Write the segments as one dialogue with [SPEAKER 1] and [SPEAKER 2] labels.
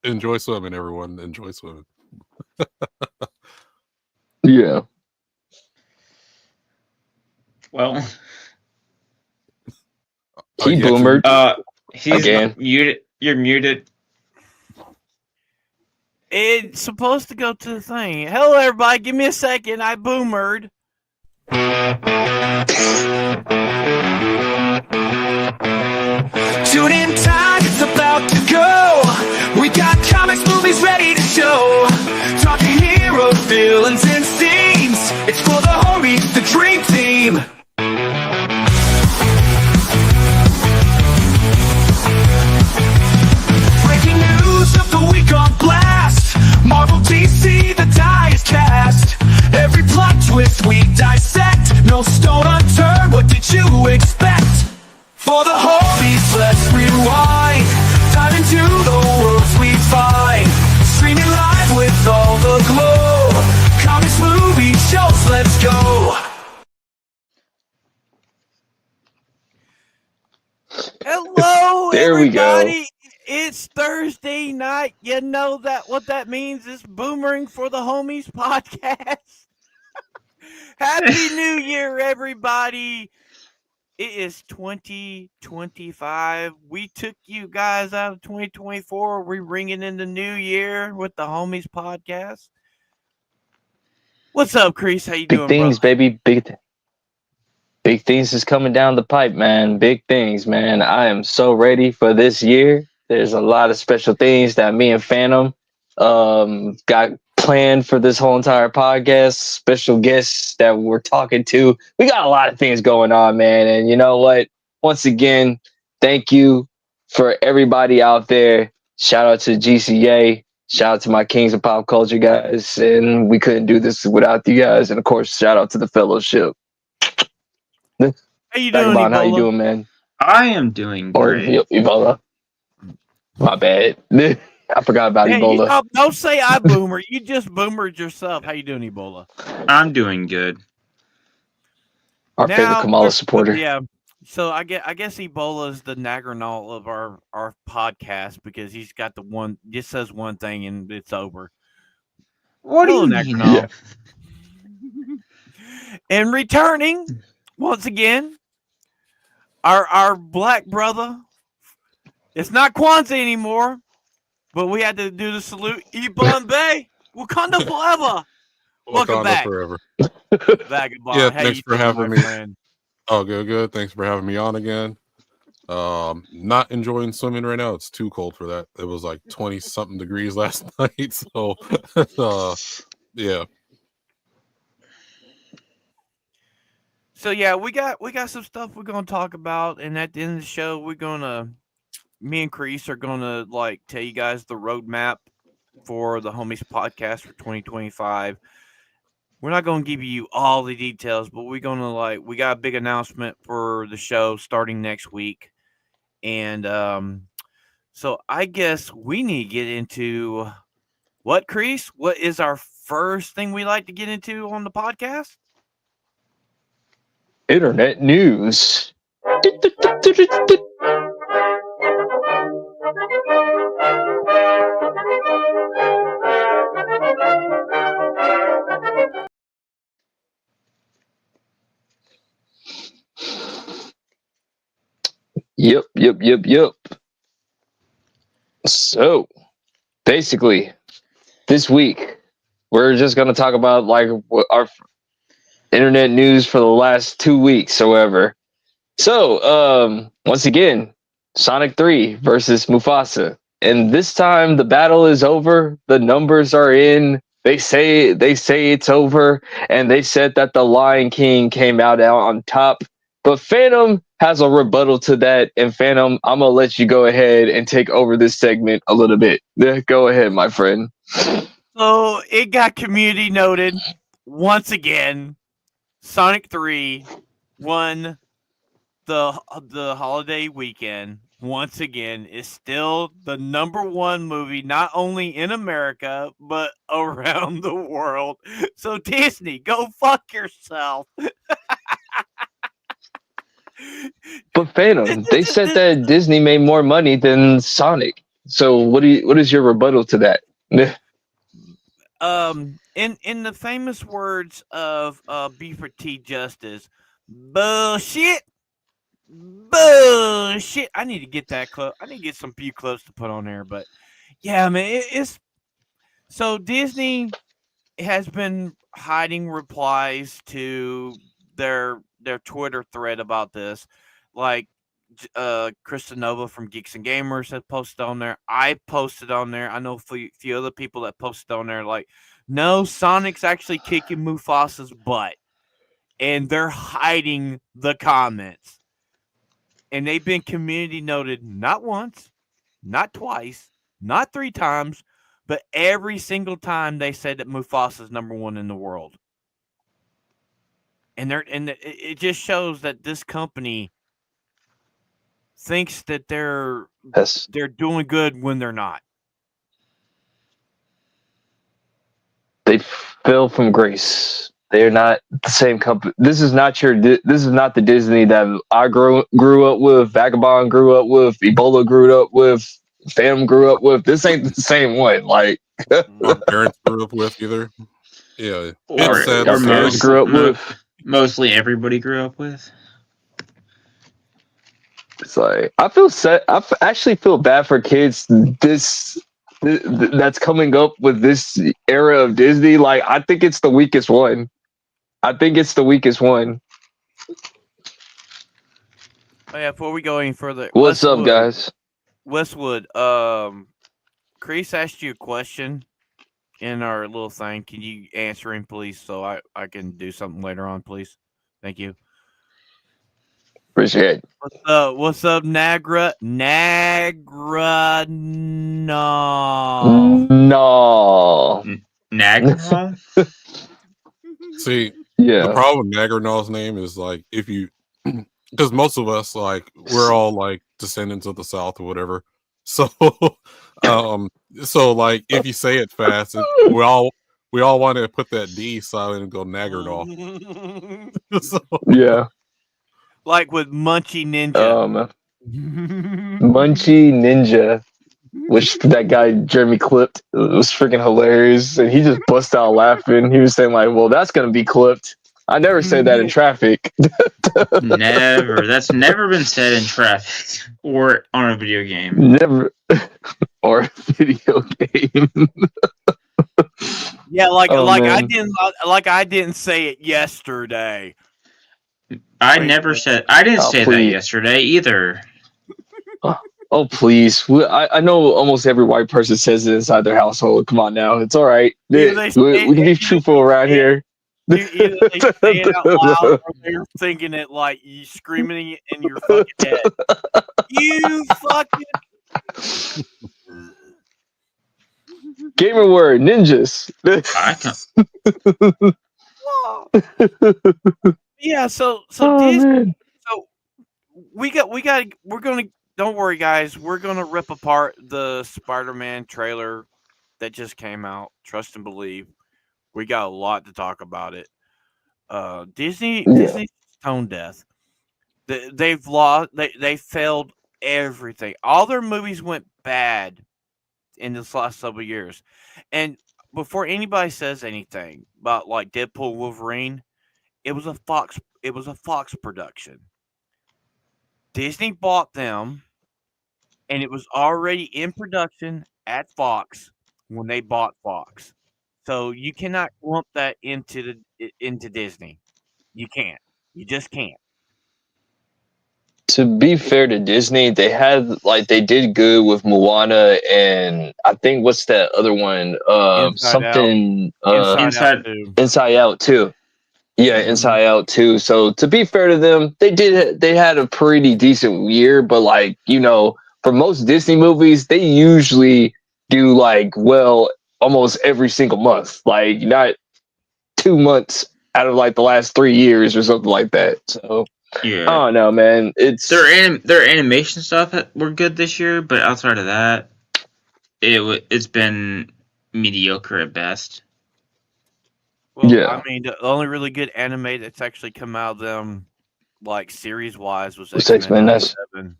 [SPEAKER 1] Enjoy swimming, everyone. Enjoy swimming.
[SPEAKER 2] Yeah.
[SPEAKER 3] Well,
[SPEAKER 2] He
[SPEAKER 1] You
[SPEAKER 2] boomered
[SPEAKER 3] he's
[SPEAKER 2] again.
[SPEAKER 3] muted. You're muted.
[SPEAKER 4] It's supposed to go to the thing. Hello, everybody. Give me a second. I boomered.
[SPEAKER 5] Tune in time, it's about to go. We got comics, movies ready to show. Talking hero villains and scenes. It's for the homies, the dream team. Breaking news of the week on blast. Marvel, DC, the die is cast. Every plot twist we dissect. No stone unturned, what did you expect? For the homies, let's rewind. Dive into the worlds we find. Streaming live with all the glow. Comics, movies, shows, let's go.
[SPEAKER 4] Hello,
[SPEAKER 2] There we go.
[SPEAKER 4] everybody. It's Thursday night. You know that what that means is boomering for the homies podcast. Happy New Year, everybody. It is 2025. We took you guys out of 2024. We're ringing in the new year with the homies podcast. What's up, Chris? How you
[SPEAKER 2] Big
[SPEAKER 4] doing,
[SPEAKER 2] things,
[SPEAKER 4] bro?
[SPEAKER 2] baby. Big things is coming down the pipe, man. Big things, man. I am so ready for this year. There's a lot of special things that me and Phantom got planned for this whole entire podcast. Special guests that we're talking to. We got a lot of things going on, man. And you know what? Once again, thank you for everybody out there. Shout out to GCA. Shout out to my Kings of Pop Culture guys. And we couldn't do this without you guys. And of course, shout out to the Fellowship.
[SPEAKER 4] How you doing,
[SPEAKER 2] Vagabond, how you
[SPEAKER 4] Ebola?
[SPEAKER 2] doing, man?
[SPEAKER 3] I am doing
[SPEAKER 2] Or
[SPEAKER 3] great.
[SPEAKER 2] Ebola. My bad. I forgot about
[SPEAKER 4] Hey,
[SPEAKER 2] Ebola.
[SPEAKER 4] don't say I boomer. You just boomered yourself. How you doing, Ebola?
[SPEAKER 3] I'm doing good.
[SPEAKER 2] Our favorite Kamala
[SPEAKER 4] we're-
[SPEAKER 2] supporter.
[SPEAKER 4] Yeah. So I guess Ebola is the Nagarnaut of our podcast because he's got the one. Just says one thing and it's over.
[SPEAKER 3] What do
[SPEAKER 4] Hello,
[SPEAKER 3] you mean?
[SPEAKER 4] Nagarnaut. And returning once again, our black brother. It's not Kwanzaa anymore, but we had to do the salute. Ibon Bay, Wakanda forever. Welcome
[SPEAKER 1] Wakanda
[SPEAKER 4] back.
[SPEAKER 1] forever.
[SPEAKER 4] Vagabond.
[SPEAKER 1] Yeah,
[SPEAKER 4] How
[SPEAKER 1] thanks
[SPEAKER 4] you
[SPEAKER 1] for
[SPEAKER 4] doing,
[SPEAKER 1] having
[SPEAKER 4] my
[SPEAKER 1] me.
[SPEAKER 4] friend?
[SPEAKER 1] Oh, good. Thanks for having me on again. Not enjoying swimming right now. It's too cold for that. It was like 20 something degrees last night. So, yeah.
[SPEAKER 4] So yeah, we got some stuff we're gonna talk about, and at the end of the show, me and Chris are gonna like tell you guys the roadmap for the Homies podcast for 2025. We're not gonna give you all the details, but we got a big announcement for the show starting next week, and so I guess we need to get into what, Chris? What is our first thing we like to get into on the podcast?
[SPEAKER 2] Internet news. Yep. So, basically, this week, we're just going to talk about like our internet news for the last 2 weeks, however. So, once again, Sonic 3 versus Mufasa. And this time the battle is over. The numbers are in. They say it's over. And they said that the Lion King came out on top. But Phantom has a rebuttal to that. And Phantom, I'm going to let you go ahead and take over this segment a little bit. Go ahead, my friend.
[SPEAKER 4] So it got community noted once again. Sonic 3 won the holiday weekend. Once again, is still the number one movie, not only in America, but around the world. So Disney, go fuck yourself.
[SPEAKER 2] But Phantom, they said that Disney made more money than Sonic. So what is your rebuttal to that?
[SPEAKER 4] In the famous words of Beaver T. Justice, bullshit, bullshit. I need to get that close. I need to get some few quotes to put on there. But yeah, man, it's so Disney has been hiding replies to their Twitter thread about this. Like Krista Nova from Geeks and Gamers has posted on there. I posted on there. I know a few other people that posted on there. Like, no, Sonic's actually kicking Mufasa's butt, and they're hiding the comments. And they've been community noted not once, not twice, not 3 times, but every single time they said that Mufasa's number 1 in the world. And it just shows that this company thinks that they're doing good when they're not.
[SPEAKER 2] They fell from grace. They're not the same company. This is not the Disney that I grew up with, Vagabond grew up with, Ebola grew up with, Phantom grew up with. This ain't the same one. Like
[SPEAKER 1] My parents grew up with either. Yeah,
[SPEAKER 3] Or,
[SPEAKER 1] it's sad.
[SPEAKER 3] or
[SPEAKER 1] to say.
[SPEAKER 3] most,
[SPEAKER 2] grew up with.
[SPEAKER 3] mostly everybody grew up with.
[SPEAKER 2] It's like I feel sad. Actually feel bad for kids. That's coming up with this era of Disney. Like I think it's the weakest one.
[SPEAKER 4] Oh yeah, before we go any further,
[SPEAKER 2] What's up, guys?
[SPEAKER 4] Westwood, Chris asked you a question in our little thing. Can you answer him, please, so I can do something later on, please? Thank you.
[SPEAKER 2] Appreciate it.
[SPEAKER 4] What's up, Nagra? Nagra, no.
[SPEAKER 2] No.
[SPEAKER 3] Nagnol?
[SPEAKER 1] See,
[SPEAKER 2] Yeah.
[SPEAKER 1] the problem with Nagrinal's name is like if you, because most of us like we're all like descendants of the South or whatever. So, so like if you say it fast, we all want to put that D silent and go Nagrinal. So,
[SPEAKER 2] Yeah.
[SPEAKER 4] Like with Munchie Ninja.
[SPEAKER 2] Munchie Ninja, which that guy Jeremy clipped. It was freaking hilarious, and he just bust out laughing. He was saying like, "Well, that's gonna be clipped." I never said that in traffic.
[SPEAKER 3] Never. That's never been said in traffic or on a video game.
[SPEAKER 2] Never. Or a video game.
[SPEAKER 4] Yeah,
[SPEAKER 2] Oh, man.
[SPEAKER 4] I didn't say it yesterday.
[SPEAKER 3] I
[SPEAKER 4] Wait,
[SPEAKER 3] never
[SPEAKER 4] wait.
[SPEAKER 3] said. I didn't say that
[SPEAKER 2] please.
[SPEAKER 3] yesterday either.
[SPEAKER 2] Oh, please. I know almost every white person says it inside their household. Come on now. It's all right.
[SPEAKER 4] Either
[SPEAKER 2] We can be truthful around here.
[SPEAKER 4] Either they say it out loud or they're thinking it like you screaming it in your fucking head. You fucking
[SPEAKER 2] Gamer word, ninjas.
[SPEAKER 4] Yeah, so
[SPEAKER 2] Oh,
[SPEAKER 4] Disney,
[SPEAKER 2] man.
[SPEAKER 4] so we're gonna, don't worry guys, we're gonna rip apart the Spider-Man trailer that just came out. Trust and believe. We got a lot to talk about it. Disney's tone deaf. They've lost. They failed everything. All their movies went bad in this last several years. And before anybody says anything about like Deadpool, Wolverine, it was a Fox production. Disney bought them, and it was already in production at Fox when they bought Fox. So you cannot lump that into Disney. You can't. You just can't.
[SPEAKER 2] To be fair to Disney, they did good with Moana and I think what's that other one? Inside Out too. Yeah, Inside Out too. So to be fair to them, they had a pretty decent year, but like, for most Disney movies, they usually do like well almost every single month. Like not 2 months out of like the last 3 years or something like that. So
[SPEAKER 3] Yeah.
[SPEAKER 2] I don't know, man. It's
[SPEAKER 3] their animation stuff were good this year, but outside of that, it's been mediocre at best.
[SPEAKER 4] Well,
[SPEAKER 2] Yeah.
[SPEAKER 4] I mean, the only really good anime that's actually come out of them, like series wise, was
[SPEAKER 2] X-Men.
[SPEAKER 4] X-Men 97.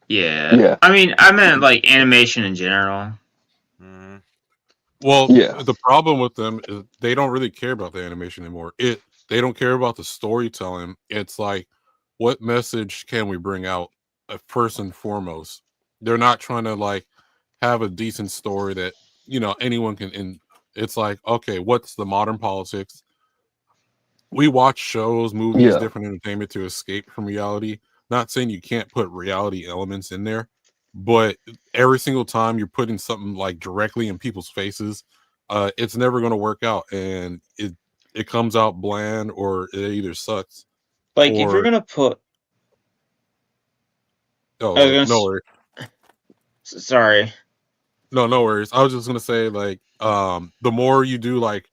[SPEAKER 3] Yeah.
[SPEAKER 2] Yeah.
[SPEAKER 3] I mean, I meant like animation in general.
[SPEAKER 4] Mhm.
[SPEAKER 1] Well,
[SPEAKER 2] Yeah.
[SPEAKER 1] the problem with them is they don't really care about the animation anymore. They don't care about the storytelling. It's like, what message can we bring out first and foremost? They're not trying to like have a decent story that anyone can. And it's like, okay, what's the modern politics? We watch shows, movies,
[SPEAKER 2] Yeah.
[SPEAKER 1] different entertainment to escape from reality. Not saying you can't put reality elements in there, but every single time you're putting something like directly in people's faces, it's never going to work out, and it comes out bland, or it either sucks
[SPEAKER 3] Like, if you're
[SPEAKER 1] or
[SPEAKER 3] gonna put, I was
[SPEAKER 1] oh,
[SPEAKER 3] gonna,
[SPEAKER 1] no worries.
[SPEAKER 3] sorry,
[SPEAKER 1] No worries. I was just gonna say, like, the more you do like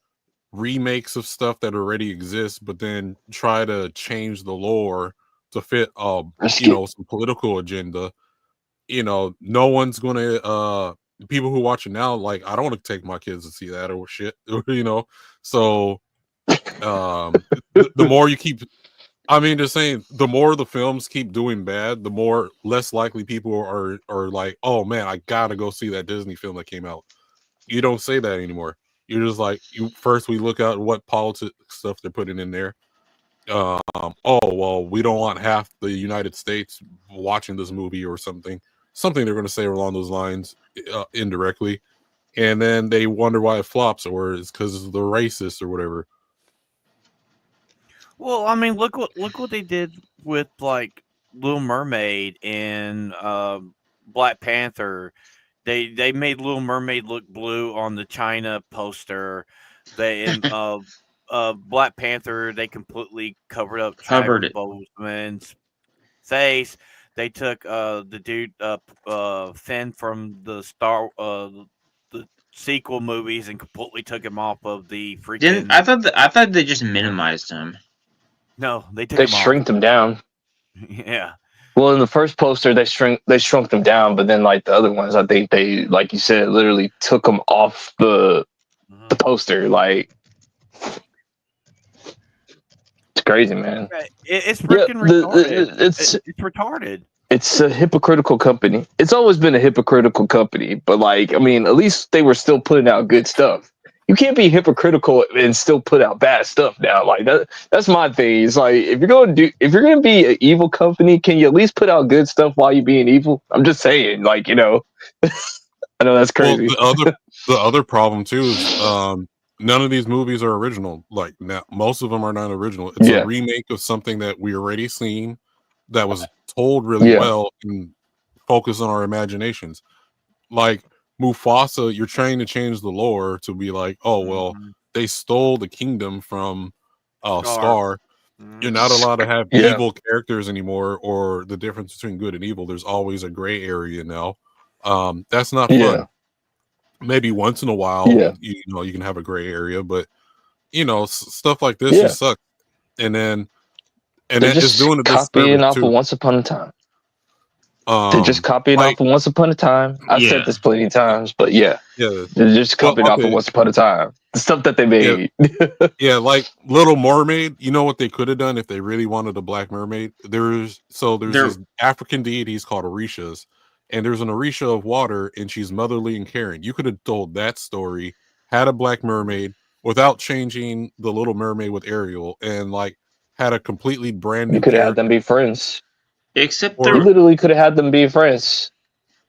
[SPEAKER 1] remakes of stuff that already exists, but then try to change the lore to fit some political agenda, no one's gonna people who watch it now, like, I don't want to take my kids to see that or shit. So the more you keep, I mean, just saying, the more the films keep doing bad, the more less likely people are like, oh man, I gotta go see that Disney film that came out. You don't say that anymore. You're just like, we look at what politics stuff they're putting in there. Oh well, we don't want half the United States watching this movie or something. Something they're going to say along those lines, indirectly, and then they wonder why it flops, or it's because they're racist or whatever.
[SPEAKER 4] Well, I mean, look what they did with like Little Mermaid and Black Panther. They made Little Mermaid look blue on the China poster. They in Black Panther, they completely covered up
[SPEAKER 3] covered
[SPEAKER 4] Chadwick
[SPEAKER 3] it.
[SPEAKER 4] Boseman's face. They took the dude Finn from the sequel movies and completely took him off of the
[SPEAKER 3] Didn't
[SPEAKER 4] freaking.
[SPEAKER 3] I thought they just minimized him.
[SPEAKER 4] No, they took
[SPEAKER 2] They
[SPEAKER 4] him off.
[SPEAKER 2] shrink them down.
[SPEAKER 4] Yeah.
[SPEAKER 2] Well, in the first poster, they shrunk them down, but then like the other ones, I think they, like you said, literally took them off the poster. Like, it's crazy, man.
[SPEAKER 4] It's
[SPEAKER 2] Yeah,
[SPEAKER 4] freaking retarded.
[SPEAKER 2] it's
[SPEAKER 4] It's retarded.
[SPEAKER 2] it's a hypocritical company. It's always been a hypocritical company, but like, I mean, at least they were still putting out good stuff. You can't be hypocritical and still put out bad stuff now. Like that's my thing. It's like, if you're gonna be an evil company, can you at least put out good stuff while you're being evil? I'm just saying, like, I know that's
[SPEAKER 1] Well,
[SPEAKER 2] crazy.
[SPEAKER 1] the other problem too is none of these movies are original. Like, now, most of them are not original. It's a
[SPEAKER 2] Yeah.
[SPEAKER 1] remake of something that we already seen, that was told really
[SPEAKER 2] Yeah.
[SPEAKER 1] well and focus on our imaginations. Like Mufasa, you're trying to change the lore to be like, oh well, they stole the kingdom from Scar. You're not allowed to have
[SPEAKER 2] Yeah.
[SPEAKER 1] evil characters anymore, or the difference between good and evil. There's always a gray area now. That's not
[SPEAKER 2] Yeah.
[SPEAKER 1] fun. Maybe once in a while,
[SPEAKER 2] Yeah.
[SPEAKER 1] you can have a gray area, but stuff like this
[SPEAKER 2] Yeah.
[SPEAKER 1] just sucks. And then
[SPEAKER 2] They're
[SPEAKER 1] it's
[SPEAKER 2] just
[SPEAKER 1] doing a
[SPEAKER 2] copying
[SPEAKER 1] disservice
[SPEAKER 2] off of
[SPEAKER 1] too.
[SPEAKER 2] Once Upon a Time. They're just copying
[SPEAKER 1] Like,
[SPEAKER 2] off of Once Upon a Time. I've
[SPEAKER 3] Yeah.
[SPEAKER 2] said this plenty of times, but yeah,
[SPEAKER 1] yeah,
[SPEAKER 2] they're just
[SPEAKER 1] well,
[SPEAKER 2] copying off of
[SPEAKER 1] okay,
[SPEAKER 2] Once Upon a Time. The stuff that they
[SPEAKER 1] yeah,
[SPEAKER 2] made.
[SPEAKER 1] yeah, like Little Mermaid. You know what they could have done if they really wanted a Black Mermaid? There's
[SPEAKER 3] There-
[SPEAKER 1] this African deities called Orishas, and there's an Orisha of water, and she's motherly and caring. You could have told that story, had a Black Mermaid without changing the Little Mermaid with Ariel, and like had a completely brand
[SPEAKER 2] You
[SPEAKER 1] new
[SPEAKER 2] could have had
[SPEAKER 1] character.
[SPEAKER 2] them be friends.
[SPEAKER 3] Except
[SPEAKER 1] Or-
[SPEAKER 2] You literally could have had them be friends.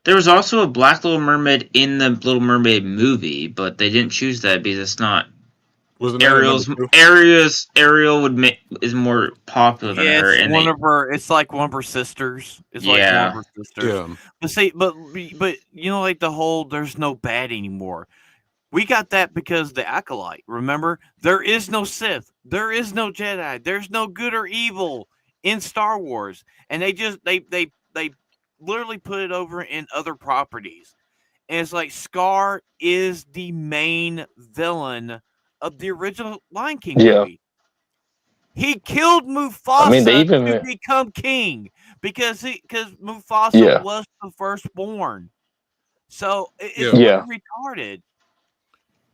[SPEAKER 3] there was also a Black Little Mermaid in the Little Mermaid movie, but they didn't choose that because it's not
[SPEAKER 1] Wasn't that in number 2?
[SPEAKER 3] Ariel is more popular than
[SPEAKER 4] Yeah,
[SPEAKER 3] her,
[SPEAKER 4] it's
[SPEAKER 3] and
[SPEAKER 4] one of her. It's like one of her sisters. It's like one
[SPEAKER 3] Yeah.
[SPEAKER 4] of her sisters.
[SPEAKER 1] Yeah,
[SPEAKER 4] But see, but like the whole there's no bad anymore. We got that because the acolyte. Remember, there is no Sith, there is no Jedi, there's no good or evil in Star Wars, and they literally put it over in other properties. And it's like Scar is the main villain of the original Lion King
[SPEAKER 2] Yeah.
[SPEAKER 4] movie. He killed Mufasa
[SPEAKER 2] I mean, they
[SPEAKER 4] to
[SPEAKER 2] even
[SPEAKER 4] become king because Mufasa
[SPEAKER 2] Yeah.
[SPEAKER 4] was the firstborn. So it's
[SPEAKER 1] Yeah.
[SPEAKER 2] Yeah.
[SPEAKER 4] really retarded.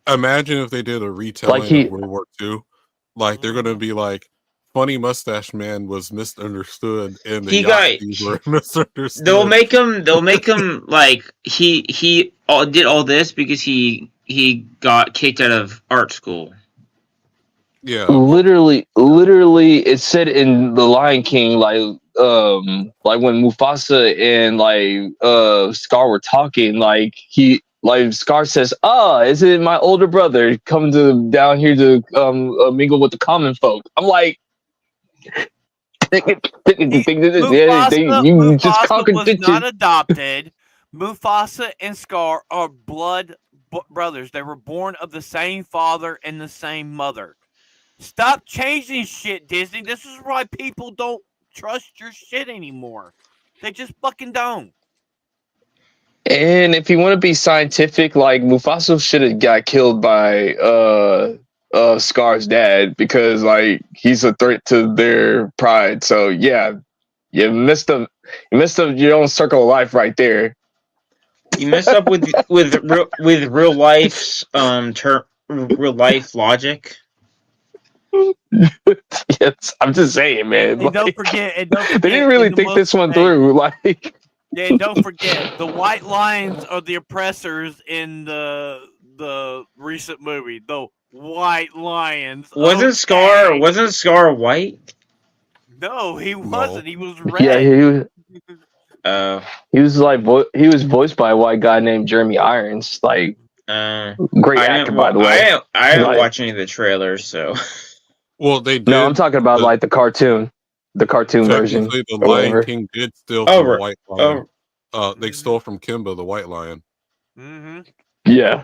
[SPEAKER 1] Imagine if they did a retelling
[SPEAKER 2] he-
[SPEAKER 1] of World War II. Like, they're gonna be like, Funny Mustache Man was misunderstood, and the
[SPEAKER 3] He
[SPEAKER 1] yacht
[SPEAKER 3] got-
[SPEAKER 1] were misunderstood.
[SPEAKER 3] They'll make him like he did all this because he got kicked out of art school.
[SPEAKER 1] Yeah,
[SPEAKER 2] Literally, it said in The Lion King, like when Mufasa and Scar were talking, Scar says, is it my older brother come down here to mingle with the common folk? I'm like, you just
[SPEAKER 4] Mufasa
[SPEAKER 2] conquered
[SPEAKER 4] was not adopted. Mufasa and Scar are blood brothers. They were born of the same father and the same mother. Stop changing shit, Disney. This is why people don't trust your shit anymore. They just fucking don't.
[SPEAKER 2] And if you want to be scientific, like Mufasa should have got killed by Scar's dad because like he's a threat to their pride. So yeah, you messed up your own circle of life right there.
[SPEAKER 3] You messed up with real life's real life logic.
[SPEAKER 2] Yes, I'm just saying, man.
[SPEAKER 4] And don't forget,
[SPEAKER 2] they didn't really think this one through. Like,
[SPEAKER 4] yeah, and don't forget, the white lions are the oppressors in the recent movie. The white lions.
[SPEAKER 3] Wasn't Scar white?
[SPEAKER 4] No, he wasn't. He was red.
[SPEAKER 2] Yeah, he was he was voiced by a white guy named Jeremy Irons. Like, great actor, by the way.
[SPEAKER 3] I didn't watch any of the trailers, so.
[SPEAKER 1] well, they did.
[SPEAKER 2] No, I'm talking about like the cartoon version.
[SPEAKER 1] The Lion King did steal from the white lion. They stole from Kimba, the white lion.
[SPEAKER 4] Mm-hmm.
[SPEAKER 2] Yeah.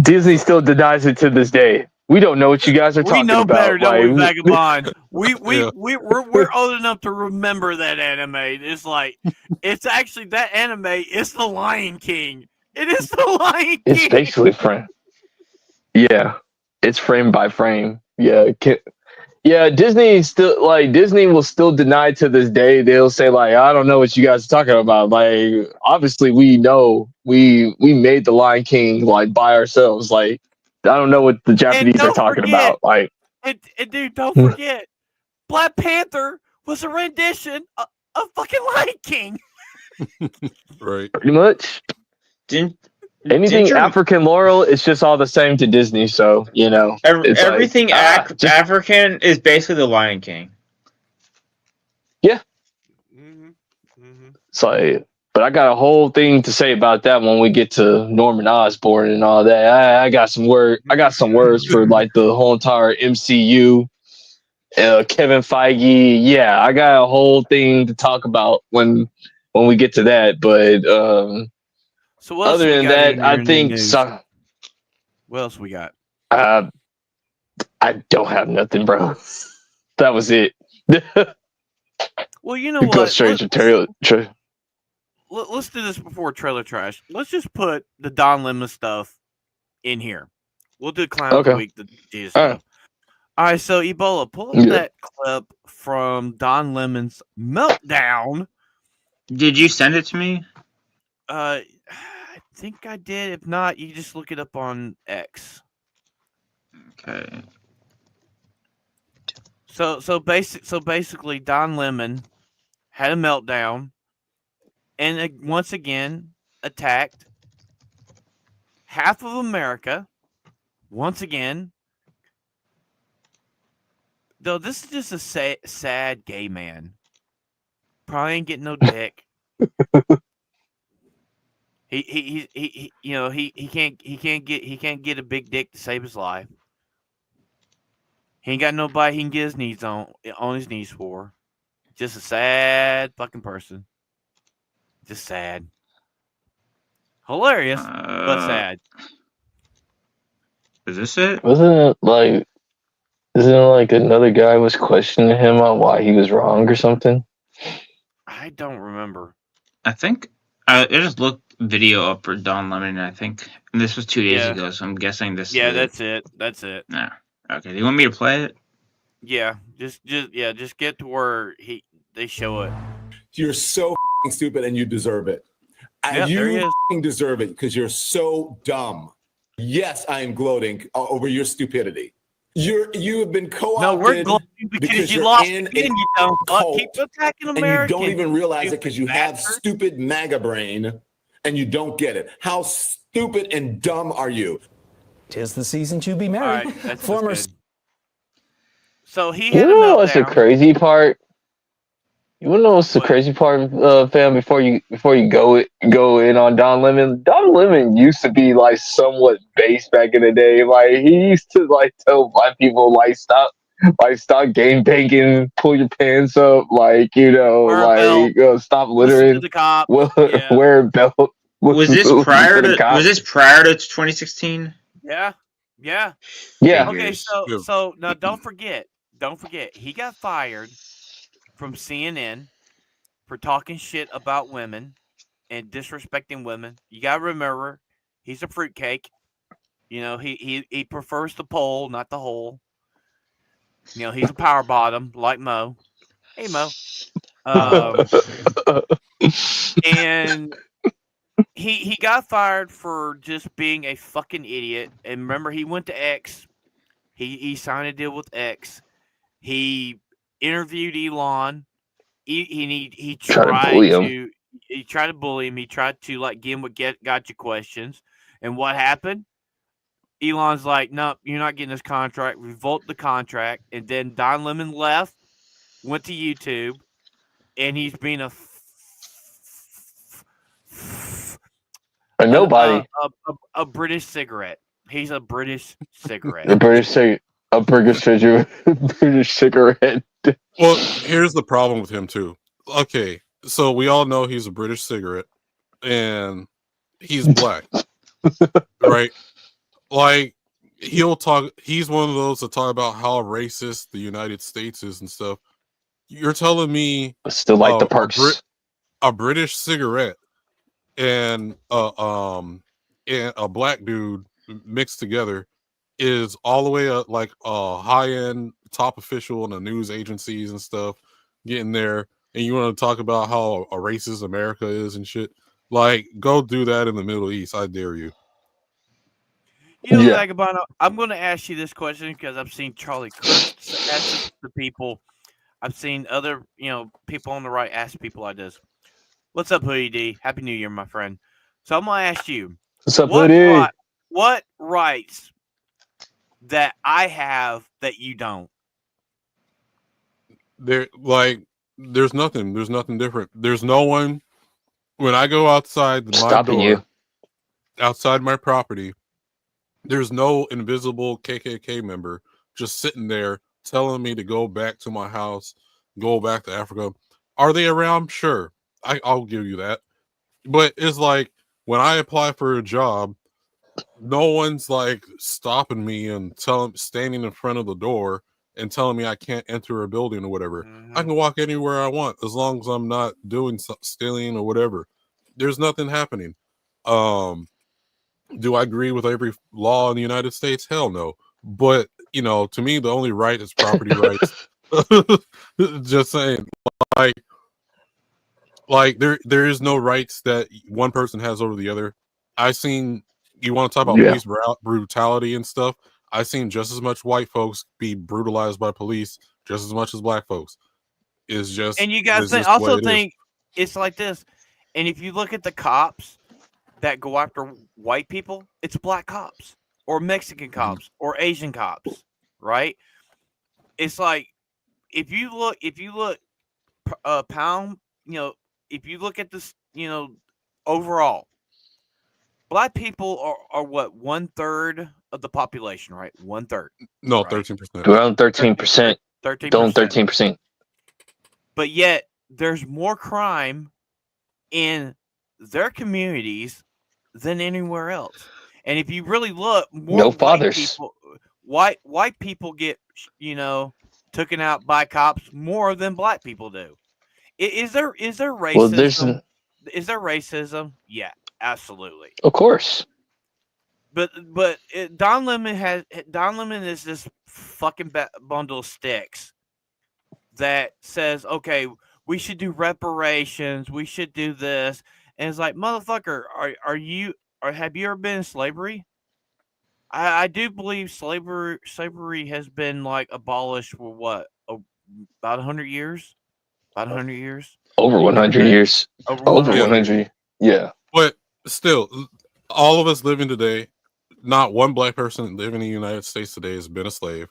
[SPEAKER 2] Disney still denies it to this day. We don't know what you guys are talking about.
[SPEAKER 4] We know better, don't we, Vagabond?
[SPEAKER 2] Yeah.
[SPEAKER 4] We're old enough to remember that anime. It's like, it's actually, that anime is the Lion King. It is the Lion King.
[SPEAKER 2] It's basically frame. Yeah, it's frame by frame. Yeah, Disney will still deny to this day. They'll say like, I don't know what you guys are talking about. Like, obviously we know we made the Lion King like by ourselves. Like, I don't know what the Japanese are talking about. Like,
[SPEAKER 4] and dude, don't forget, Black Panther was a rendition of fucking Lion King.
[SPEAKER 1] Right.
[SPEAKER 2] Pretty much. Anything African Laurel, it's just all the same to Disney. So, you know,
[SPEAKER 3] everything like, African is basically the Lion King.
[SPEAKER 2] Yeah. It's like, but I got a whole thing to say about that when we get to Norman Osborn and all that. I got some words for like the whole entire MCU. Kevin Feige. Yeah, I got a whole thing to talk about when we get to that. But
[SPEAKER 4] so what
[SPEAKER 2] other than that, I think
[SPEAKER 4] what else we got?
[SPEAKER 2] I don't have nothing, bro. That was it.
[SPEAKER 4] Well, you know what?
[SPEAKER 2] Go straight to trailer.
[SPEAKER 4] Let's do this before trailer trash. Let's just put the Don Lemon stuff in here. We'll do Clown of the Week, the Jesus stuff. All right, so Ebola, pull up that clip from Don Lemon's meltdown.
[SPEAKER 3] Did you send it to me?
[SPEAKER 4] I think I did. If not, you just look it up on X.
[SPEAKER 3] Okay.
[SPEAKER 4] So basically, Don Lemon had a meltdown, and once again attacked half of America. Once again, though, this is just a sad gay man. Probably ain't getting no dick. He you know he can't get a big dick to save his life. He ain't got nobody he can get his knees on his knees for. Just a sad fucking person. Just sad. Hilarious, but sad.
[SPEAKER 3] Is this it?
[SPEAKER 2] Isn't it like another guy was questioning him on why he was wrong or something?
[SPEAKER 4] I don't remember.
[SPEAKER 3] I think I just looked video up for Don Lemon. I think and this was 2 days ago, so I'm guessing this.
[SPEAKER 4] Yeah,
[SPEAKER 3] is
[SPEAKER 4] that's it.
[SPEAKER 3] No. Okay. Do you want me to play it?
[SPEAKER 4] Yeah, just get to where they show it.
[SPEAKER 6] You're so stupid, and you deserve it.
[SPEAKER 4] Yep,
[SPEAKER 6] you deserve it because you're so dumb. Yes, I am gloating over your stupidity. You have been co-opted.
[SPEAKER 4] No, we're glowing because you
[SPEAKER 6] you're
[SPEAKER 4] lost
[SPEAKER 6] in
[SPEAKER 4] again,
[SPEAKER 6] a
[SPEAKER 4] you dumb fuck.
[SPEAKER 6] cult,
[SPEAKER 4] Keep attacking
[SPEAKER 6] and you
[SPEAKER 4] Americans.
[SPEAKER 6] don't even realize it because you have
[SPEAKER 4] bastard.
[SPEAKER 6] stupid MAGA brain, and you don't get it. How stupid and dumb are you?
[SPEAKER 7] 'Tis the season to be
[SPEAKER 4] All
[SPEAKER 7] merry.
[SPEAKER 4] right, that's
[SPEAKER 7] Former
[SPEAKER 4] good. So he
[SPEAKER 2] You
[SPEAKER 4] had a
[SPEAKER 2] know what's the
[SPEAKER 4] meltdown.
[SPEAKER 2] crazy part? You wanna know what's the
[SPEAKER 4] What?
[SPEAKER 2] crazy part, fam? Before you go in on Don Lemon, Don Lemon used to be like somewhat base back in the day. Like he used to like tell black people stop game banking, pull your pants up,
[SPEAKER 4] Wear a belt.
[SPEAKER 2] stop
[SPEAKER 4] Listen to
[SPEAKER 2] littering,
[SPEAKER 4] the cop. Yeah.
[SPEAKER 2] wear a belt.
[SPEAKER 3] Was this
[SPEAKER 2] listen
[SPEAKER 3] prior
[SPEAKER 2] the
[SPEAKER 3] to
[SPEAKER 2] cops.
[SPEAKER 3] was this prior to 2016?
[SPEAKER 4] Yeah.
[SPEAKER 2] Yeah.
[SPEAKER 4] Okay,
[SPEAKER 3] Figures.
[SPEAKER 4] so now don't forget, he got fired from CNN for talking shit about women and disrespecting women. You gotta remember, he's a fruitcake. You know, he prefers the pole, not the hole. You know, he's a power bottom like Mo. Hey Mo. And he got fired for just being a fucking idiot. And remember, he went to X. He signed a deal with X. He interviewed Elon. He tried
[SPEAKER 2] bully him.
[SPEAKER 4] to he tried to bully him. He tried to like give him what got you questions. And what happened? Elon's like, nope, you're not getting this contract. Revolt the contract. And then Don Lemon left, went to YouTube, and he's been
[SPEAKER 2] A nobody.
[SPEAKER 4] a British cigarette. He's a British cigarette.
[SPEAKER 2] A British cigarette.
[SPEAKER 1] Well, here's the problem with him too. Okay, so we all know he's a British cigarette, and he's black, right? Like he'll talk. He's one of those that talk about how racist the United States is and stuff. You're telling me
[SPEAKER 2] Still like the perks.
[SPEAKER 1] a British cigarette and a black dude mixed together is all the way up like a high-end top official in the news agencies and stuff getting there, and you want to talk about how a racist America is and shit. Like, go do that in the Middle East. I dare you.
[SPEAKER 4] You know,
[SPEAKER 2] Yeah.
[SPEAKER 4] Vagabondo, I'm going to ask you this question because I've seen Charlie Kirk ask it to people. I've seen other, people on the right ask people like this. What's up, Hoodie D? Happy New Year, my friend. So I'm going to ask you,
[SPEAKER 2] What's up, Hoodie?
[SPEAKER 4] what rights that I have that you don't?
[SPEAKER 1] There's nothing. There's nothing different. There's no one. When I go outside my
[SPEAKER 2] Stopping
[SPEAKER 1] door,
[SPEAKER 2] you.
[SPEAKER 1] outside my property, there's no invisible KKK member just sitting there telling me to go back to my house, go back to Africa. Are they around? Sure. I'll give you that. But it's like when I apply for a job, no one's like stopping me and standing in front of the door and telling me I can't enter a building or whatever.
[SPEAKER 4] Mm-hmm.
[SPEAKER 1] I can walk anywhere I want as long as I'm not doing stealing or whatever. There's nothing happening. Do I agree with every law in the United States? Hell no. But to me, the only right is property rights. Just saying, like there is no rights that one person has over the other. I seen. You want to talk about police brutality and stuff? I've seen just as much white folks be brutalized by police just as much as black folks. It's just,
[SPEAKER 4] and you guys think it's like this. And if you look at the cops that go after white people, it's black cops or Mexican cops or Asian cops, right? It's like if you look pound, if you look at this, overall, black people are what, 1/3 of the population, right? 1/3.
[SPEAKER 1] No,
[SPEAKER 4] right?
[SPEAKER 1] 13%.
[SPEAKER 2] Around 13%.
[SPEAKER 4] 13%.
[SPEAKER 2] Don't 13%.
[SPEAKER 4] But yet there's more crime in their communities than anywhere else. And if you really look, more
[SPEAKER 2] No fathers.
[SPEAKER 4] white people get taken out by cops more than black people do. Is there racism?
[SPEAKER 2] Well,
[SPEAKER 4] is there racism? Yeah, absolutely.
[SPEAKER 2] Of course.
[SPEAKER 4] But Don Lemon is this fucking bundle of sticks that says, okay, we should do reparations, we should do this, and it's like, motherfucker, have you ever been in slavery? I do believe slavery has been like abolished for what about 100 years? About 100 years?
[SPEAKER 2] Over
[SPEAKER 4] Is that
[SPEAKER 2] 100
[SPEAKER 4] correct?
[SPEAKER 2] years.
[SPEAKER 4] Over
[SPEAKER 2] Over
[SPEAKER 4] 100
[SPEAKER 1] Yeah.
[SPEAKER 2] 100. Yeah.
[SPEAKER 1] But still, all of us living today, not one black person living in the United States today has been a slave.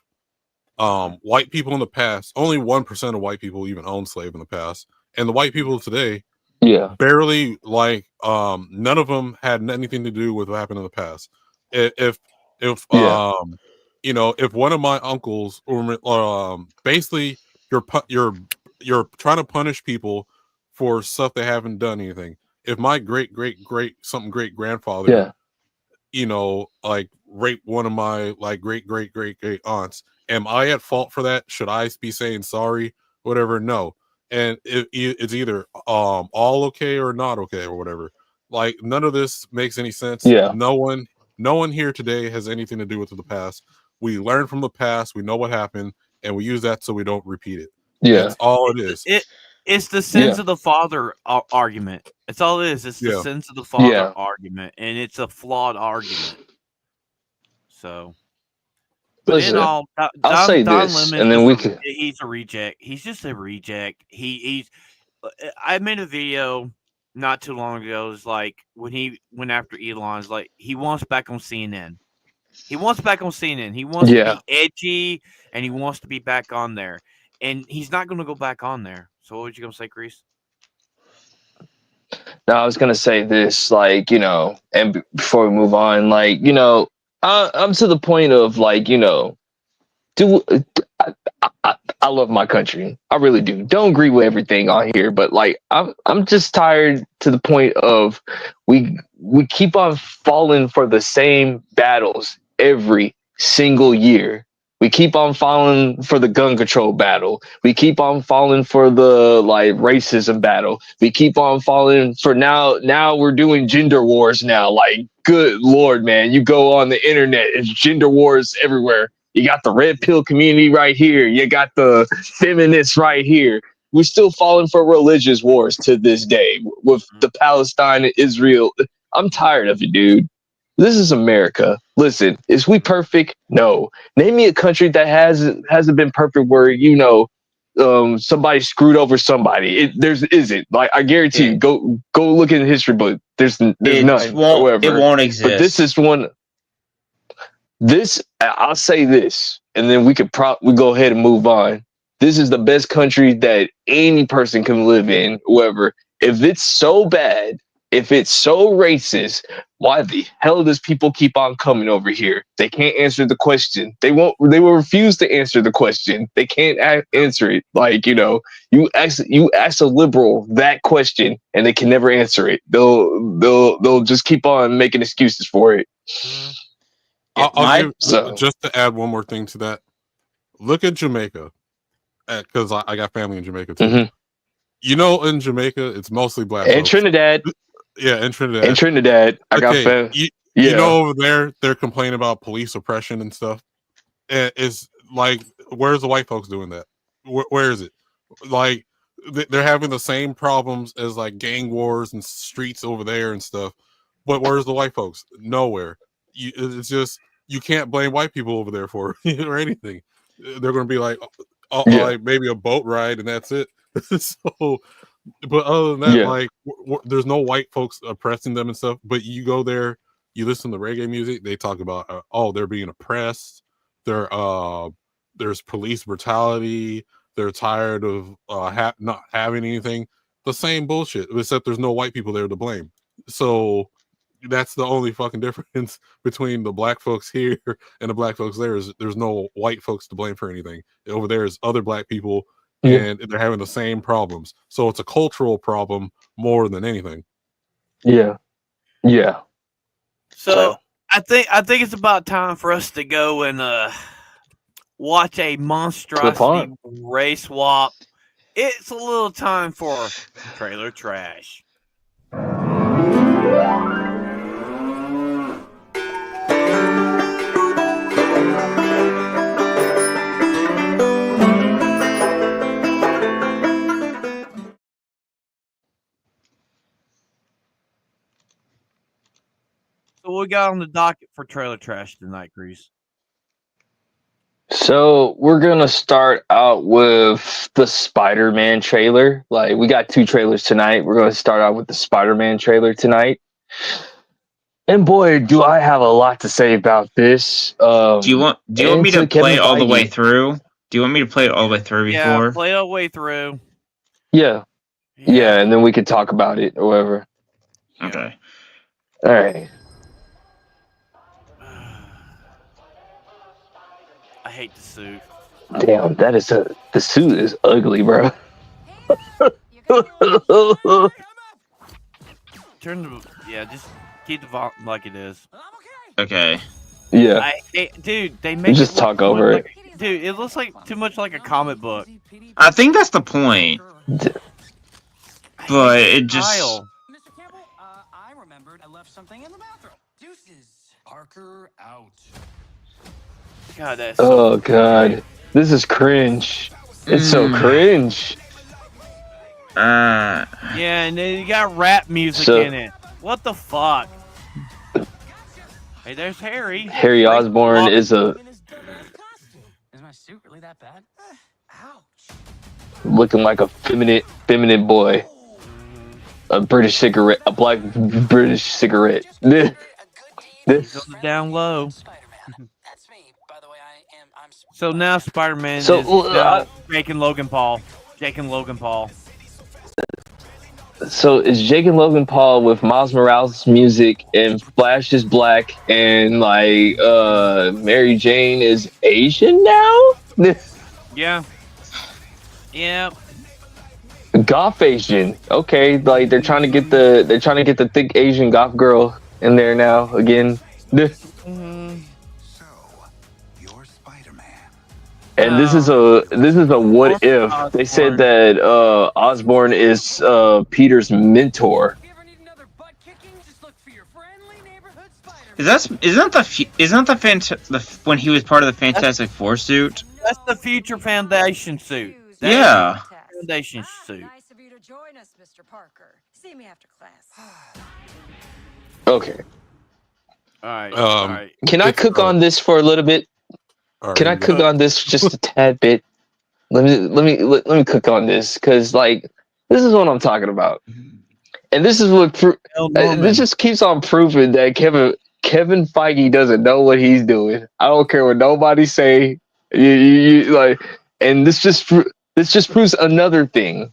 [SPEAKER 1] White people in the past, only 1% of white people even owned slave in the past, and the white people today
[SPEAKER 2] Yeah.
[SPEAKER 1] barely none of them had anything to do with what happened in the past. If
[SPEAKER 2] Yeah.
[SPEAKER 1] if one of my uncles or basically you're trying to punish people for stuff they haven't done anything. If my great grandfather
[SPEAKER 2] Yeah.
[SPEAKER 1] like rape one of my like great aunts. Am I at fault for that? Should I be saying sorry? Whatever. No. And it's either all okay or not okay or whatever. Like none of this makes any sense.
[SPEAKER 2] Yeah.
[SPEAKER 1] No one here today has anything to do with the past. We learn from the past. We know what happened, and we use that so we don't repeat it.
[SPEAKER 2] Yeah.
[SPEAKER 1] That's all it is.
[SPEAKER 4] It's the sins
[SPEAKER 2] Yeah.
[SPEAKER 4] of the father argument. That's all it is. It's the
[SPEAKER 1] Yeah.
[SPEAKER 4] sins of the father
[SPEAKER 2] Yeah.
[SPEAKER 4] argument, and it's a flawed argument. So, but in
[SPEAKER 2] Listen,
[SPEAKER 4] all,
[SPEAKER 2] I'll say
[SPEAKER 4] Don
[SPEAKER 2] this,
[SPEAKER 4] Lemon
[SPEAKER 2] and then we could.
[SPEAKER 4] he's a reject. He's just a reject. He's. I made a video not too long ago. It's like when he went after Elon's like he wants back on CNN. He wants back on CNN. He wants to
[SPEAKER 2] Yeah.
[SPEAKER 4] be edgy and he wants to be back on there. And he's not going to go back on there. So what was you going to say, Chris?
[SPEAKER 2] Now I was gonna say this, like, and before we move on, like, I'm to the point of like, do I love my country. I really do. Don't agree with everything on here, but like I'm just tired to the point of we keep on falling for the same battles every single year. We keep on falling for the gun control battle. We keep on falling for the like racism battle. We keep on falling for now we're doing gender wars now. Like, good Lord, man, you go on the internet, it's gender wars everywhere. You got the red pill community right here. You got the feminists right here. We're still falling for religious wars to this day with the Palestine and Israel. I'm tired of it, dude. This is America. Listen, is we perfect? No. Name me a country that hasn't been perfect where somebody screwed over somebody. There's isn't. Like, I guarantee you, go look in the history book. There's none. However,
[SPEAKER 3] it won't exist.
[SPEAKER 2] but this is one. This I'll say this, and then we go ahead and move on. This is the best country that any person can live in. Whoever, if it's so bad, if it's so racist, why the hell does people keep on coming over here? They can't answer the question. They won't. They will refuse to answer the question. They can't answer it. Like, you ask a liberal that question, and they can never answer it. They'll just keep on making excuses for it.
[SPEAKER 1] I'll give just to add one more thing to that. Look at Jamaica, because I got family in Jamaica too.
[SPEAKER 2] Mm-hmm.
[SPEAKER 1] In Jamaica, it's mostly black
[SPEAKER 2] and
[SPEAKER 1] folks.
[SPEAKER 2] Trinidad.
[SPEAKER 1] Yeah, in Trinidad.
[SPEAKER 2] In Trinidad, I got family.
[SPEAKER 1] Over there, they're complaining about police oppression and stuff. And it's like, where's the white folks doing that? Where is it? Like, they're having the same problems as like gang wars and streets over there and stuff. But where's the white folks? Nowhere. It's just, you can't blame white people over there for or anything. They're going to be like, like maybe a boat ride and that's it. So, but other than that, like, there's no white folks oppressing them and stuff. But you go there, you listen to reggae music, they talk about they're being oppressed. There's police brutality. They're tired of not having anything. The same bullshit, except there's no white people there to blame. So that's the only fucking difference between the black folks here and the black folks there is there's no white folks to blame for anything. Over there is other black people, and they're having the same problems. So it's a cultural problem more than anything.
[SPEAKER 2] Yeah.
[SPEAKER 4] So I think it's about time for us to go and watch a monstrosity race swap. It's a little time for trailer trash. So we got on the docket for trailer trash tonight, Grease.
[SPEAKER 2] So we're gonna start out with the Spider-Man trailer. Like we got 2 trailers tonight. We're gonna start out with the Spider-Man trailer tonight. And boy, do I have a lot to say about this.
[SPEAKER 3] Do you want me to play
[SPEAKER 2] Kevin
[SPEAKER 3] all the way
[SPEAKER 2] Feige.
[SPEAKER 3] through? Do you want me to play it all the way through
[SPEAKER 4] Yeah,
[SPEAKER 3] before?
[SPEAKER 4] play it all the way through.
[SPEAKER 2] Yeah, and then we could talk about it or whatever.
[SPEAKER 3] Okay.
[SPEAKER 2] All right.
[SPEAKER 4] I hate the suit.
[SPEAKER 2] Damn, the suit is ugly, bro.
[SPEAKER 4] Just keep the volume like it is.
[SPEAKER 3] Okay.
[SPEAKER 2] Yeah,
[SPEAKER 4] Dude, they make
[SPEAKER 2] just
[SPEAKER 4] it look
[SPEAKER 2] talk
[SPEAKER 4] too much
[SPEAKER 2] over it.
[SPEAKER 4] like- dude, it looks like too much like a comic book.
[SPEAKER 3] I think that's the point. But it just
[SPEAKER 4] Kyle.
[SPEAKER 5] Mr. Campbell, I remembered I left something in the bathroom. Deuces. Parker out.
[SPEAKER 4] God, that's so
[SPEAKER 2] Oh god, this is cringe. It's so cringe.
[SPEAKER 4] yeah, and then you got rap music
[SPEAKER 2] So-
[SPEAKER 4] in it. What the fuck? Hey, there's Harry.
[SPEAKER 2] Harry Osborn is
[SPEAKER 5] Is my suit really that bad? Ouch.
[SPEAKER 2] looking like a feminine boy. A British cigarette, a black British cigarette.
[SPEAKER 4] He's on the down low.
[SPEAKER 5] Spider-Man. That's me. By the way, I'm
[SPEAKER 4] So now Spider-Man
[SPEAKER 2] So,
[SPEAKER 4] is Jake and Logan Paul. Jake and Logan Paul.
[SPEAKER 2] So is Jake and Logan Paul with Miles Morales music and Flash is black and like Mary Jane is Asian now?
[SPEAKER 4] Yeah. Yeah.
[SPEAKER 2] Goth Asian. Okay, like they're trying to get the thick Asian goth girl in there now again.
[SPEAKER 4] Mhm.
[SPEAKER 5] So, you're Spider-Man.
[SPEAKER 2] And this is a what if. They said that Osborn is Peter's mentor.
[SPEAKER 5] If you ever need another butt kicking, just look for your friendly neighborhood Spider-Man.
[SPEAKER 3] isn't when he was part of the Fantastic Four suit?
[SPEAKER 4] That's the future Foundation suit.
[SPEAKER 3] Yeah.
[SPEAKER 4] Foundation suit.
[SPEAKER 8] Nice of you to join us, Mr. Parker. See me after class.
[SPEAKER 2] Okay.
[SPEAKER 4] Alright.
[SPEAKER 1] Um,
[SPEAKER 2] Can I
[SPEAKER 1] It's,
[SPEAKER 2] cook on this for a little bit?
[SPEAKER 1] all
[SPEAKER 2] Can I
[SPEAKER 1] right,
[SPEAKER 2] cook on this just a tad bit? Let me cook on this because like this is what I'm talking about, and this is what this just keeps on proving that Kevin Feige doesn't know what he's doing. I don't care what nobody say. You like, and this just proves another thing.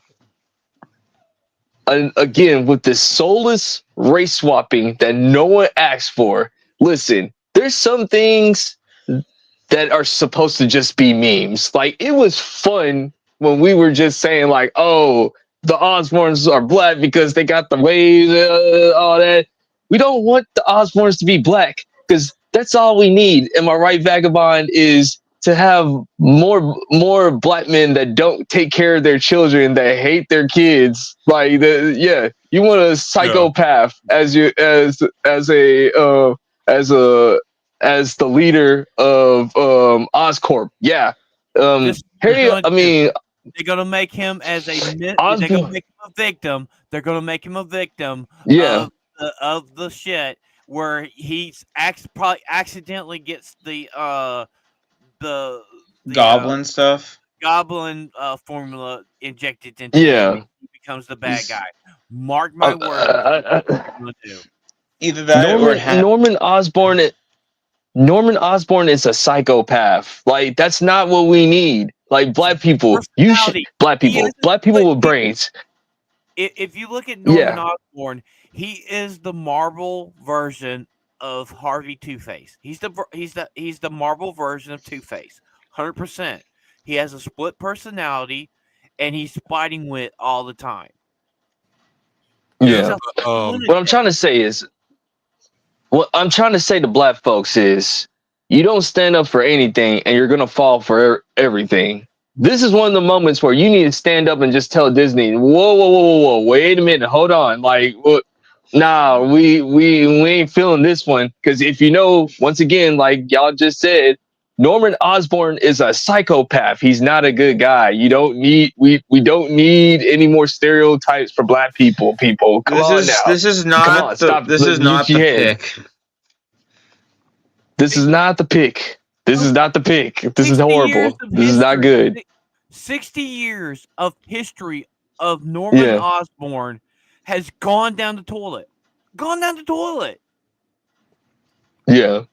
[SPEAKER 2] And again, with this soulless race swapping that no one asked for. Listen, there's some things that are supposed to just be memes. Like it was fun when we were just saying like, "Oh, the Osborns are black because they got the waves, all that." We don't want the Osborns to be black because that's all we need. Am I right, Vagabond? Is to have more black men that don't take care of their children, that hate their kids. Like you want a psychopath as the leader of Oscorp. Yeah. Harry, I mean,
[SPEAKER 4] they're gonna make him as they're gonna make him a victim. They're gonna make him a victim of the shit where probably accidentally gets the
[SPEAKER 3] Goblin stuff.
[SPEAKER 4] goblin formula injected into him. And he becomes the bad guy. Mark my words.
[SPEAKER 3] Either that
[SPEAKER 2] Norman Osborn is a psychopath. Like that's not what we need. Like black people, black people with brains.
[SPEAKER 4] If you look at Norman Osborn, he is the Marvel version of Harvey Two-Face. He's the Marvel version of Two-Face. 100%. He has a split personality, and he's fighting wit all the time.
[SPEAKER 2] Yeah. What I'm trying to say to black folks is you don't stand up for anything and you're gonna fall for everything. This is one of the moments where you need to stand up and just tell Disney, whoa, wait a minute, hold on. Like, nah, we ain't feeling this one. Because if you know, once again, like y'all just said, Norman Osborn is a psychopath. He's not a good guy. We don't need any more stereotypes for black people. Come on now.
[SPEAKER 3] This is not the pick.
[SPEAKER 2] This is not the pick. This is not the pick. This is
[SPEAKER 4] 60 years
[SPEAKER 2] horrible.
[SPEAKER 4] of
[SPEAKER 2] This is not
[SPEAKER 4] history.
[SPEAKER 2] good.
[SPEAKER 4] 60 years of history of Norman
[SPEAKER 2] Yeah.
[SPEAKER 4] Osborn has gone down the toilet. Gone down the toilet.
[SPEAKER 2] Yeah.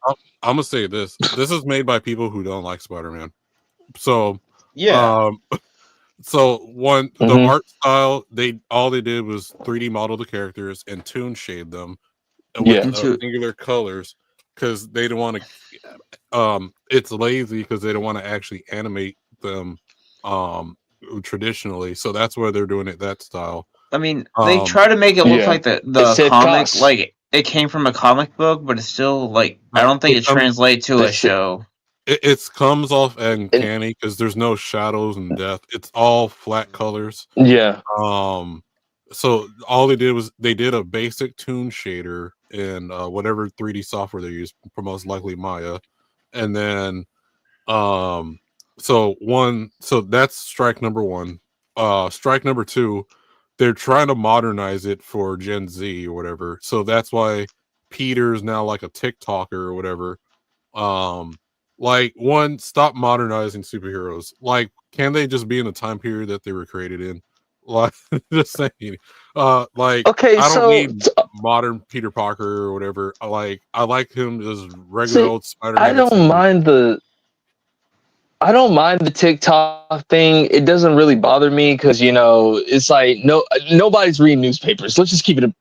[SPEAKER 1] I'm gonna say this. This is made by people who don't like Spider-Man. So
[SPEAKER 3] Yeah.
[SPEAKER 1] So one, the
[SPEAKER 2] Mhm.
[SPEAKER 1] art style, all they did was 3D model the characters and toon shade them with
[SPEAKER 2] Yeah.
[SPEAKER 1] singular colors because they don't want to. It's lazy because they don't want to actually animate them traditionally. So that's why they're doing it that style.
[SPEAKER 3] I mean, they try to make it look
[SPEAKER 2] yeah.
[SPEAKER 3] like the
[SPEAKER 2] It said
[SPEAKER 3] comic,
[SPEAKER 2] cost.
[SPEAKER 3] like it came from a comic book, but it's still like I don't think it translates to a show.
[SPEAKER 1] It comes off uncanny because there's no shadows and depth. It's all flat colors.
[SPEAKER 2] Yeah.
[SPEAKER 1] So all they did was they did a basic toon shader in whatever 3D software they use, most likely Maya, and then so that's strike number one. Strike number two, they're trying to modernize it for Gen Z or whatever. So that's why Peter's now like a TikToker or whatever. Like one, stop modernizing superheroes. Like, can they just be in the time period that they were created in? Like, just saying. Like,
[SPEAKER 2] Okay,
[SPEAKER 1] I don't
[SPEAKER 2] so
[SPEAKER 1] need modern Peter Parker or whatever. I like him as regular old Spider-Man.
[SPEAKER 2] I don't mind the TikTok thing. It doesn't really bother me because it's like nobody's reading newspapers. Let's keep it a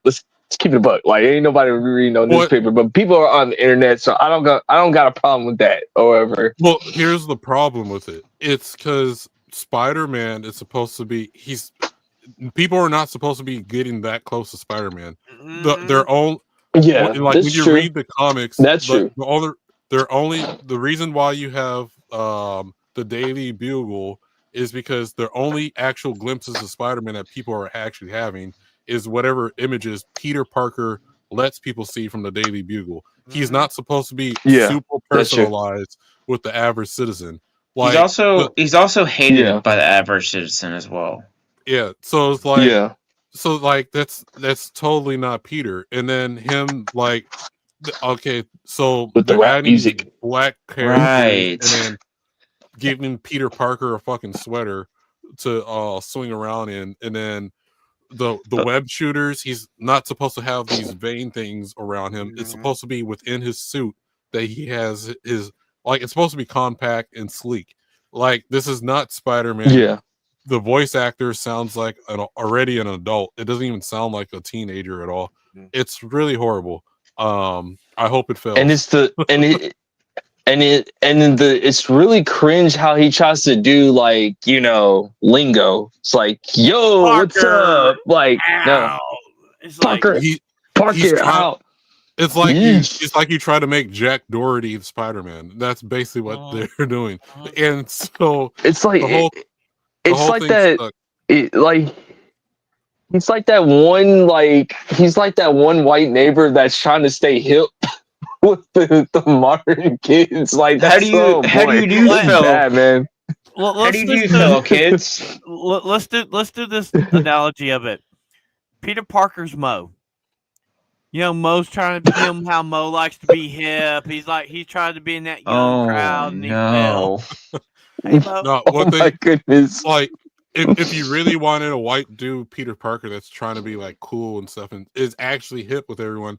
[SPEAKER 2] buck. Like ain't nobody reading no newspaper, but people are on the internet, so I don't got a problem with that. However,
[SPEAKER 1] well, here's the problem with it. It's because Spider-Man is supposed to be people are not supposed to be getting that close to Spider-Man. Their own when you read the comics,
[SPEAKER 2] that's true.
[SPEAKER 1] The reason why you have the Daily Bugle is because the only actual glimpses of Spider-Man that people are actually having is whatever images Peter Parker lets people see from the Daily Bugle. He's not supposed to be super personalized with the average citizen. Like,
[SPEAKER 3] he's also hated by the average citizen as well.
[SPEAKER 1] Yeah, so it's like so like that's totally not Peter. And then him like okay, so
[SPEAKER 2] with the rap music,
[SPEAKER 1] black characters, and then giving Peter Parker a fucking sweater to swing around in, and then the web shooters, he's not supposed to have these vein things around him. It's supposed to be within his suit that he has his it's supposed to be compact and sleek. Like, this is not Spider-Man.
[SPEAKER 2] Yeah.
[SPEAKER 1] The voice actor sounds like already an adult. It doesn't even sound like a teenager at all. It's really horrible. I hope it fails.
[SPEAKER 2] And it's really cringe how he tries to do lingo. It's like, yo,
[SPEAKER 4] Parker,
[SPEAKER 2] what's up? Like, no,
[SPEAKER 4] it's
[SPEAKER 2] Parker, Parker out.
[SPEAKER 1] It's like you try to make Jack Doherty Spider-Man. That's basically what they're doing. And so
[SPEAKER 2] it's like he's like that one white neighbor that's trying to stay hip with the modern kids. Like,
[SPEAKER 3] how do you do
[SPEAKER 2] that, man?
[SPEAKER 3] How do you feel, kids?
[SPEAKER 4] Let's do this analogy of it. Peter Parker's Mo. Mo's trying to be how Mo likes to be hip. He's trying to be in that young crowd. And
[SPEAKER 3] no.
[SPEAKER 4] Hey, Mo.
[SPEAKER 1] No,
[SPEAKER 2] my goodness.
[SPEAKER 1] Like, if you really wanted a white dude, Peter Parker, that's trying to be like cool and stuff and is actually hip with everyone,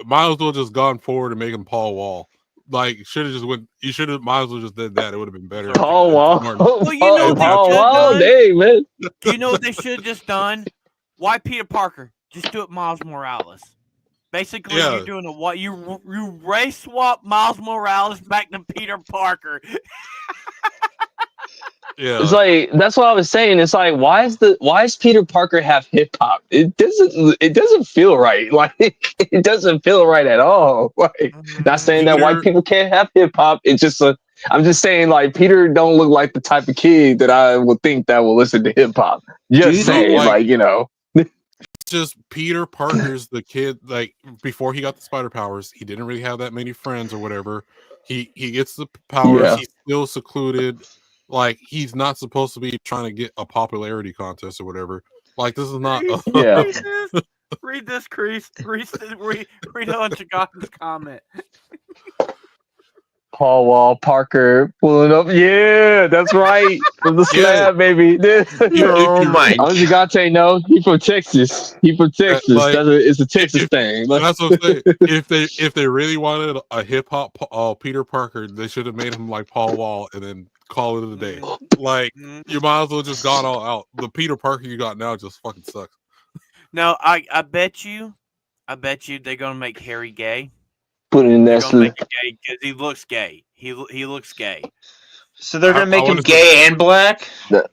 [SPEAKER 1] might as well just gone forward and make him Paul Wall. Like, might as well just did that. It would have been better.
[SPEAKER 2] Paul Wall.
[SPEAKER 4] Well,
[SPEAKER 2] Paul Wall, hey, man.
[SPEAKER 4] You know what they should have just done? Why Peter Parker? Just do it Miles Morales. Basically, you're doing you race swap Miles Morales back to Peter Parker.
[SPEAKER 2] Yeah, it's like that's what I was saying. It's like, why does Peter Parker have hip hop? It doesn't feel right. Like, it doesn't feel right at all. Like, not saying that white people can't have hip hop. It's just I'm just saying, like, Peter don't look like the type of kid that I would think that will listen to hip hop. Just saying,
[SPEAKER 1] just Peter Parker's the kid, like, before he got the spider powers, he didn't really have that many friends or whatever. He gets the powers, he's still secluded. Like, he's not supposed to be trying to get a popularity contest or whatever. Like, this is not
[SPEAKER 4] Read this, Crease. Read on Chicago's comment.
[SPEAKER 2] Paul Wall Parker pulling up. Yeah, that's right. From the
[SPEAKER 1] Yeah.
[SPEAKER 2] slab, baby.
[SPEAKER 3] Oh my!
[SPEAKER 2] How does Gigante know? He from Texas. He from Texas.
[SPEAKER 1] like,
[SPEAKER 2] It's a Texas
[SPEAKER 1] if,
[SPEAKER 2] thing.
[SPEAKER 1] that's what I'm saying. If they really wanted a hip hop Peter Parker, they should have made him like Paul Wall and then call it a day. Like, you might as well just gone all out. The Peter Parker you got now just fucking sucks.
[SPEAKER 4] No, I bet you they're gonna make Harry gay.
[SPEAKER 2] Put it in
[SPEAKER 4] They're
[SPEAKER 2] that
[SPEAKER 4] gonna make it gay because he looks gay. He looks gay.
[SPEAKER 3] So they're gonna make
[SPEAKER 1] I
[SPEAKER 3] him
[SPEAKER 1] wanna
[SPEAKER 3] gay and black.
[SPEAKER 1] No,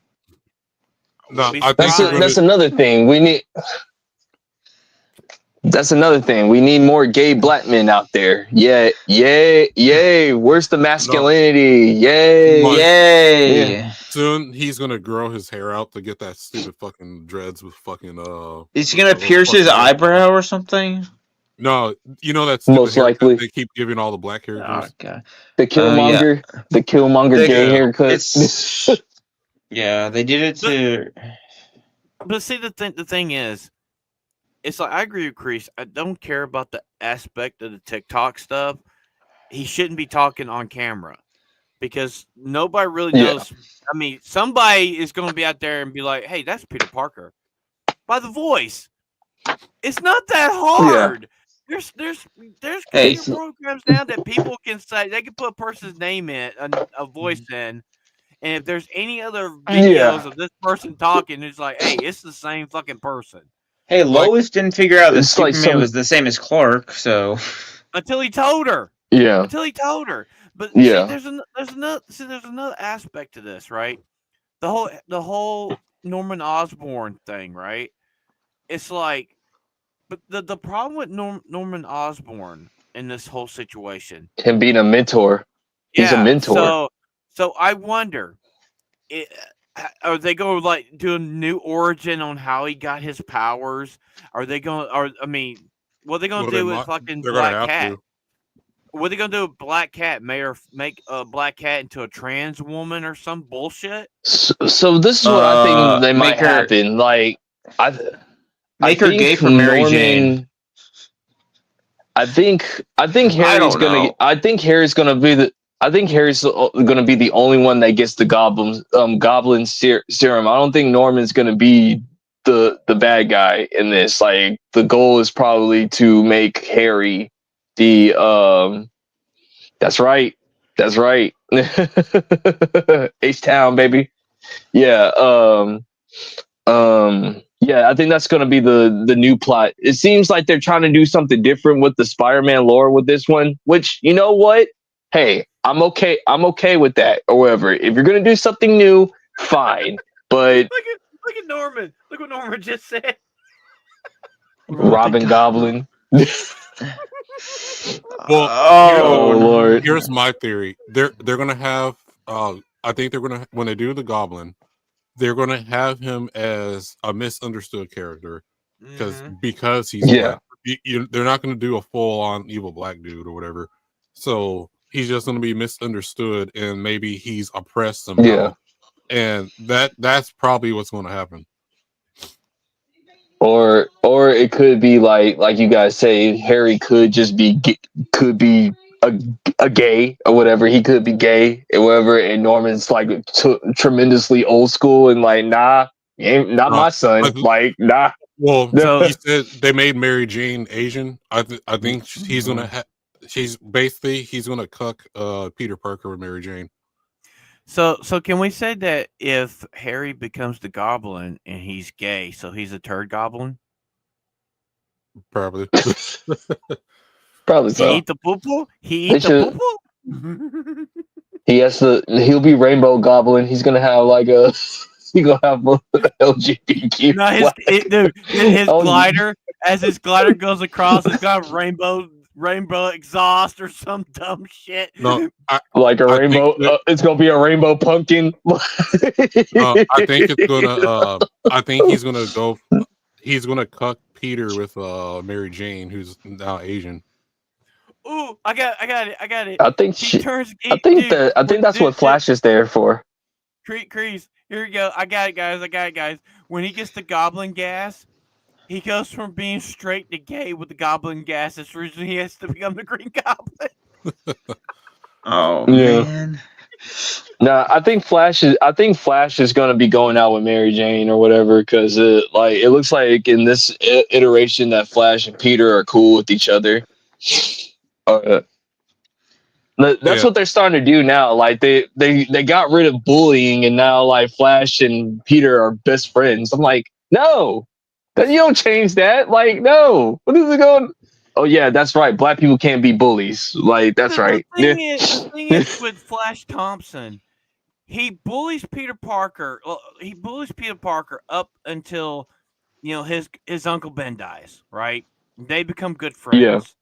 [SPEAKER 4] Be
[SPEAKER 1] I think they're
[SPEAKER 2] That's
[SPEAKER 1] gonna.
[SPEAKER 2] another thing. We need. That's another thing. We need more gay black men out there. Yeah, yay. Where's the masculinity? Yay.
[SPEAKER 1] But
[SPEAKER 3] Yay!
[SPEAKER 2] Yeah.
[SPEAKER 1] soon he's gonna grow his hair out to get that stupid fucking dreads with fucking
[SPEAKER 3] Is he gonna pierce his eyebrow or something?
[SPEAKER 1] No, you know that stupid
[SPEAKER 2] Most
[SPEAKER 1] haircut
[SPEAKER 2] likely.
[SPEAKER 1] they keep giving all the black
[SPEAKER 3] Oh
[SPEAKER 1] characters.
[SPEAKER 3] god!
[SPEAKER 2] The Killmonger. The Killmonger
[SPEAKER 3] The-
[SPEAKER 2] gay
[SPEAKER 1] Yeah.
[SPEAKER 2] haircut.
[SPEAKER 3] It's yeah. They did it to.
[SPEAKER 4] But see, the thing is, it's like I agree with Chris. I don't care about the aspect of the TikTok stuff. He shouldn't be talking on camera because nobody really
[SPEAKER 2] Yeah.
[SPEAKER 4] knows. I mean, somebody is going to be out there and be like, "Hey, that's Peter Parker," by the voice. It's not that hard. There's
[SPEAKER 3] Hey.
[SPEAKER 4] computer programs now that people can say they can put a person's name in, a voice in, and if there's any other videos of this person talking, it's like, hey, it's the same fucking person.
[SPEAKER 3] Hey, Lois didn't figure out that
[SPEAKER 2] It's like
[SPEAKER 3] Superman
[SPEAKER 2] some-
[SPEAKER 3] was the same as Clark, so
[SPEAKER 4] Until he told her.
[SPEAKER 2] Yeah.
[SPEAKER 4] But
[SPEAKER 2] Yeah.
[SPEAKER 4] see, there's another aspect to this, right? The whole Norman Osborn thing, right? It's like, but the problem with Norman Osborn in this whole situation,
[SPEAKER 2] Him being a mentor. He's a mentor.
[SPEAKER 4] So I wonder, are they going to like do a new origin on how he got his powers? Are they going? Or I mean, what are they going to do with fucking
[SPEAKER 1] They're gonna
[SPEAKER 4] Black
[SPEAKER 1] have
[SPEAKER 4] Cat?
[SPEAKER 1] to.
[SPEAKER 4] What are they gonna do with Black Cat? Make a Black Cat into a trans woman or some bullshit?
[SPEAKER 2] So this is what I think they might
[SPEAKER 3] make her-
[SPEAKER 2] happen. Like,
[SPEAKER 3] make her
[SPEAKER 2] think
[SPEAKER 3] gay for Mary
[SPEAKER 2] Norman-
[SPEAKER 3] Jane.
[SPEAKER 2] I think Harry's
[SPEAKER 3] don't
[SPEAKER 2] gonna.
[SPEAKER 3] know.
[SPEAKER 2] I think Harry's gonna be the. I think Harry's gonna be the only one that gets the goblin serum. I don't think Norman's gonna be the bad guy in this. Like, the goal is probably to make Harry the That's right. H-Town, baby. Yeah. Yeah, I think that's gonna be the new plot. It seems like they're trying to do something different with the Spider-Man lore with this one, which, you know what? Hey, I'm okay with that. Or whatever. If you're gonna do something new, fine. But
[SPEAKER 4] Look at Norman. Look what Norman just said.
[SPEAKER 2] Robin Goblin.
[SPEAKER 1] Well,
[SPEAKER 2] Oh Lord.
[SPEAKER 1] here's my theory. They're gonna have. I think they're gonna, when they do the Goblin, they're gonna have him as a misunderstood character because he's
[SPEAKER 2] Yeah.
[SPEAKER 1] black. They're not gonna do a full on evil black dude or whatever. So he's just gonna be misunderstood and maybe he's oppressed somehow.
[SPEAKER 2] Yeah.
[SPEAKER 1] And that's probably what's gonna happen.
[SPEAKER 2] Or it could be like you guys say, Harry could just be a gay or whatever. He could be gay or whatever, and Norman's like tremendously old school and like, nah, you ain't not my son. Like, nah.
[SPEAKER 1] Well,
[SPEAKER 4] So-
[SPEAKER 1] he said they made Mary Jane Asian. I think he's gonna he's gonna cuck Peter Parker with Mary Jane.
[SPEAKER 4] So can we say that if Harry becomes the Goblin and he's gay, so he's a turd goblin?
[SPEAKER 1] Probably.
[SPEAKER 2] Probably
[SPEAKER 4] He
[SPEAKER 2] so.
[SPEAKER 4] eat the poo-poo? He
[SPEAKER 2] They
[SPEAKER 4] eat the
[SPEAKER 2] should-
[SPEAKER 4] poo-poo?
[SPEAKER 2] He'll be Rainbow Goblin. He's gonna have like a he's gonna have a LGBTQ.
[SPEAKER 4] No, his
[SPEAKER 2] Oh,
[SPEAKER 4] glider, as his glider goes across, it's got rainbow exhaust or some dumb shit.
[SPEAKER 1] No,
[SPEAKER 2] like a
[SPEAKER 1] I think
[SPEAKER 2] rainbow.
[SPEAKER 1] that-
[SPEAKER 2] It's gonna be a rainbow pumpkin.
[SPEAKER 1] I think it's gonna. I think he's gonna go. He's gonna cuck Peter with Mary Jane, who's now Asian.
[SPEAKER 4] Ooh, I got it.
[SPEAKER 2] I think
[SPEAKER 4] He
[SPEAKER 2] she.
[SPEAKER 4] turns.
[SPEAKER 2] I think that's what Flash is there for.
[SPEAKER 4] Crease. Here we go. I got it, guys. When he gets the goblin gas, he goes from being straight to gay with the goblin gas. That's the reason he has to become the Green Goblin.
[SPEAKER 3] Oh
[SPEAKER 2] Yeah.
[SPEAKER 3] man.
[SPEAKER 2] Nah, I think Flash is gonna be going out with Mary Jane or whatever because it looks like in this iteration that Flash and Peter are cool with each other. Uh, that's
[SPEAKER 1] Yeah,
[SPEAKER 2] what they're starting to do now. Like they got rid of bullying and now like Flash and Peter are best friends. I'm like, no, you don't change that. Like, no, what is it going? Oh yeah, that's right. Black people can't be bullies. Like that's right. Yeah.
[SPEAKER 4] The thing is with Flash Thompson, he bullies Peter Parker. Well, he bullies Peter Parker up until his Uncle Ben dies. Right? They become good
[SPEAKER 2] Yeah.
[SPEAKER 4] friends,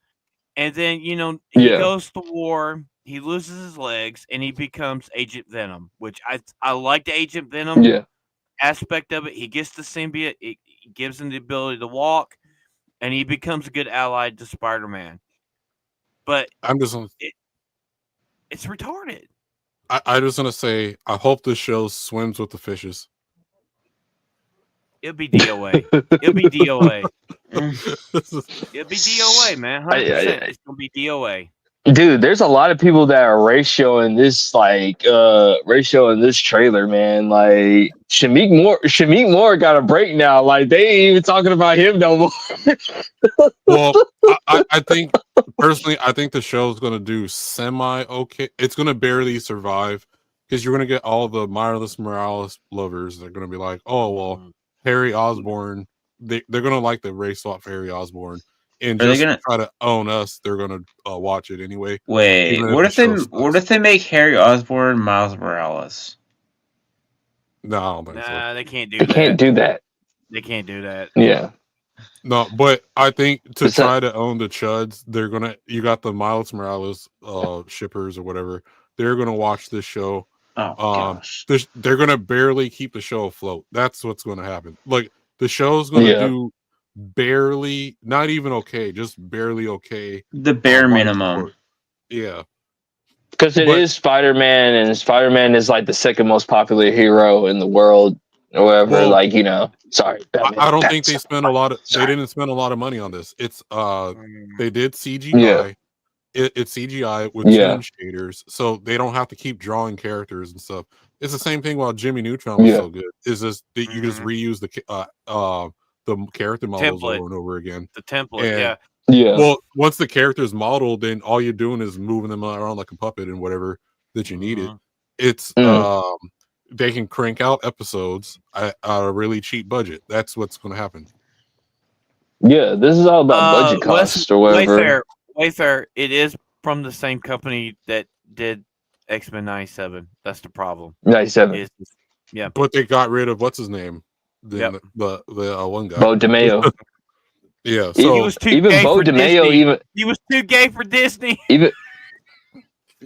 [SPEAKER 4] and then he
[SPEAKER 2] Yeah.
[SPEAKER 4] goes to war. He loses his legs, and he becomes Agent Venom, which I like the Agent Venom
[SPEAKER 2] Yeah.
[SPEAKER 4] aspect of it. He gets the symbiote. It gives him the ability to walk, and he becomes a good ally to Spider-Man. But
[SPEAKER 1] I'm just.
[SPEAKER 4] it's retarded.
[SPEAKER 1] I just want to say, I hope this show swims with the fishes.
[SPEAKER 4] It'll be DOA. It'll be DOA.
[SPEAKER 1] This is-
[SPEAKER 4] It'll be DOA, man. 100%. It's gonna be DOA.
[SPEAKER 2] Dude, there's a lot of people that are ratioing this trailer, man. Like Shamik Moore got a break now. Like they ain't even talking about him no more.
[SPEAKER 1] well, I think personally, I think the show's gonna do semi okay. It's gonna barely survive because you're gonna get all the Miles Morales lovers. They're gonna be like, oh well, Harry Osborn. They're gonna like the race swap for Harry Osborn, and
[SPEAKER 3] Are they
[SPEAKER 1] just
[SPEAKER 3] gonna-
[SPEAKER 1] to try to own us, they're gonna watch it anyway.
[SPEAKER 3] Wait,
[SPEAKER 1] Even
[SPEAKER 3] what
[SPEAKER 1] if
[SPEAKER 3] if
[SPEAKER 1] the
[SPEAKER 3] they
[SPEAKER 1] show
[SPEAKER 3] what
[SPEAKER 1] sucks.
[SPEAKER 3] if they make Harry Osborn Miles Morales?
[SPEAKER 1] No, I don't think so.
[SPEAKER 4] Nah, they can't do
[SPEAKER 2] They
[SPEAKER 4] that.
[SPEAKER 2] can't do that.
[SPEAKER 4] They can't do that.
[SPEAKER 2] Yeah.
[SPEAKER 1] No, but I think to
[SPEAKER 2] It's a-
[SPEAKER 1] try to own the chuds, they're gonna. You got the Miles Morales shippers or whatever. They're gonna watch this show.
[SPEAKER 3] Oh gosh.
[SPEAKER 1] They're gonna barely keep the show afloat. That's what's gonna happen. Like the show's gonna
[SPEAKER 2] Yeah.
[SPEAKER 1] do barely, not even okay, just barely okay.
[SPEAKER 3] The bare
[SPEAKER 1] by
[SPEAKER 3] minimum.
[SPEAKER 1] report. Yeah,
[SPEAKER 2] Because it
[SPEAKER 1] But-
[SPEAKER 2] is Spider-Man, and Spider-Man is like the second most popular hero in the world, or whatever.
[SPEAKER 1] Well,
[SPEAKER 2] like, sorry. Batman.
[SPEAKER 1] I don't think they spent a lot of.
[SPEAKER 2] Sorry.
[SPEAKER 1] They didn't spend a lot of money on this. It's they did CGI.
[SPEAKER 2] Yeah.
[SPEAKER 1] It's CGI with
[SPEAKER 2] Yeah.
[SPEAKER 1] toon shaders, so they don't have to keep drawing characters and stuff. It's the same thing while Jimmy Neutron was
[SPEAKER 2] Yeah.
[SPEAKER 1] so good. Is this that you just reuse the character models
[SPEAKER 4] Template.
[SPEAKER 1] over and over again?
[SPEAKER 4] The template,
[SPEAKER 1] And-
[SPEAKER 4] yeah.
[SPEAKER 2] Yeah.
[SPEAKER 1] Well, once the character is modeled, then all you're doing is moving them around like a puppet and whatever that you need it. It's they can crank out episodes at a really cheap budget. That's what's going to happen.
[SPEAKER 2] Yeah, this is all about budget costs or whatever.
[SPEAKER 4] Wayfair, it is from the same company that did X-Men 97. That's the problem.
[SPEAKER 2] 97.
[SPEAKER 4] Is-
[SPEAKER 1] But they got rid of what's his name,
[SPEAKER 4] Yep.
[SPEAKER 1] the one guy.
[SPEAKER 2] Bo DeMayo.
[SPEAKER 1] Yeah,
[SPEAKER 2] He
[SPEAKER 1] so
[SPEAKER 4] was too
[SPEAKER 2] even
[SPEAKER 4] gay
[SPEAKER 2] Bo
[SPEAKER 4] for
[SPEAKER 2] DeMayo,
[SPEAKER 4] Disney. He was too gay for Disney.
[SPEAKER 2] even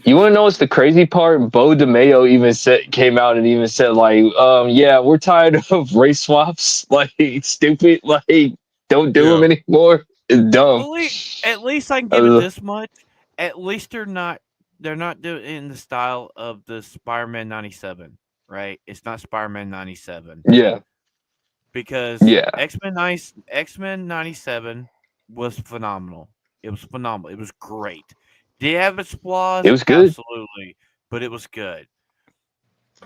[SPEAKER 2] you want to know what's the crazy part? Bo DeMayo came out and even said like, yeah, we're tired of race swaps. Like, stupid. Like, don't do them anymore. It's dumb.
[SPEAKER 4] Well, at least I can give it this much. At least they're not doing it in the style of the Spider-Man 97, right? It's not Spider-Man 97.
[SPEAKER 2] Yeah.
[SPEAKER 4] Because
[SPEAKER 2] Yeah.
[SPEAKER 4] X-Men 97 was phenomenal. It was phenomenal. It was great. Did it have its flaws?
[SPEAKER 2] It was good.
[SPEAKER 4] Absolutely. But it was good.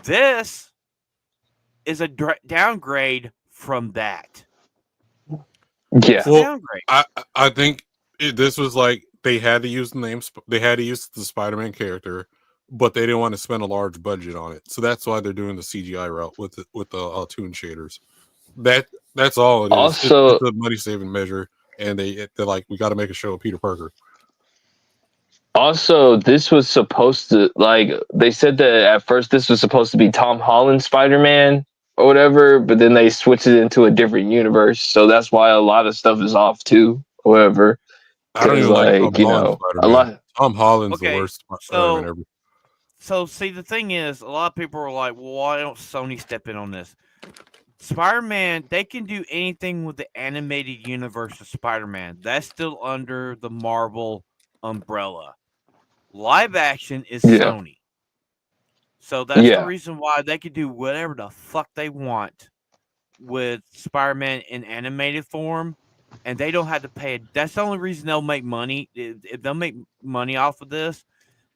[SPEAKER 4] This is a downgrade from that.
[SPEAKER 2] Yeah.
[SPEAKER 4] It's a downgrade.
[SPEAKER 1] I think this was like they had to use the name. They had to use the Spider-Man character, but they didn't want to spend a large budget on it. So that's why they're doing the CGI route with the toon shaders. That's all it is.
[SPEAKER 2] Also-
[SPEAKER 1] it's a money saving measure, and they're like, we got to make a show of Peter Parker.
[SPEAKER 2] Also, this was supposed to, like, they said that at first this was supposed to be Tom Holland Spider-Man or whatever, but then they switched it into a different universe. So that's why a lot of stuff is off too, or whatever.
[SPEAKER 1] I don't even like Tom Holland
[SPEAKER 2] a
[SPEAKER 1] Spider-Man.
[SPEAKER 2] lot.
[SPEAKER 1] Tom Holland's the
[SPEAKER 4] Okay,
[SPEAKER 1] worst Spider-Man ever.
[SPEAKER 4] So, see, the thing is, a lot of people are like, well, why don't Sony step in on this? Spider-Man, they can do anything with the animated universe of Spider-Man. That's still under the Marvel umbrella. Live action is
[SPEAKER 2] Yeah.
[SPEAKER 4] Sony. So that's
[SPEAKER 2] Yeah.
[SPEAKER 4] the reason why they can do whatever the fuck they want with Spider-Man in animated form, and they don't have to pay. That's the only reason they'll make money. If they'll make money off of this,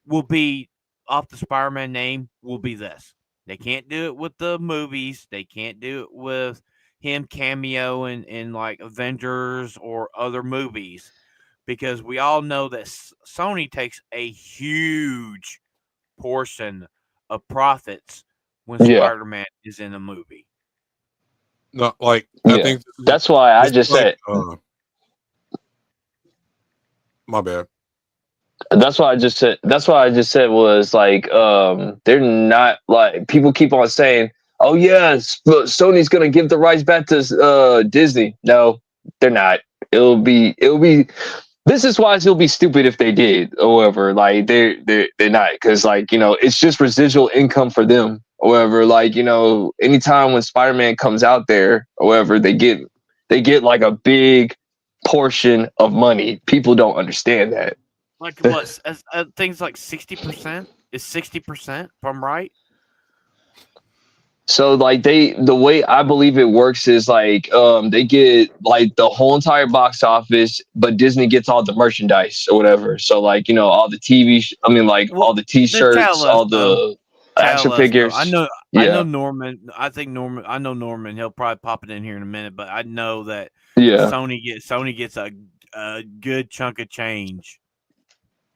[SPEAKER 4] will be off the Spider-Man name will be this. They can't do it with the movies. They can't do it with him cameo in like Avengers or other movies, because we all know that Sony takes a huge portion of profits when
[SPEAKER 2] Yeah.
[SPEAKER 4] Spider-Man is in a movie.
[SPEAKER 1] No, like I
[SPEAKER 2] Yeah.
[SPEAKER 1] think
[SPEAKER 2] That's why I
[SPEAKER 1] this is
[SPEAKER 2] just
[SPEAKER 1] like
[SPEAKER 2] said.
[SPEAKER 1] my bad.
[SPEAKER 2] That's why I just said. That's why I just said was like, they're not like people keep on saying, "Oh yeah, Sony's gonna give the rights back to Disney." No, they're not. It'll be. This is why it'll be stupid if they did. However, like they're not, because like it's just residual income for them. However, like anytime when Spider-Man comes out there, however they get like a big portion of money. People don't understand that.
[SPEAKER 4] Like what? Things like 60% is 60%. If I'm right.
[SPEAKER 2] So like the way I believe it works is like they get like the whole entire box office, but Disney gets all the merchandise or whatever. So like all the I mean like
[SPEAKER 4] Well,
[SPEAKER 2] all the
[SPEAKER 4] then
[SPEAKER 2] T-shirts,
[SPEAKER 4] tell us
[SPEAKER 2] all
[SPEAKER 4] though.
[SPEAKER 2] the
[SPEAKER 4] Tell
[SPEAKER 2] action
[SPEAKER 4] us though.
[SPEAKER 2] figures.
[SPEAKER 4] I know
[SPEAKER 2] Yeah,
[SPEAKER 4] Norman. I think Norman. I know Norman. He'll probably pop it in here in a minute, but I know that
[SPEAKER 2] yeah.
[SPEAKER 4] Sony gets a good chunk of change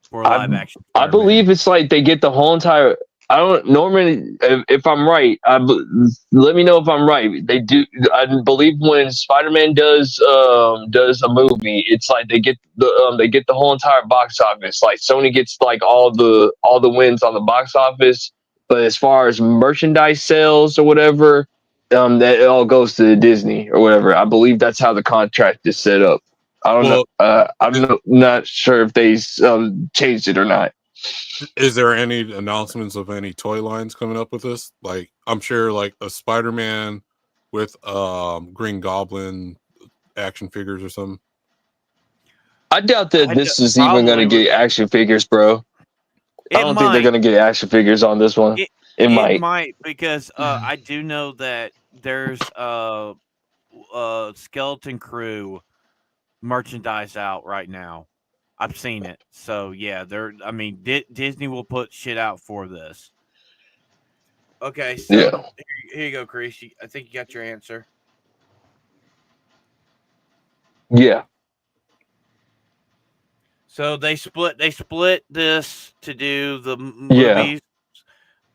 [SPEAKER 4] for
[SPEAKER 2] I
[SPEAKER 4] live action
[SPEAKER 2] I
[SPEAKER 4] Spider-Man.
[SPEAKER 2] believe it's like they get the whole entire. I don't Norman. If I'm right, let me know if I'm right. They do. I believe when Spider-Man does a movie, it's like they get the whole entire box office. Like Sony gets like all the wins on the box office, but as far as merchandise sales or whatever, that it all goes to Disney or whatever. I believe that's how the contract is set up. I don't know.
[SPEAKER 1] Well,
[SPEAKER 2] Not sure if they changed it or not.
[SPEAKER 1] is there any announcements of any toy lines coming up with this? Like, I'm sure like a Spider-Man with Green Goblin action figures or something.
[SPEAKER 2] I doubt that this is even going to
[SPEAKER 4] Probably
[SPEAKER 2] get action figures, bro. I
[SPEAKER 4] It
[SPEAKER 2] don't think they're
[SPEAKER 4] might.
[SPEAKER 2] going to get action figures on this one.
[SPEAKER 4] It
[SPEAKER 2] It
[SPEAKER 4] it
[SPEAKER 2] might.
[SPEAKER 4] might, because I do know that there's Skeleton Crew merchandise out right now. I've seen it. So yeah, I mean, Disney will put shit out for this. Okay, so
[SPEAKER 2] Yeah.
[SPEAKER 4] here you go, Chris. I think you got your answer.
[SPEAKER 2] Yeah.
[SPEAKER 4] So they split this to do the
[SPEAKER 2] Yeah.
[SPEAKER 4] movies.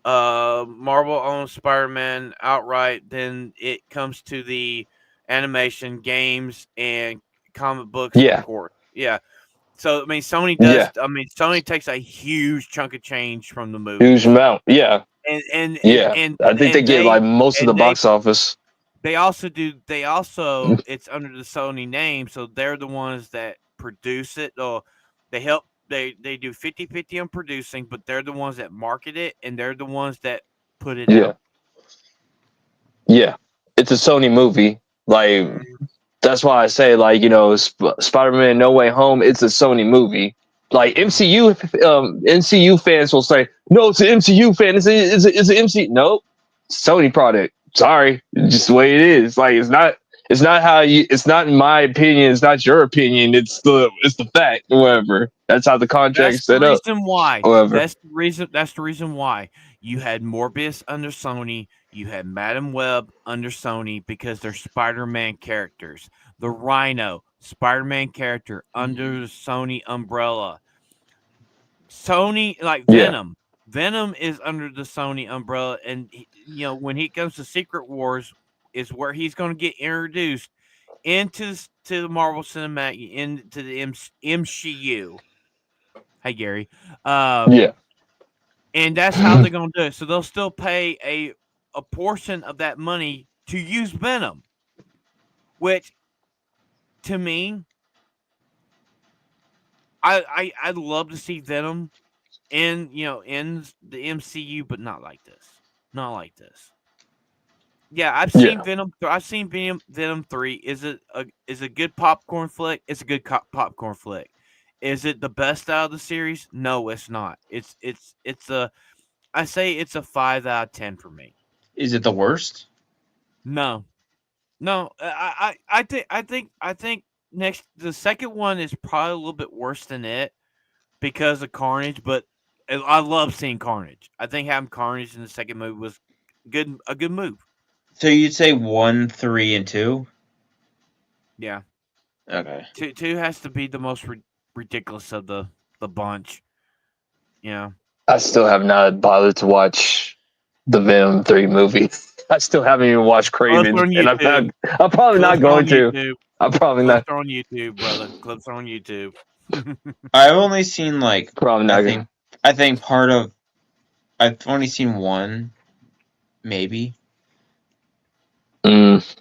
[SPEAKER 4] Marvel owns Spider-Man outright. Then it comes to the animation, games, and comic books, of
[SPEAKER 2] Yeah.
[SPEAKER 4] course. Yeah. So I mean, Sony does.
[SPEAKER 2] Yeah.
[SPEAKER 4] I mean, Sony takes a huge chunk of change from the movies,
[SPEAKER 2] Huge amount. Yeah.
[SPEAKER 4] and
[SPEAKER 2] Yeah. I think they get like most of the
[SPEAKER 4] they
[SPEAKER 2] box office.
[SPEAKER 4] they also do. They also it's under the Sony name, so they're the ones that produce it. Or they help. They do 50-50 on producing, but they're the ones that market it, and they're the ones that put it
[SPEAKER 2] Yeah.
[SPEAKER 4] out.
[SPEAKER 2] Yeah. It's a Sony movie. Like that's why I say like Spider-Man No Way Home. It's a Sony movie. Like MCU fans will say, no, it's an MCU fan. It's an MCU. Nope, Sony product. Sorry, it's just the way it is. Like it's not. It's not how you. It's not in my opinion. It's not your opinion. It's the fact. Whatever. That's how the contract's set up.
[SPEAKER 4] Reason why.
[SPEAKER 2] However.
[SPEAKER 4] That's the reason why you had Morbius under Sony. You had Madam Web under Sony because they're Spider-Man characters. The Rhino, Spider-Man character under the Sony umbrella. Sony, like Venom. Yeah. Venom is under the Sony umbrella, and when he comes to Secret Wars, is where he's going to get introduced into the Marvel Cinematic, into the MCU. Hey Gary.
[SPEAKER 2] Yeah.
[SPEAKER 4] And that's how they're going to do it. So they'll still pay a portion of that money to use Venom, which to me, I'd love to see Venom in the MCU, but not like this. Not like this. Yeah, I've seen Venom. I've seen Venom 3. Is it a good popcorn flick? It's a good popcorn flick. Is it the best out of the series? No, it's not. I say it's a 5 out of 10 for me.
[SPEAKER 3] Is it the worst?
[SPEAKER 4] No. I think the second one is probably a little bit worse than it because of Carnage, but I love seeing Carnage. I think having Carnage in the second movie was a good move.
[SPEAKER 3] So you'd say 1, 3, and 2?
[SPEAKER 4] Yeah,
[SPEAKER 3] Okay.
[SPEAKER 4] two has to be the most ridiculous of the bunch. Yeah.
[SPEAKER 2] I still have not bothered to watch the Venom 3 movie. I still haven't even watched
[SPEAKER 4] Clips
[SPEAKER 2] Craven,
[SPEAKER 4] on
[SPEAKER 2] and
[SPEAKER 4] YouTube.
[SPEAKER 2] I'm probably not
[SPEAKER 4] Clips
[SPEAKER 2] going
[SPEAKER 4] on
[SPEAKER 2] to.
[SPEAKER 4] YouTube.
[SPEAKER 2] I'm probably
[SPEAKER 4] Clips
[SPEAKER 2] not.
[SPEAKER 4] are on YouTube, brother. Clips are on YouTube.
[SPEAKER 3] I've only seen like
[SPEAKER 2] Probably not gonna.
[SPEAKER 3] I think part of I've only seen one, maybe.
[SPEAKER 2] Mm.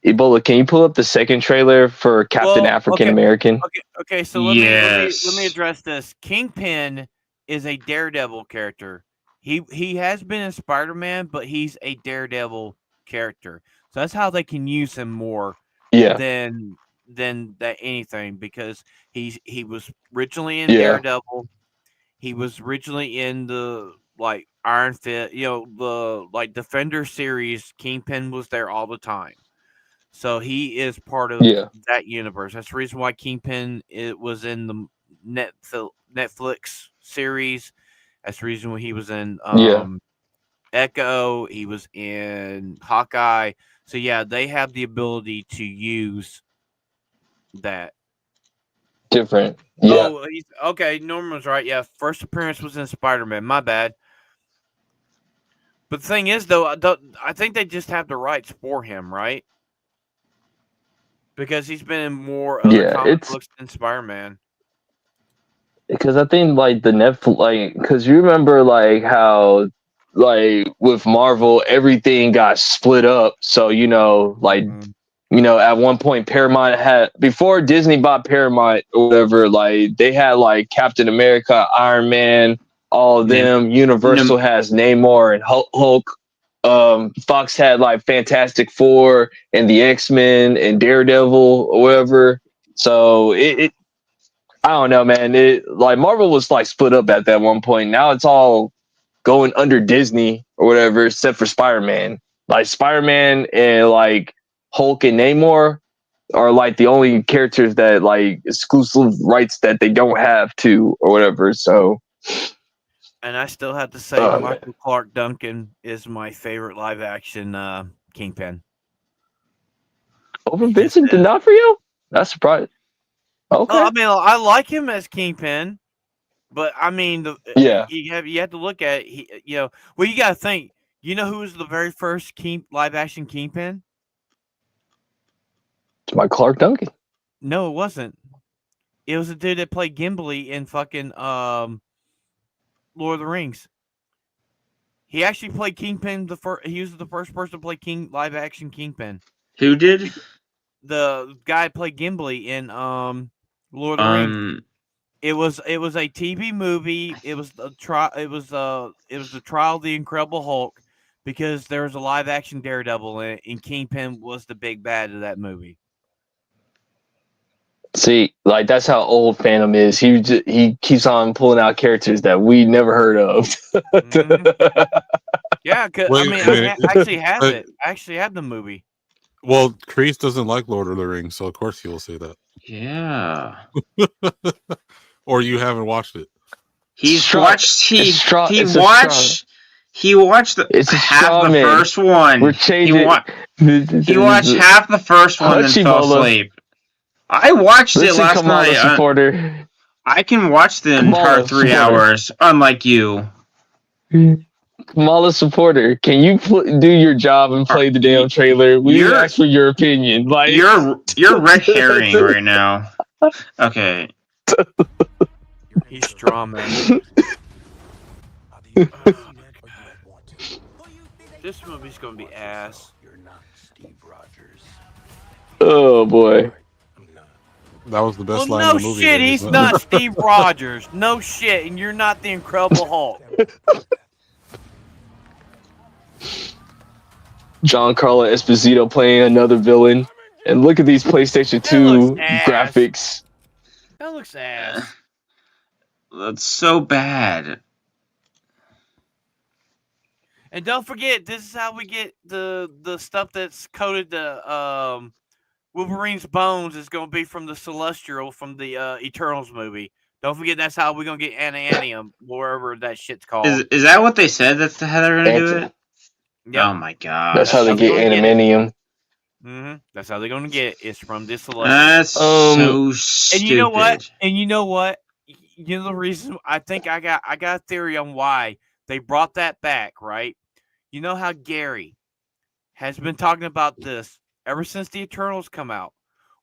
[SPEAKER 2] Ebola, can you pull up the second trailer for Captain
[SPEAKER 4] Well,
[SPEAKER 2] African American?
[SPEAKER 4] Okay. So let me
[SPEAKER 3] Yes.
[SPEAKER 4] address this. Kingpin is a Daredevil character. He has been in Spider-Man, but he's a Daredevil character. So that's how they can use him more
[SPEAKER 2] Yeah,
[SPEAKER 4] than that anything, because he was originally in
[SPEAKER 2] yeah,
[SPEAKER 4] Daredevil. He was originally in the like Iron Fist, the like Defender series. Kingpin was there all the time. So he is part of
[SPEAKER 2] yeah,
[SPEAKER 4] that universe. That's the reason why Kingpin was in the Netflix series. That's the reason why he was in
[SPEAKER 2] yeah.
[SPEAKER 4] Echo. He was in Hawkeye. So yeah, they have the ability to use that.
[SPEAKER 2] Different. Yeah,
[SPEAKER 4] Oh, okay. Norman was right. Yeah, first appearance was in Spider-Man. My bad. But the thing is, though, I think they just have the rights for him, right? Because he's been in more other
[SPEAKER 2] yeah.
[SPEAKER 4] comic
[SPEAKER 2] It's
[SPEAKER 4] books than Spider-Man.
[SPEAKER 2] because I think like the Netflix, like, because you remember like how like with Marvel everything got split up. So like
[SPEAKER 4] Mm.
[SPEAKER 2] at one point Paramount had, before Disney bought Paramount or whatever, like they had like Captain America, Iron Man, all of
[SPEAKER 3] Nim-
[SPEAKER 2] them. Universal has Namor and Hulk. Fox had like Fantastic Four and the X-Men and Daredevil or whatever. So it I don't know, man. It like Marvel was like split up at that one point. Now it's all going under Disney or whatever, except for Spider-Man. Like Spider-Man and like Hulk and Namor are like the only characters that like exclusive rights that they don't have to or whatever. So,
[SPEAKER 4] And I still have to say,
[SPEAKER 2] man.
[SPEAKER 4] Michael Clark Duncan is my favorite live action Kingpin.
[SPEAKER 2] Over
[SPEAKER 4] He just
[SPEAKER 2] Vincent
[SPEAKER 4] is.
[SPEAKER 2] D'Onofrio? That's surprising. Okay.
[SPEAKER 4] Well, I mean, I like him as Kingpin, but I mean,
[SPEAKER 2] Yeah.
[SPEAKER 4] you have to look at it. Well, you got to think. You know who was the very first live action Kingpin?
[SPEAKER 2] My Clark Duncan.
[SPEAKER 4] No, it wasn't. It was a dude that played Gimli in fucking Lord of the Rings. He actually played Kingpin. He was the first person to play live action Kingpin.
[SPEAKER 3] Who did?
[SPEAKER 4] The guy played Gimli in Lord of the Rings. It was a TV movie. It was the trial. It was the trial of the Incredible Hulk, because there was a live action Daredevil in it, and Kingpin was the big bad of that movie.
[SPEAKER 2] See, like that's how old Phantom is. He keeps on pulling out characters that we never heard of.
[SPEAKER 4] Mhm. Yeah, cause, I
[SPEAKER 1] Wait
[SPEAKER 4] mean,
[SPEAKER 1] a minute.
[SPEAKER 4] I actually have
[SPEAKER 1] But-
[SPEAKER 4] it. I actually have the movie.
[SPEAKER 1] Well, Kreese doesn't like Lord of the Rings, so of course he will say that.
[SPEAKER 3] Yeah.
[SPEAKER 1] Or you haven't watched it.
[SPEAKER 3] He's
[SPEAKER 2] Straw-
[SPEAKER 3] watched
[SPEAKER 2] it's straw-
[SPEAKER 3] he
[SPEAKER 2] it's a
[SPEAKER 3] watched
[SPEAKER 2] It's a
[SPEAKER 3] half
[SPEAKER 2] straw
[SPEAKER 3] the
[SPEAKER 2] man.
[SPEAKER 3] first one.
[SPEAKER 2] We're changing.
[SPEAKER 3] He watched half the first one and fell
[SPEAKER 2] Hachibola.
[SPEAKER 3] asleep. I watched it
[SPEAKER 2] Listen,
[SPEAKER 3] last
[SPEAKER 2] Kamala
[SPEAKER 3] night.
[SPEAKER 2] supporter.
[SPEAKER 3] I can watch the
[SPEAKER 2] Kamala
[SPEAKER 3] entire 3
[SPEAKER 2] supporter.
[SPEAKER 3] hours, unlike you.
[SPEAKER 2] Kamala supporter. Can you do your job and play the damn trailer? We
[SPEAKER 3] You're-
[SPEAKER 2] asked for your opinion. Like
[SPEAKER 3] You're red herring right now. Okay.
[SPEAKER 4] He's strong, man. This movie's gonna be ass.
[SPEAKER 2] Oh boy.
[SPEAKER 1] That was the best
[SPEAKER 4] Well,
[SPEAKER 1] line
[SPEAKER 4] no
[SPEAKER 1] in the movie.
[SPEAKER 4] shit,
[SPEAKER 1] then,
[SPEAKER 4] he's
[SPEAKER 1] isn't it?
[SPEAKER 4] not Steve Rogers. No shit, and you're not the Incredible Hulk.
[SPEAKER 2] Giancarlo Esposito playing another villain. And look at these PlayStation 2
[SPEAKER 4] looks ass.
[SPEAKER 2] graphics.
[SPEAKER 4] That looks ass.
[SPEAKER 3] That's so bad.
[SPEAKER 4] And don't forget, this is how we get the stuff that's coated the Wolverine's bones is going to be from the Celestial from the Eternals movie. Don't forget that's how we're gonna get anianium, wherever that shit's called.
[SPEAKER 3] Is that what they said? That's how they're gonna do it.
[SPEAKER 4] Yep.
[SPEAKER 3] Oh my gosh.
[SPEAKER 2] That's how they
[SPEAKER 4] That's
[SPEAKER 2] get
[SPEAKER 4] how they get it.
[SPEAKER 2] animanium.
[SPEAKER 4] That's how they're gonna get it. It's from this celestial.
[SPEAKER 3] That's so stupid.
[SPEAKER 4] And you know what? You know the reason I think I got a theory on why they brought that back, right? You know how Gary has been talking about this ever since the Eternals come out.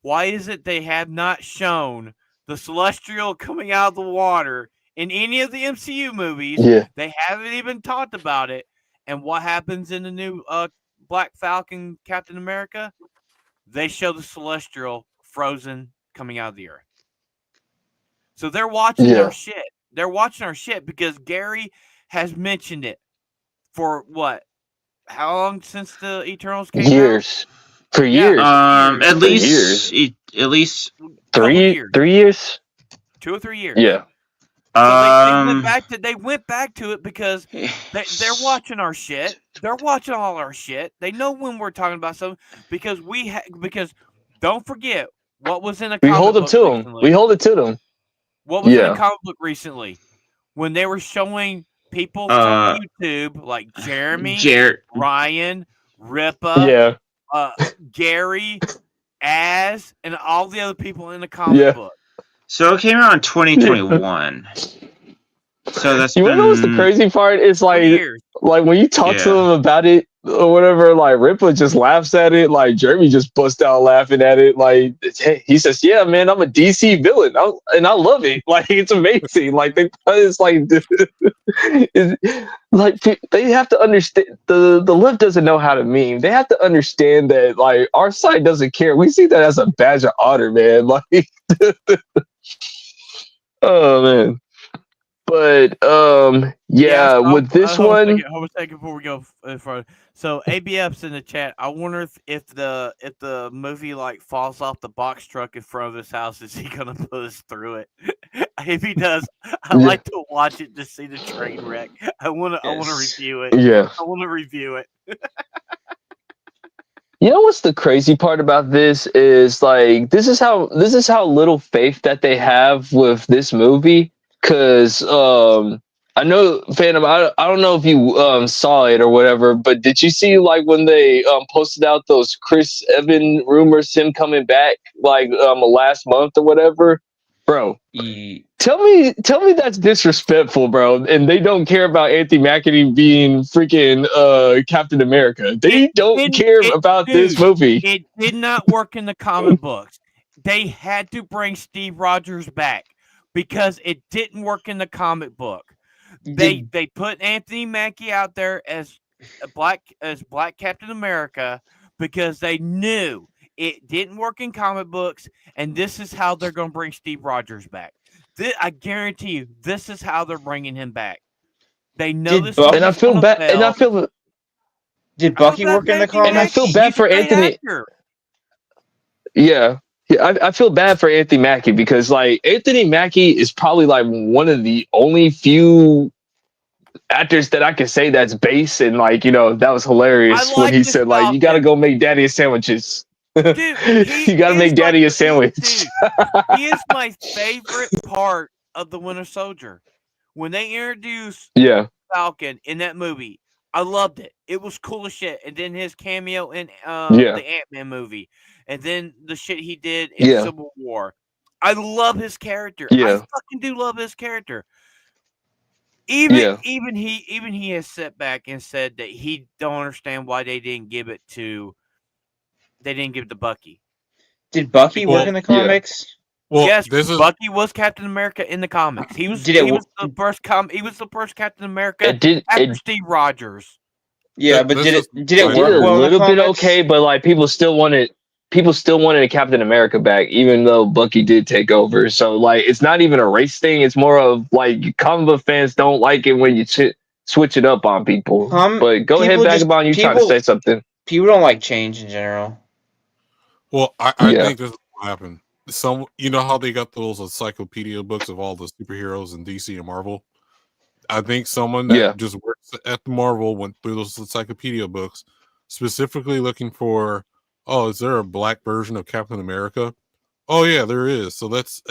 [SPEAKER 4] Why is it they have not shown the Celestial coming out of the water in any of the MCU movies?
[SPEAKER 2] Yeah.
[SPEAKER 4] They haven't even talked about it. And what happens in the new Black Falcon Captain America? They show the Celestial frozen coming out of the earth. So they're watching our shit. They're watching our shit because Gary has mentioned it for what? How long since the Eternals came
[SPEAKER 2] Years.
[SPEAKER 4] out?
[SPEAKER 2] For years.
[SPEAKER 3] At least
[SPEAKER 2] years.
[SPEAKER 3] 3
[SPEAKER 2] 3 years?
[SPEAKER 4] 2 or 3 years.
[SPEAKER 2] Yeah.
[SPEAKER 4] So they went back to it because they're watching our shit. They're watching all our shit. They know when we're talking about something because because don't forget what was in a
[SPEAKER 2] We
[SPEAKER 4] comic
[SPEAKER 2] hold it
[SPEAKER 4] book
[SPEAKER 2] to them.
[SPEAKER 4] recently.
[SPEAKER 2] We hold it to them.
[SPEAKER 4] What was in a comic book recently when they were showing people from YouTube like Jeremy, Ryan, Ripa, Gary, Az, and all the other people in the comic book.
[SPEAKER 3] So it came out in 2021. So that's
[SPEAKER 2] you want to know what's the crazy part? It's like when you talk to them about it or whatever, like Ripa just laughs at it. Like Jeremy just busts out laughing at it. Like he says, "Yeah, man, I'm a DC villain, and I love it. Like it's amazing. Like it's like, they have to understand. The left doesn't know how to meme. They have to understand that like our side doesn't care. We see that as a badge of honor, man. Like, oh man." But with this one,
[SPEAKER 4] hold a second before we go further. So ABF's in the chat. I wonder if the movie like falls off the box truck in front of his house, is he gonna put us through it? If he does, I like to watch it to see the train wreck. I wanna review it.
[SPEAKER 2] Yeah.
[SPEAKER 4] I wanna review it.
[SPEAKER 2] You know what's the crazy part about this is like this is how little faith that they have with this movie. Because I know Phantom, I don't know if you saw it or whatever, but did you see like when they posted out those Chris Evans rumors, him coming back like last month or whatever, bro? Tell me that's disrespectful, bro. And they don't care about Anthony Mackie being freaking Captain America. They don't care about this movie.
[SPEAKER 4] It did not work in the comic books. They had to bring Steve Rogers back because it didn't work in the comic book. They put Anthony Mackie out there as Black Captain America because they knew it didn't work in comic books, and this is how they're going to bring Steve Rogers back. I guarantee you, this is how they're bringing him back. They know this.
[SPEAKER 2] And I feel bad. And I feel.
[SPEAKER 3] Did Bucky work in the comics?
[SPEAKER 2] And I feel bad for Anthony. Yeah. I feel bad for Anthony Mackie because like Anthony Mackie is probably like one of the only few actors that I can say that's base, and like, you know, that was hilarious when he said like, you got to go make daddy sandwiches. Dude, you got to make daddy a sandwich.
[SPEAKER 4] Dude, he is my favorite part of the Winter Soldier. When they introduced Falcon in that movie, I loved it. It was cool as shit. And then his cameo in the Ant-Man movie. And then the shit he did in Civil War. I love his character. I fucking do love his character. Even he has sat back and said that he don't understand why they didn't give it to Bucky.
[SPEAKER 3] Did Bucky work in the comics?
[SPEAKER 1] Well,
[SPEAKER 4] yes, Bucky was Captain America in the comics. He was the first Captain America after Steve Rogers.
[SPEAKER 3] Yeah, but did it work well?
[SPEAKER 2] A little bit okay, but like people still wanted a Captain America back, even though Bucky did take over. So like it's not even a race thing. It's more of like comic book fans don't like it when you switch it up on people. But go ahead, Vagabond. You trying to say something?
[SPEAKER 3] People don't like change in general.
[SPEAKER 1] Well, I think this is what happened. You know how they got those encyclopedia books of all the superheroes in DC and Marvel? I think someone that just works at Marvel went through those encyclopedia books, specifically looking for, is there a black version of Captain America? Oh yeah, there is. So it's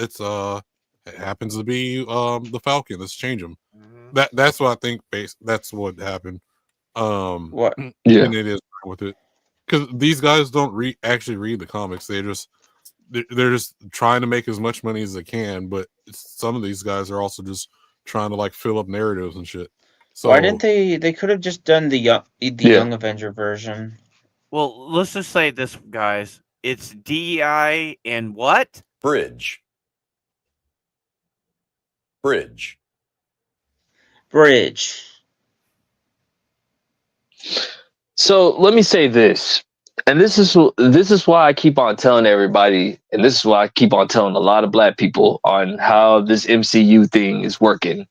[SPEAKER 1] happens to be the Falcon. Let's change him.
[SPEAKER 4] Mhm.
[SPEAKER 1] That's what I think. That's what happened.
[SPEAKER 3] What?
[SPEAKER 2] Yeah.
[SPEAKER 1] And it is with it because these guys don't actually read the comics. They're just trying to make as much money as they can. But some of these guys are also just trying to like fill up narratives and shit. So
[SPEAKER 3] Why didn't they? They could have just done the Young Avenger version.
[SPEAKER 4] Well, let's just say this, guys. It's DEI and what?
[SPEAKER 6] Bridge.
[SPEAKER 3] Bridge.
[SPEAKER 2] So let me say this, and this is why I keep on telling everybody, and this is why I keep on telling a lot of black people on how this MCU thing is working.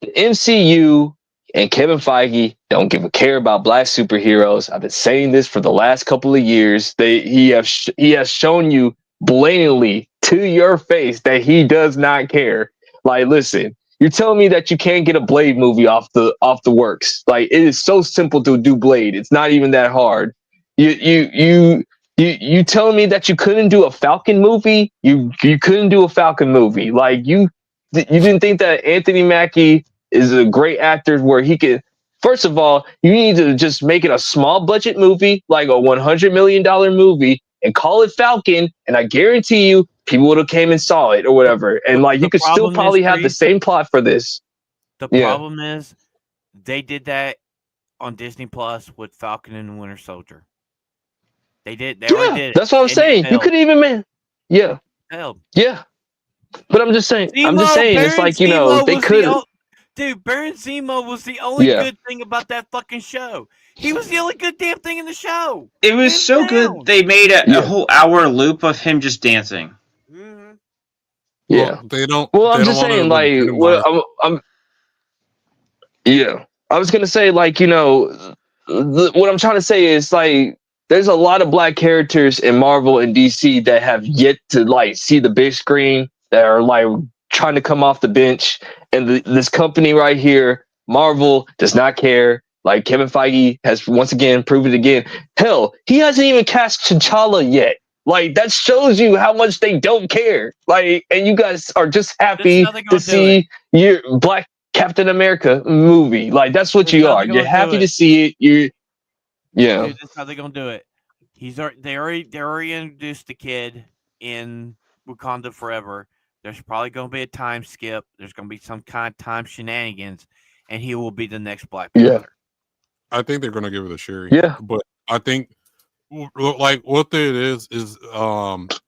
[SPEAKER 2] The MCU and Kevin Feige don't give a care about black superheroes. I've been saying this for the last couple of years. He has shown you blatantly to your face that he does not care. Like, listen, you're telling me that you can't get a Blade movie off the works. Like, it is so simple to do Blade. It's not even that hard. You telling me that you couldn't do a Falcon movie? You couldn't do a Falcon movie. Like, you didn't think that Anthony Mackie is a great actor where he could. First of all, you need to just make it a small budget movie, like a $100 million movie, and call it Falcon. And I guarantee you, people would have came and saw it or whatever. And like, you could still probably have the same plot for this.
[SPEAKER 4] The problem is, they did that on Disney Plus with Falcon and the Winter Soldier. They did. They already did it.
[SPEAKER 2] That's what I'm saying. You couldn't even
[SPEAKER 4] failed.
[SPEAKER 2] Yeah. But I'm just saying. It's like, they could.
[SPEAKER 4] Dude, Baron Zemo was the only good thing about that fucking show. He was the only good damn thing in the show.
[SPEAKER 3] It was so good. They made a whole hour loop of him just dancing.
[SPEAKER 4] Mm-hmm.
[SPEAKER 2] Yeah,
[SPEAKER 1] well, they don't.
[SPEAKER 2] Well, I'm
[SPEAKER 1] they
[SPEAKER 2] just
[SPEAKER 1] don't
[SPEAKER 2] saying,
[SPEAKER 1] wanna
[SPEAKER 2] like,
[SPEAKER 1] legitimize-
[SPEAKER 2] I was gonna say, like, what I'm trying to say is, like, there's a lot of black characters in Marvel and DC that have yet to like see the big screen, that are like trying to come off the bench, and this company right here, Marvel, does not care. Like, Kevin Feige has once again proven it again. Hell, he hasn't even cast T'Challa yet. Like, that shows you how much they don't care. Like, and you guys are just happy to see your Black Captain America movie. Like, that's what you are. You're happy to see it.
[SPEAKER 4] Dude, that's how they're gonna do it. They already introduced the kid in Wakanda Forever. There's probably gonna be a time skip. There's gonna be some kind of time shenanigans, and he will be the next Black Panther.
[SPEAKER 1] I think they're gonna give it a Shuri.
[SPEAKER 2] Yeah,
[SPEAKER 1] but I think like what it is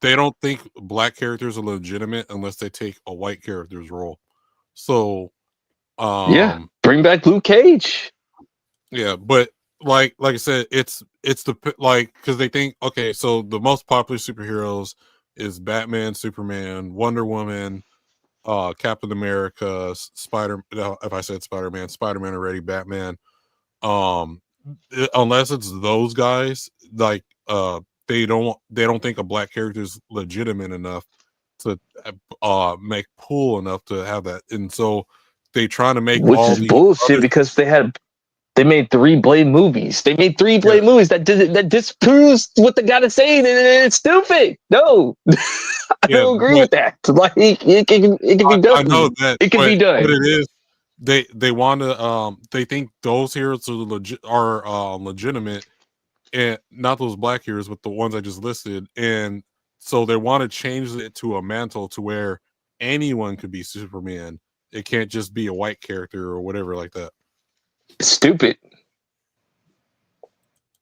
[SPEAKER 1] they don't think black characters are legitimate unless they take a white character's role. So
[SPEAKER 2] bring back Luke Cage.
[SPEAKER 1] Yeah, but like I said, it's the like, because they think, okay, so the most popular superheroes is Batman, Superman, Wonder Woman, Captain America, if I said Spider-Man already, Batman. Unless it's those guys, like they don't think a black character is legitimate enough to make pull enough to have that, and so they trying to make
[SPEAKER 2] which is bullshit because they made 3 Blade movies. They made 3 Blade movies that disproves what they gotta say, and it's stupid. No, I don't agree with that. Like, it can be done.
[SPEAKER 1] I know that
[SPEAKER 2] it can be done.
[SPEAKER 1] But it is. They want to. They think those heroes are legitimate, and not those black heroes, but the ones I just listed. And so they want to change it to a mantle to where anyone could be Superman. It can't just be a white character or whatever like that.
[SPEAKER 2] Stupid.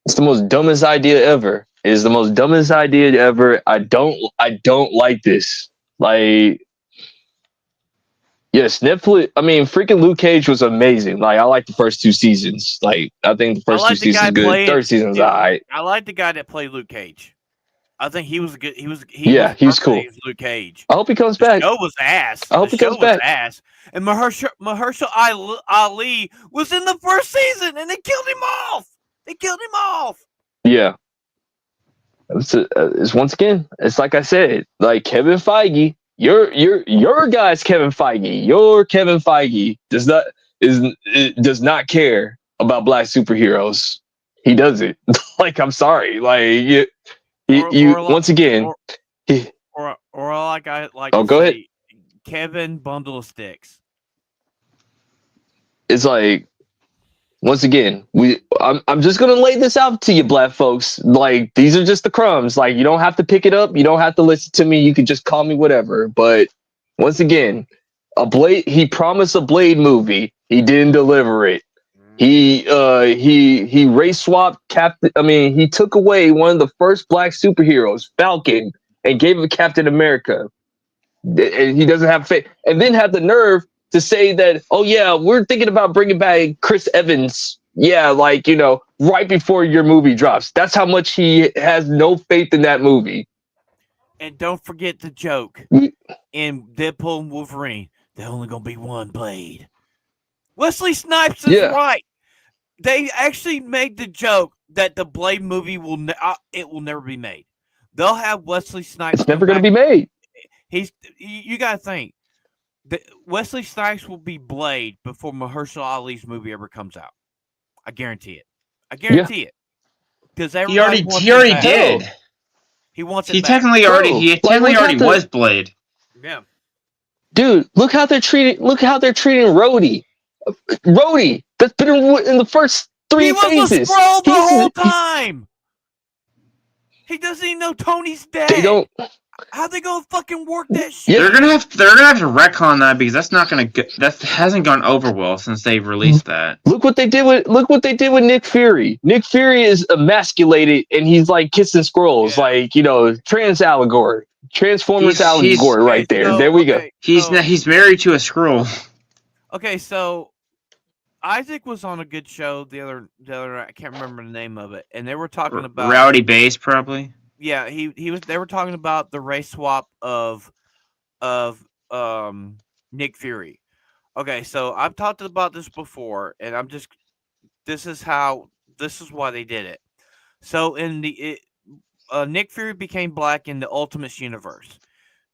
[SPEAKER 2] It's the most dumbest idea ever. It is the most dumbest idea ever. I don't like this. Like, yes, Netflix. I mean, freaking Luke Cage was amazing. Like, I like the first 2 seasons. Like, I think the first 2 seasons good. Third season's alright.
[SPEAKER 4] I like the guy that played Luke Cage. I think he was good. He was
[SPEAKER 2] cool.
[SPEAKER 4] Luke Cage.
[SPEAKER 2] I hope he comes back.
[SPEAKER 4] The show was ass.
[SPEAKER 2] I hope he comes back.
[SPEAKER 4] Ass. And Mahershala Ali was in the first season, and they killed him off.
[SPEAKER 2] Yeah. It's once again. It's like I said. Like, Kevin Feige. Your guy's Kevin Feige. Your Kevin Feige does not care about black superheroes. He doesn't. Like, I'm sorry. Like, once again.
[SPEAKER 4] Or like I like.
[SPEAKER 2] Oh, go ahead.
[SPEAKER 4] Kevin Bundle of Sticks.
[SPEAKER 2] It's like, once again, I'm just gonna lay this out to you, black folks. Like, these are just the crumbs. Like, you don't have to pick it up. You don't have to listen to me. You can just call me whatever. But once again, he promised a Blade movie. He didn't deliver it. He race swapped Captain. I mean, he took away one of the first black superheroes, Falcon, and gave it to Captain America. And he doesn't have faith, and then have the nerve to say that, oh yeah, we're thinking about bringing back Chris Evans. Yeah, like, right before your movie drops. That's how much he has no faith in that movie.
[SPEAKER 4] And don't forget the joke in Deadpool and Wolverine. There's only gonna be one Blade. Wesley Snipes is right. They actually made the joke that the Blade movie will never be made. They'll have Wesley Snipes.
[SPEAKER 2] It's never going to be made.
[SPEAKER 4] You got to think that Wesley Snipes will be Blade before Mahershala Ali's movie ever comes out. I guarantee it. I guarantee it. Because
[SPEAKER 3] he already did.
[SPEAKER 4] He wants it.
[SPEAKER 3] He
[SPEAKER 4] back.
[SPEAKER 3] technically already was Blade.
[SPEAKER 4] Yeah.
[SPEAKER 2] Dude, look how they're treating Rhodey. Rhodey, that's been in the first 3 phases.
[SPEAKER 4] He was a Skrull the whole time. He doesn't even know Tony's dead.
[SPEAKER 2] They don't.
[SPEAKER 4] How they gonna fucking work that shit?
[SPEAKER 3] They're gonna have to retcon that because that's not gonna that hasn't gone over well since they've released that.
[SPEAKER 2] Look what they did with Nick Fury. Nick Fury is emasculated and he's like kissing squirrels, like trans allegory, Transformers allegory right there.
[SPEAKER 4] So,
[SPEAKER 2] there we go.
[SPEAKER 3] He's married to a Skrull.
[SPEAKER 4] Okay, so Isaac was on a good show the other night. I can't remember the name of it, and they were talking about
[SPEAKER 3] Rowdy Bass, probably.
[SPEAKER 4] Yeah, he was. They were talking about the race swap of Nick Fury. Okay, so I've talked about this before, and this is why they did it. So in Nick Fury became black in the Ultimates universe.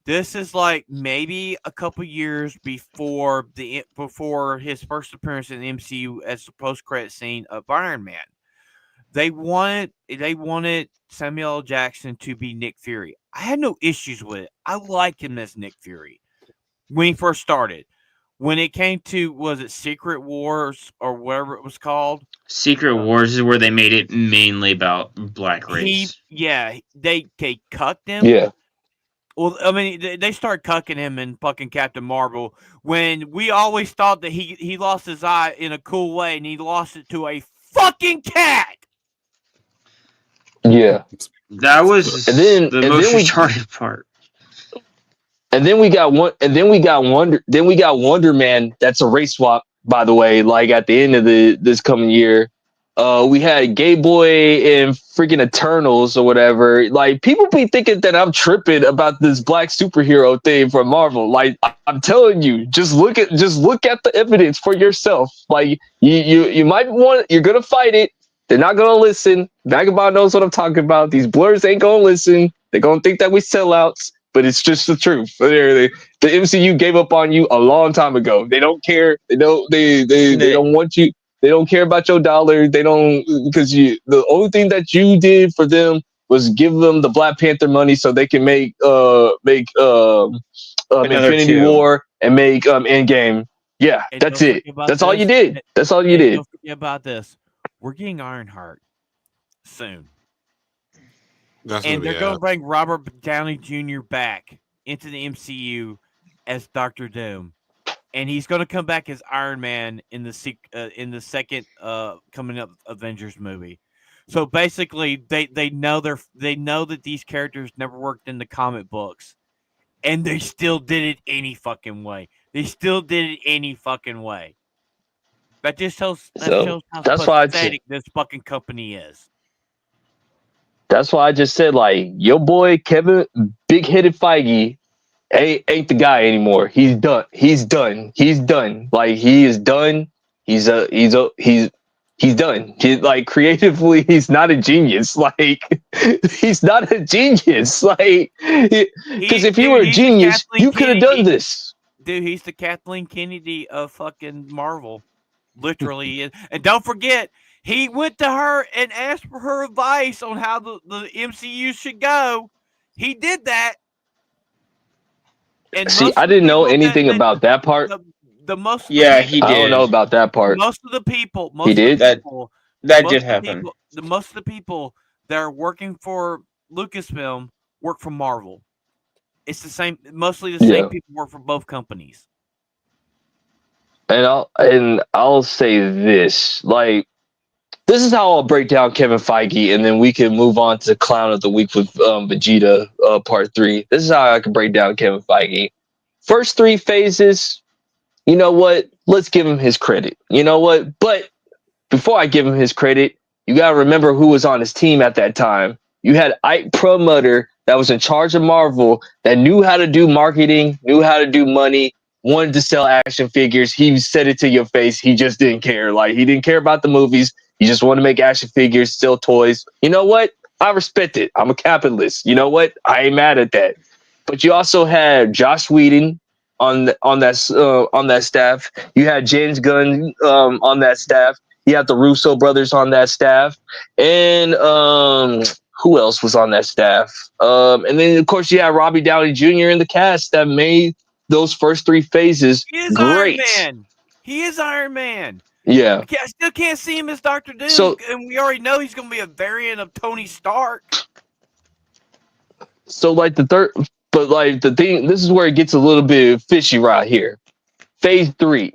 [SPEAKER 4] This is like maybe a couple years before his first appearance in the MCU as the post-credit scene of Iron Man. They wanted Samuel L. Jackson to be Nick Fury. I had no issues with it. I liked him as Nick Fury when he first started. When it came to, was it Secret Wars or whatever it was called?
[SPEAKER 3] Secret Wars is where they made it mainly about black race.
[SPEAKER 4] They cucked him.
[SPEAKER 2] Yeah.
[SPEAKER 4] Well, I mean, they started cucking him in fucking Captain Marvel when we always thought that he lost his eye in a cool way, and he lost it to a fucking cat.
[SPEAKER 2] Yeah,
[SPEAKER 3] that was the most retarded part.
[SPEAKER 2] And then we got Wonder Man. That's a race swap, by the way. Like at the end of this coming year, we had Gay Boy and freaking Eternals or whatever. Like, people be thinking that I'm tripping about this black superhero thing from Marvel. Like, I'm telling you, just look at the evidence for yourself. Like, you might you're gonna fight it. They're not gonna listen. Vagabond knows what I'm talking about. These blurs ain't gonna listen. They're gonna think that we sellouts, but it's just the truth. The MCU gave up on you a long time ago. They don't care. They don't want you. They don't care about your dollar. They don't, because the only thing that you did for them was give them the Black Panther money so they can make Infinity War and make Endgame. Yeah, and that's it. That's all you did. That's all you did.
[SPEAKER 4] Don't forget about this. We're getting Ironheart soon. And they're going to bring Robert Downey Jr. back into the MCU as Dr. Doom. And he's going to come back as Iron Man in the second coming up Avengers movie. So basically, they know that these characters never worked in the comic books, and they still did it any fucking way. That just shows how pathetic this fucking company is.
[SPEAKER 2] That's why I just said, like, your boy Kevin Big-Headed Feige ain't the guy anymore. He's done. Like, he is done. He's done. Like, creatively, he's not a genius. Like, he's not a genius. Like, because if you were a genius, you could have done this.
[SPEAKER 4] Dude, he's the Kathleen Kennedy of fucking Marvel. Literally. And don't forget, he went to her and asked for her advice on how the MCU should go. He did that. And
[SPEAKER 2] See,
[SPEAKER 4] most
[SPEAKER 2] I
[SPEAKER 4] of the
[SPEAKER 2] didn't know
[SPEAKER 4] people
[SPEAKER 2] anything about that part.
[SPEAKER 4] the most of the
[SPEAKER 3] Yeah,
[SPEAKER 4] people,
[SPEAKER 3] he
[SPEAKER 2] I don't know
[SPEAKER 3] did.
[SPEAKER 2] about that part.
[SPEAKER 4] most of the people,
[SPEAKER 2] He did?
[SPEAKER 3] That
[SPEAKER 4] most
[SPEAKER 3] did
[SPEAKER 4] of the
[SPEAKER 3] happen.
[SPEAKER 4] people, most of the people that are working for Lucasfilm work for Marvel. It's the same. Mostly the same
[SPEAKER 2] Yeah.
[SPEAKER 4] people work for both companies.
[SPEAKER 2] And I'll say this, like, this is how I'll break down Kevin Feige, and then we can move on to Clown of the Week with Vegeta Part 3. This is how I can break down Kevin Feige. First 3 phases, you know what? Let's give him his credit. You know what? But before I give him his credit, you got to remember who was on his team at that time. You had Ike Perlmutter that was in charge of Marvel, that knew how to do marketing, knew how to do money, wanted to sell action figures. He said it to your face. He just didn't care. Like, he didn't care about the movies. He just wanted to make action figures, sell toys. You know what? I respect it. I'm a capitalist. You know what? I ain't mad at that. But you also had Joss Whedon on that staff. You had James Gunn on that staff. You have the Russo brothers on that staff, and who else was on that staff? And then of course you have Robbie Downey Jr. in the cast that made those first 3 phases
[SPEAKER 4] He is
[SPEAKER 2] great.
[SPEAKER 4] Iron Man. He is Iron Man.
[SPEAKER 2] Yeah.
[SPEAKER 4] I still can't see him as Doctor Doom,
[SPEAKER 2] So-
[SPEAKER 4] and we already know he's going to be a variant of Tony Stark.
[SPEAKER 2] So like the thing, this is where it gets a little bit fishy right here. Phase 3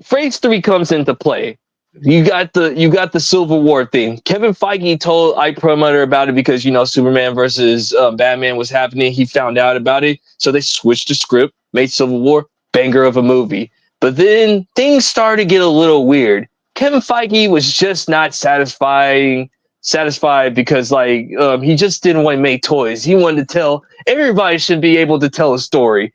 [SPEAKER 2] comes into play. You got the Civil War thing. Kevin Feige told Ike Perlmutter about it because, you know, Superman versus Batman was happening. He found out about it, so they switched the script, made Civil War banger of a movie. But then things started to get a little weird. Kevin Feige was just not satisfied because he just didn't want to make toys. He wanted to tell everybody should be able to tell a story.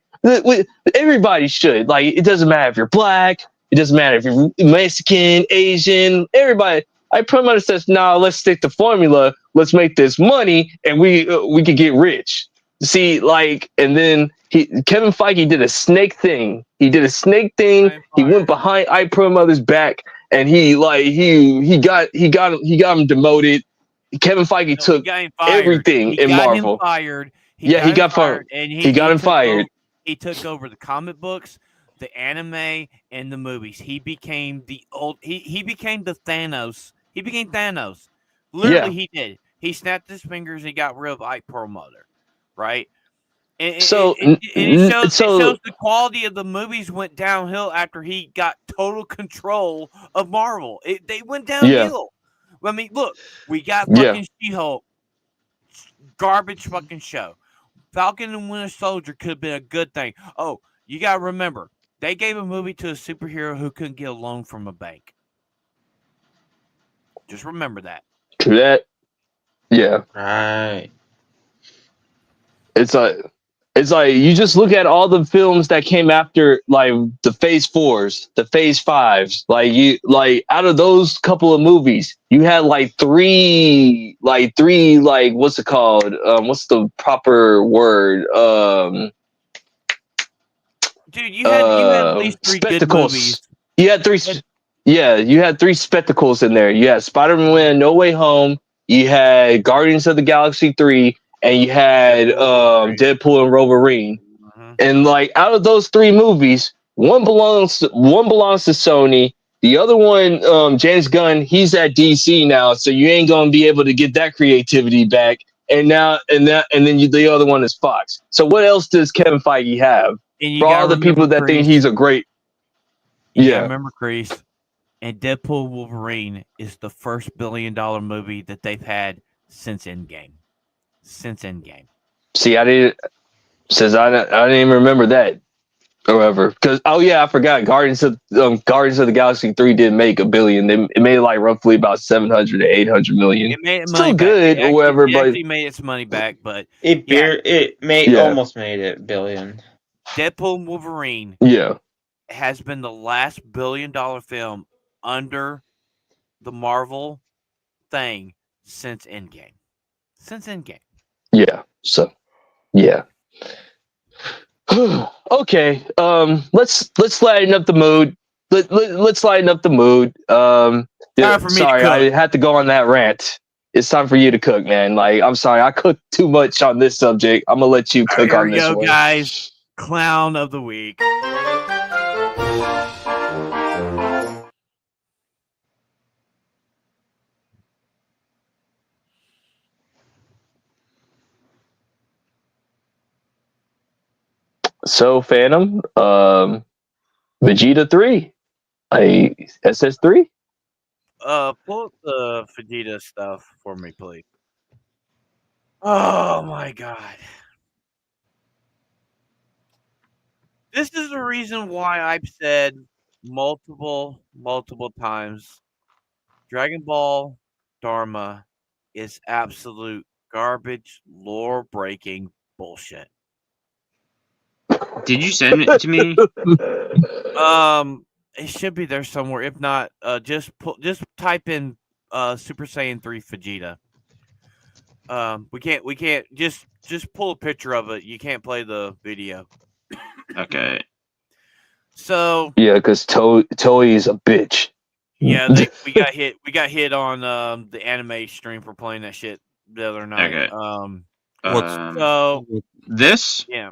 [SPEAKER 2] Everybody should. Like, it doesn't matter if you're black. It doesn't matter if you're Mexican, Asian, everybody. I pretty much says, "Nah, let's stick to formula. Let's make this money, and we could get rich." See, like, and then Kevin Feige did a snake thing. He did a snake thing. He went behind Ike Perlmutter's back, and he got him demoted. Kevin Feige took everything in Marvel.
[SPEAKER 4] Him fired.
[SPEAKER 2] He got fired.
[SPEAKER 4] And
[SPEAKER 2] he got him fired.
[SPEAKER 4] He took over the comic books, the anime, and the movies. He became he became the Thanos. He became Thanos. Literally, he did. He snapped his fingers and got rid of Ike Perlmutter, right? And, it shows the quality of the movies went downhill after he got total control of Marvel. They went downhill. I mean, look, we got fucking She-Hulk, garbage fucking show. Falcon and Winter Soldier could have been a good thing. Oh, you got to remember, they gave a movie to a superhero who couldn't get a loan from a bank. Just remember that.
[SPEAKER 2] True that. Yeah.
[SPEAKER 3] Right.
[SPEAKER 2] It's like you just look at all the films that came after, like the Phase 4s, the Phase 5s. Like out of those couple of movies, you had three what's it called? What's the proper word?
[SPEAKER 4] Dude, you had at least 3 good movies.
[SPEAKER 2] You had 3. Yeah, you had 3 spectacles in there. You had Spider-Man: No Way Home. You had Guardians of the Galaxy 3. And you had Deadpool and Wolverine. And like out of those 3 movies, one belongs to Sony. The other one, James Gunn, he's at DC now, so you ain't gonna be able to get that creativity back. And then the other one is Fox. So what else does Kevin Feige have? For all the people that think he's a great,
[SPEAKER 4] Remember, Crease, and Deadpool Wolverine is the first $1 billion movie that they've had since Endgame.
[SPEAKER 2] See, I didn't even remember that. However, because I forgot Guardians of the Galaxy 3 didn't make $1 billion. It made roughly about 700 to 800 million.
[SPEAKER 4] It made
[SPEAKER 2] still good or whatever,
[SPEAKER 4] it
[SPEAKER 2] but
[SPEAKER 4] actually made its money back. But
[SPEAKER 3] almost made it $1 billion.
[SPEAKER 4] Deadpool and Wolverine, has been the last $1 billion film under the Marvel thing since Endgame.
[SPEAKER 2] Yeah. So, yeah. Okay. Let's lighten up the mood. Let's lighten up the mood. Sorry, I had to go on that rant. It's time for you to cook, man. Like, I'm sorry, I cooked too much on this subject. I'm gonna let you cook on this one.
[SPEAKER 4] Guys. Clown of the week.
[SPEAKER 2] So Phantom, Vegeta 3, SS3.
[SPEAKER 4] Pull up the Vegeta stuff for me, please. Oh my god. This is the reason why I've said multiple times Dragon Ball Dharma is absolute garbage, lore breaking bullshit.
[SPEAKER 3] Did you send it to me?
[SPEAKER 4] It should be there somewhere. If not, just type in Super Saiyan 3 Vegeta. We can't just pull a picture of it. You can't play the video.
[SPEAKER 3] Okay.
[SPEAKER 4] So
[SPEAKER 2] Yeah, because Toei is a bitch.
[SPEAKER 4] yeah, we got hit on the anime stream for playing that shit the other night.
[SPEAKER 3] Okay.
[SPEAKER 4] So
[SPEAKER 3] This?
[SPEAKER 4] yeah.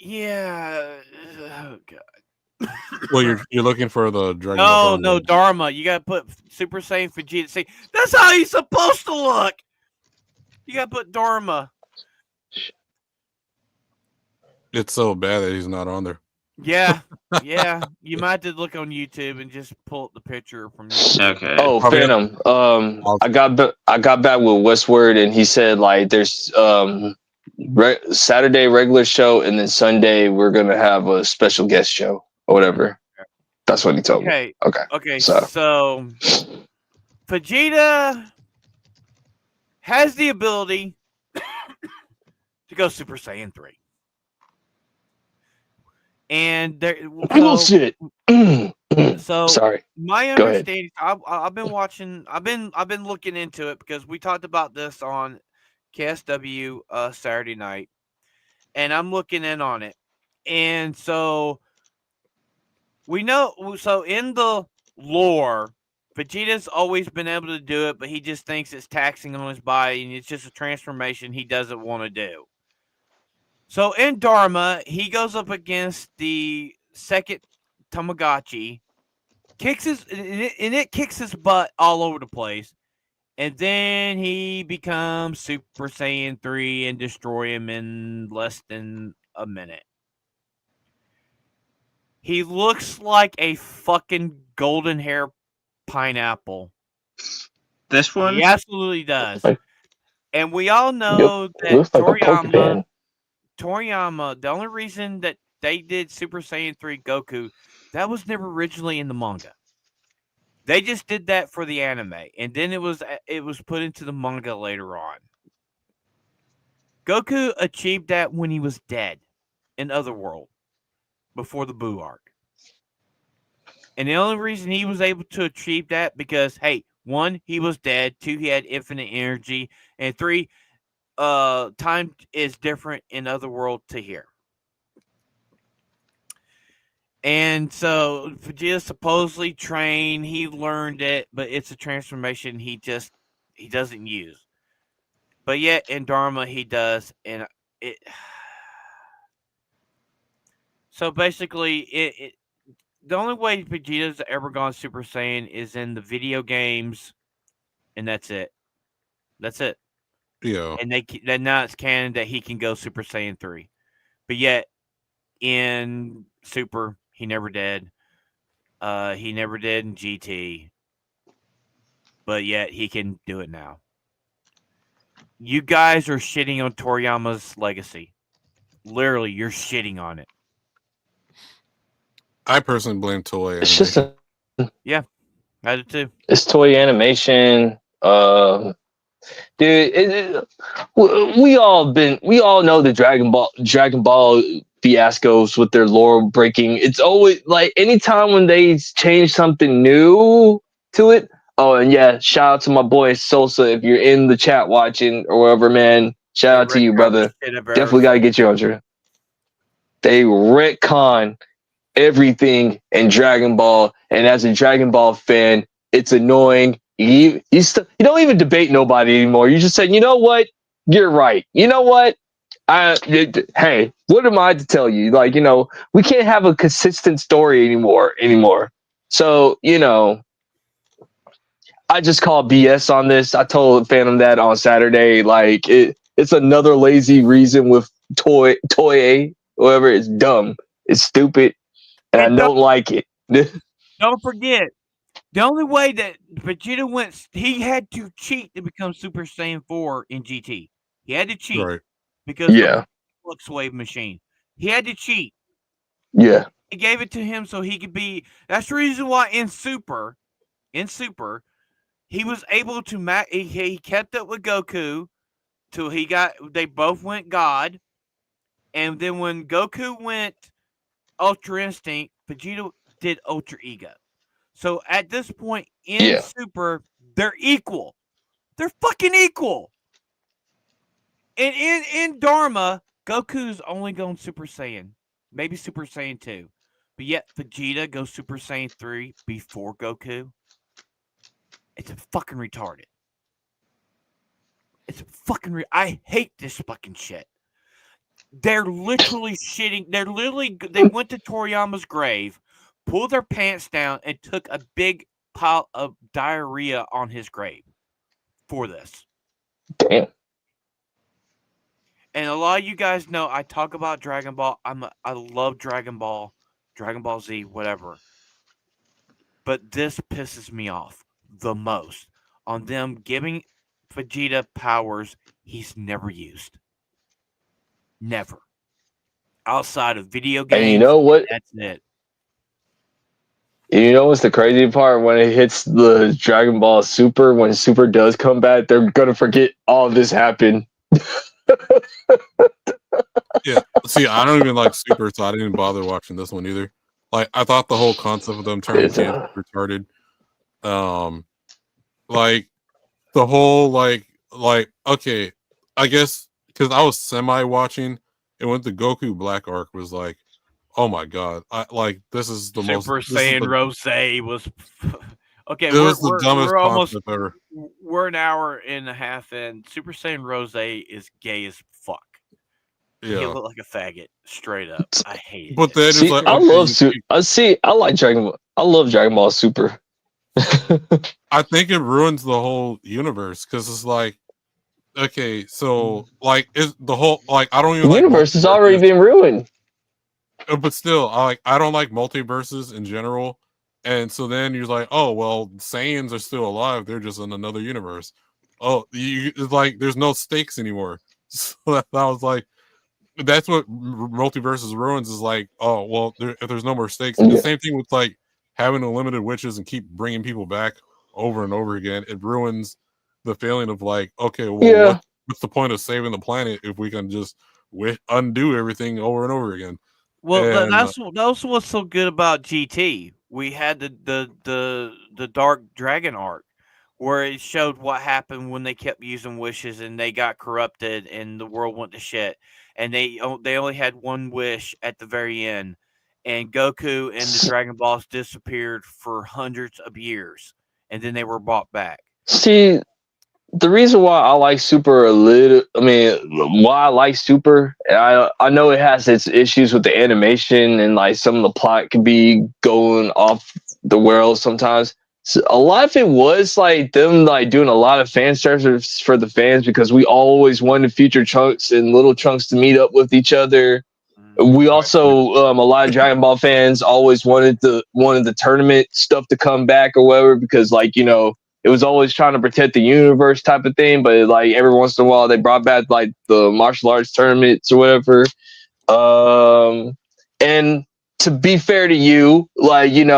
[SPEAKER 4] Yeah. Oh god.
[SPEAKER 1] Well, you're looking for the Dragon Ball.
[SPEAKER 4] No, Dharma. You gotta put Super Saiyan Vegeta. See, that's how he's supposed to look. You gotta put Dharma.
[SPEAKER 1] It's so bad that he's not on there.
[SPEAKER 4] Yeah, yeah. You might have to look on YouTube and just pull up the picture from YouTube.
[SPEAKER 3] Okay.
[SPEAKER 2] Oh, Phantom. I got back with Westward, and he said like there's Saturday regular show, and then Sunday we're gonna have a special guest show or whatever. That's what he told me. Okay.
[SPEAKER 4] So Vegeta has the ability to go Super Saiyan 3. And there
[SPEAKER 2] bullshit.
[SPEAKER 4] So
[SPEAKER 2] sorry.
[SPEAKER 4] My
[SPEAKER 2] Go ahead.
[SPEAKER 4] understanding, I've been watching. I've been looking into it because we talked about this on KSW Saturday night, and I'm looking in on it. And so we know. So in the lore, Vegeta's always been able to do it, but he just thinks it's taxing on his body, and it's just a transformation he doesn't want to do. So in Dharma, he goes up against the second Tamagotchi, kicks his butt all over the place, and then he becomes Super Saiyan 3 and destroy him in less than a minute. He looks like a fucking golden hair pineapple.
[SPEAKER 3] This one?
[SPEAKER 4] He absolutely does. And we all know that
[SPEAKER 2] looks like a Pokemon.
[SPEAKER 4] Toriyama, the only reason that they did Super Saiyan 3 Goku, that was never originally in the manga. They just did that for the anime, and then it was put into the manga later on. Goku achieved that when he was dead in Otherworld, before the Buu arc. And the only reason he was able to achieve that because, hey, 1, he was dead, 2, he had infinite energy, and 3, time is different in Otherworld to here. And so Vegeta supposedly trained, he learned it, but it's a transformation he doesn't use. But yet in Dharma he does, and it. So basically, the only way Vegeta's ever gone Super Saiyan is in the video games, and that's it. That's it.
[SPEAKER 1] Yeah.
[SPEAKER 4] And now it's canon that he can go Super Saiyan 3. But yet, in Super, he never did. He never did in GT. But yet, he can do it now. You guys are shitting on Toriyama's legacy. Literally, you're shitting on it.
[SPEAKER 1] I personally blame Toei.
[SPEAKER 2] It's just
[SPEAKER 4] yeah, I do too.
[SPEAKER 2] It's Toei Animation. Dude, we all know the Dragon Ball fiascos with their lore breaking. It's always like anytime when they change something new to it. Oh, and yeah, shout out to my boy Sosa if you're in the chat watching or whatever, man. Shout out to you, brother. Definitely got to get you on, sir. They retcon everything in Dragon Ball, and as a Dragon Ball fan, it's annoying. You don't even debate nobody anymore. You just said, you know what? You're right. You know what? Hey, what am I to tell you? Like, we can't have a consistent story anymore. So, I just call BS on this. I told Phantom that on Saturday. Like, it's another lazy reason with Toei, whatever. It's dumb. It's stupid, and I don't like it.
[SPEAKER 4] Don't forget, the only way that Vegeta went, he had to cheat to become Super Saiyan 4 in GT. He had to cheat
[SPEAKER 1] Right.
[SPEAKER 4] because
[SPEAKER 2] Yeah.
[SPEAKER 4] the Flux Wave machine. He had to cheat.
[SPEAKER 2] Yeah.
[SPEAKER 4] He gave it to him so he could be. That's the reason why in Super, he was able to he kept up with Goku till they both went God, and then when Goku went Ultra Instinct, Vegeta did Ultra Ego. So at this point in Super, they're equal. They're fucking equal. And in Dharma, Goku's only going Super Saiyan, maybe Super Saiyan 2, but yet Vegeta goes Super Saiyan 3 before Goku. It's fucking retarded. It's fucking. I hate this fucking shit. They're literally shitting. They went to Toriyama's grave, pulled their pants down, and took a big pile of diarrhea on his grave for this.
[SPEAKER 2] Damn.
[SPEAKER 4] And a lot of you guys know I talk about Dragon Ball. I love Dragon Ball Z, whatever. But this pisses me off the most on them giving Vegeta powers he's never used. Never. Outside of video games.
[SPEAKER 2] And you know what?
[SPEAKER 4] That's it.
[SPEAKER 2] You know what's the crazy part? When it hits the Dragon Ball Super, when Super does come back, they're gonna forget all of this happened.
[SPEAKER 1] Yeah. See, I don't even like Super, so I didn't bother watching this one either. Like, I thought the whole concept of them turning kids retarded. Like the whole like okay, I guess because I was semi watching, and when the Goku Black arc was like, oh my god, this is the most
[SPEAKER 4] Super Saiyan Rose was okay.
[SPEAKER 1] It was the dumbest concept ever.
[SPEAKER 4] We're an hour and a half in. Super Saiyan Rose is gay as fuck.
[SPEAKER 1] Yeah,
[SPEAKER 4] he looked like a faggot, straight up. I hate it.
[SPEAKER 1] But then it's like,
[SPEAKER 2] I like Dragon Ball. I love Dragon Ball Super.
[SPEAKER 1] I think it ruins the whole universe because it's like, okay, so like is the whole like I don't even
[SPEAKER 2] the
[SPEAKER 1] like
[SPEAKER 2] universe has already been ruined.
[SPEAKER 1] But still, I don't like multiverses in general, and so then you're like, oh well, Saiyans are still alive; they're just in another universe. Oh, it's like there's no stakes anymore. So I was like, that's what multiverses ruins is like. Oh well, if there's no more stakes, and the same thing with like having unlimited witches and keep bringing people back over and over again. It ruins the feeling of like, okay, well, what's the point of saving the planet if we can just undo everything over and over again?
[SPEAKER 4] Well, that's what's so good about GT. We had the Dark Dragon arc where it showed what happened when they kept using wishes and they got corrupted and the world went to shit. And they only had one wish at the very end, and Goku and the Dragon Balls disappeared for hundreds of years, and then they were brought back.
[SPEAKER 2] See, the reason why I like Super why I like Super, I know it has its issues with the animation and like some of the plot could be going off the world sometimes. So a lot of it was like them like doing a lot of fan service for the fans because we always wanted future Trunks and little Trunks to meet up with each other. We also a lot of Dragon Ball fans always wanted the tournament stuff to come back or whatever because like it was always trying to protect the universe type of thing, but like every once in a while they brought back like the martial arts tournaments or whatever. And to be fair to you, like doing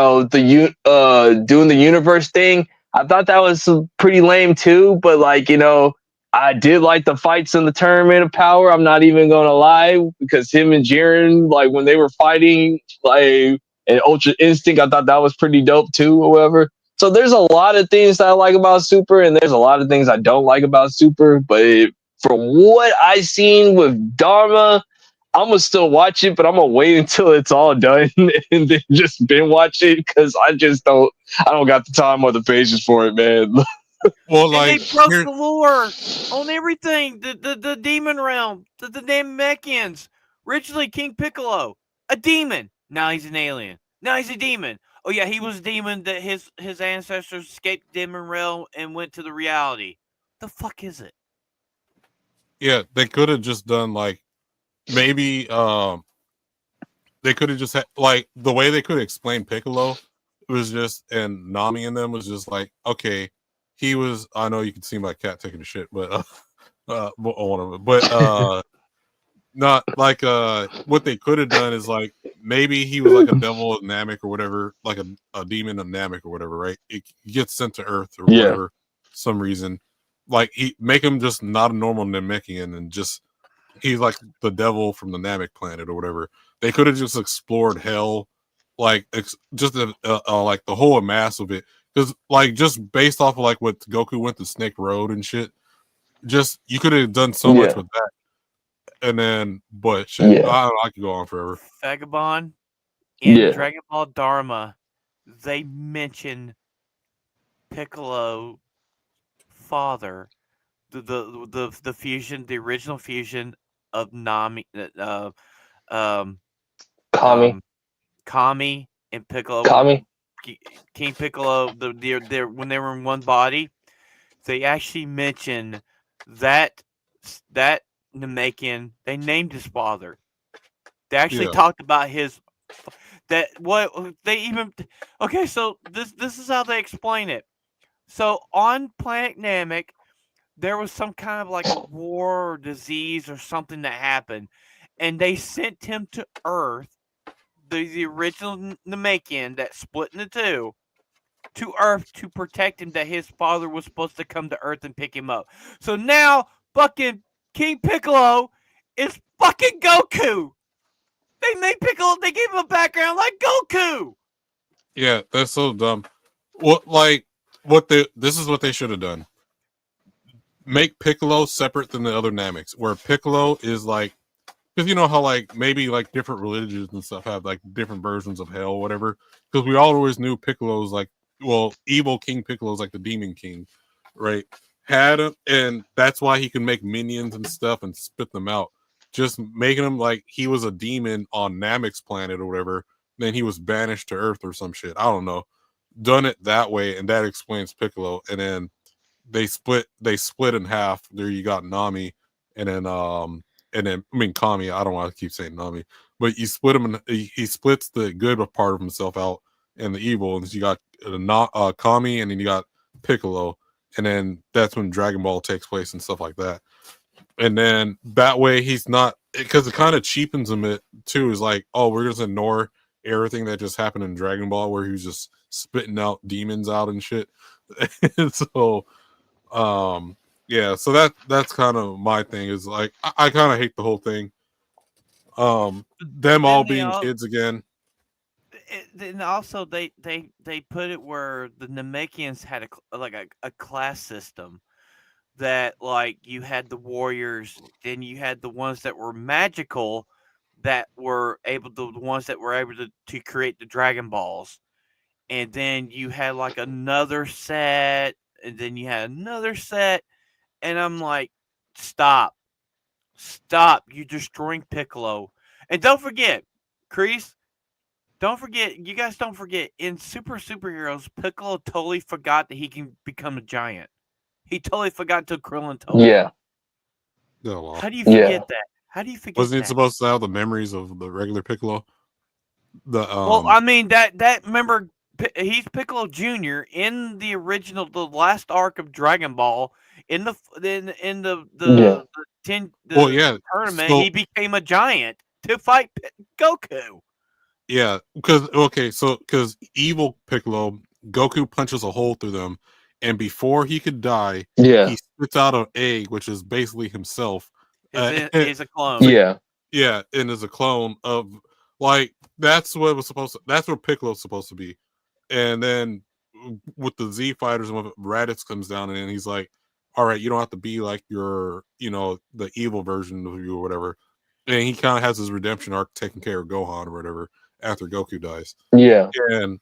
[SPEAKER 2] the universe thing, I thought that was pretty lame too. But like I did like the fights in the tournament of power. I'm not even gonna lie because him and Jiren, like when they were fighting, like in Ultra Instinct, I thought that was pretty dope too. Or whatever. So there's a lot of things that I like about Super, and there's a lot of things I don't like about Super. But from what I've seen with Dharma, I'm gonna still watch it, but I'm gonna wait until it's all done and then just binge watch it because I don't got the time or the patience for it, man.
[SPEAKER 1] Well,
[SPEAKER 4] And
[SPEAKER 1] like
[SPEAKER 4] they broke
[SPEAKER 1] here,
[SPEAKER 4] the lore on everything. The demon realm, the Namekians. Originally, King Piccolo, a demon. Now he's an alien. Now he's a demon. Oh yeah, he was a demon that his ancestors escaped the demon realm and went to the reality. The fuck is it?
[SPEAKER 1] yeah, they could have just done like maybe they could have just had like the way they could explain Piccolo was just and Nami and them was just like okay, he was. I know you can see my cat taking a shit, but one of them, but not like what they could have done is like maybe he was like a devil of Namek or whatever, like a demon of Namek or whatever, right? It gets sent to Earth or
[SPEAKER 2] Yeah.
[SPEAKER 1] whatever, some reason. Like he make him just not a normal Namekian and just he's like the devil from the Namek planet or whatever. They could have just explored hell, like just like the whole mass of it, because like just based off of like what Goku went to Snake Road and shit, just you could have done so much
[SPEAKER 2] Yeah.
[SPEAKER 1] with that. And then, but shit,
[SPEAKER 2] Yeah.
[SPEAKER 1] I could go on forever.
[SPEAKER 4] Vagabond in
[SPEAKER 2] Yeah.
[SPEAKER 4] Dragon Ball Dharma, they mention Piccolo father, the fusion, the original fusion of Nami, um,
[SPEAKER 2] Kami.
[SPEAKER 4] Kami and Piccolo,
[SPEAKER 2] Kami.
[SPEAKER 4] King Piccolo, when they were in one body, they actually mention that Namekian. They named his father. They actually
[SPEAKER 1] Yeah.
[SPEAKER 4] talked about his that what they even okay. So this is how they explain it. So on planet Namek, there was some kind of like a war or disease or something that happened, and they sent him to Earth, the original Namekian that split into two, to Earth to protect him. That his father was supposed to come to Earth and pick him up. So now, fucking King Piccolo is fucking Goku. They made Piccolo. They gave him a background like Goku.
[SPEAKER 1] Yeah, that's so dumb. What like what they this is what they should have done. Make Piccolo separate than the other Nameks, where Piccolo is like because you know how like maybe like different religions and stuff have like different versions of hell, or whatever. Because we always knew Piccolo's like evil King Piccolo's like the demon king, right? Had him, and that's why he can make minions and stuff and spit them out. Just making him like he was a demon on Namek's planet or whatever. Then he was banished to Earth or some shit. I don't know. Done it that way, and that explains Piccolo. And then they split in half. There you got Nami, and then I mean Kami. I don't want to keep saying Nami, but you split him. He splits the good part of himself out and the evil, and you got Kami, and then you got Piccolo, and then that's when Dragon Ball takes place and stuff like that. And then that way he's not because it kind of cheapens him. It too is like, oh, we're just ignore everything that just happened in Dragon Ball where he was just spitting out demons out and shit. And so yeah, so that's kind of my thing is like I kind of hate the whole thing. Them all being kids again.
[SPEAKER 4] Then also they put it where the Namekians had a class system that like you had the warriors, then you had the ones that were magical that were able to the ones that were able to create the Dragon Balls. And then you had like another set, and then you had another set, and I'm like, stop. You're destroying Piccolo. And don't forget, Kreese, you guys don't forget, in Superheroes, Piccolo totally forgot that he can become a giant. He totally forgot to Krillin told him.
[SPEAKER 2] Yeah.
[SPEAKER 1] Oh, well.
[SPEAKER 4] How do you forget that? How do you forget
[SPEAKER 1] Wasn't
[SPEAKER 4] that?
[SPEAKER 1] he supposed to have the memories of the regular Piccolo?
[SPEAKER 4] Well, I mean that remember he's Piccolo Jr. in the original, the last arc of Dragon Ball. In the tournament,
[SPEAKER 1] So
[SPEAKER 4] he became a giant to fight Goku.
[SPEAKER 1] yeah, because evil Piccolo, Goku punches a hole through them, and before he could die,
[SPEAKER 2] Yeah.
[SPEAKER 1] he spits out an egg, which is basically himself.
[SPEAKER 4] Is a clone.
[SPEAKER 2] Yeah.
[SPEAKER 1] Yeah, and is a clone of like that's what was supposed to. That's what Piccolo's supposed to be, and then with the Z fighters, when Raditz comes down and he's like, "All right, you don't have to be like your, the evil version of you or whatever." And he kind of has his redemption arc taking care of Gohan or whatever after Goku dies.
[SPEAKER 2] Yeah.
[SPEAKER 1] And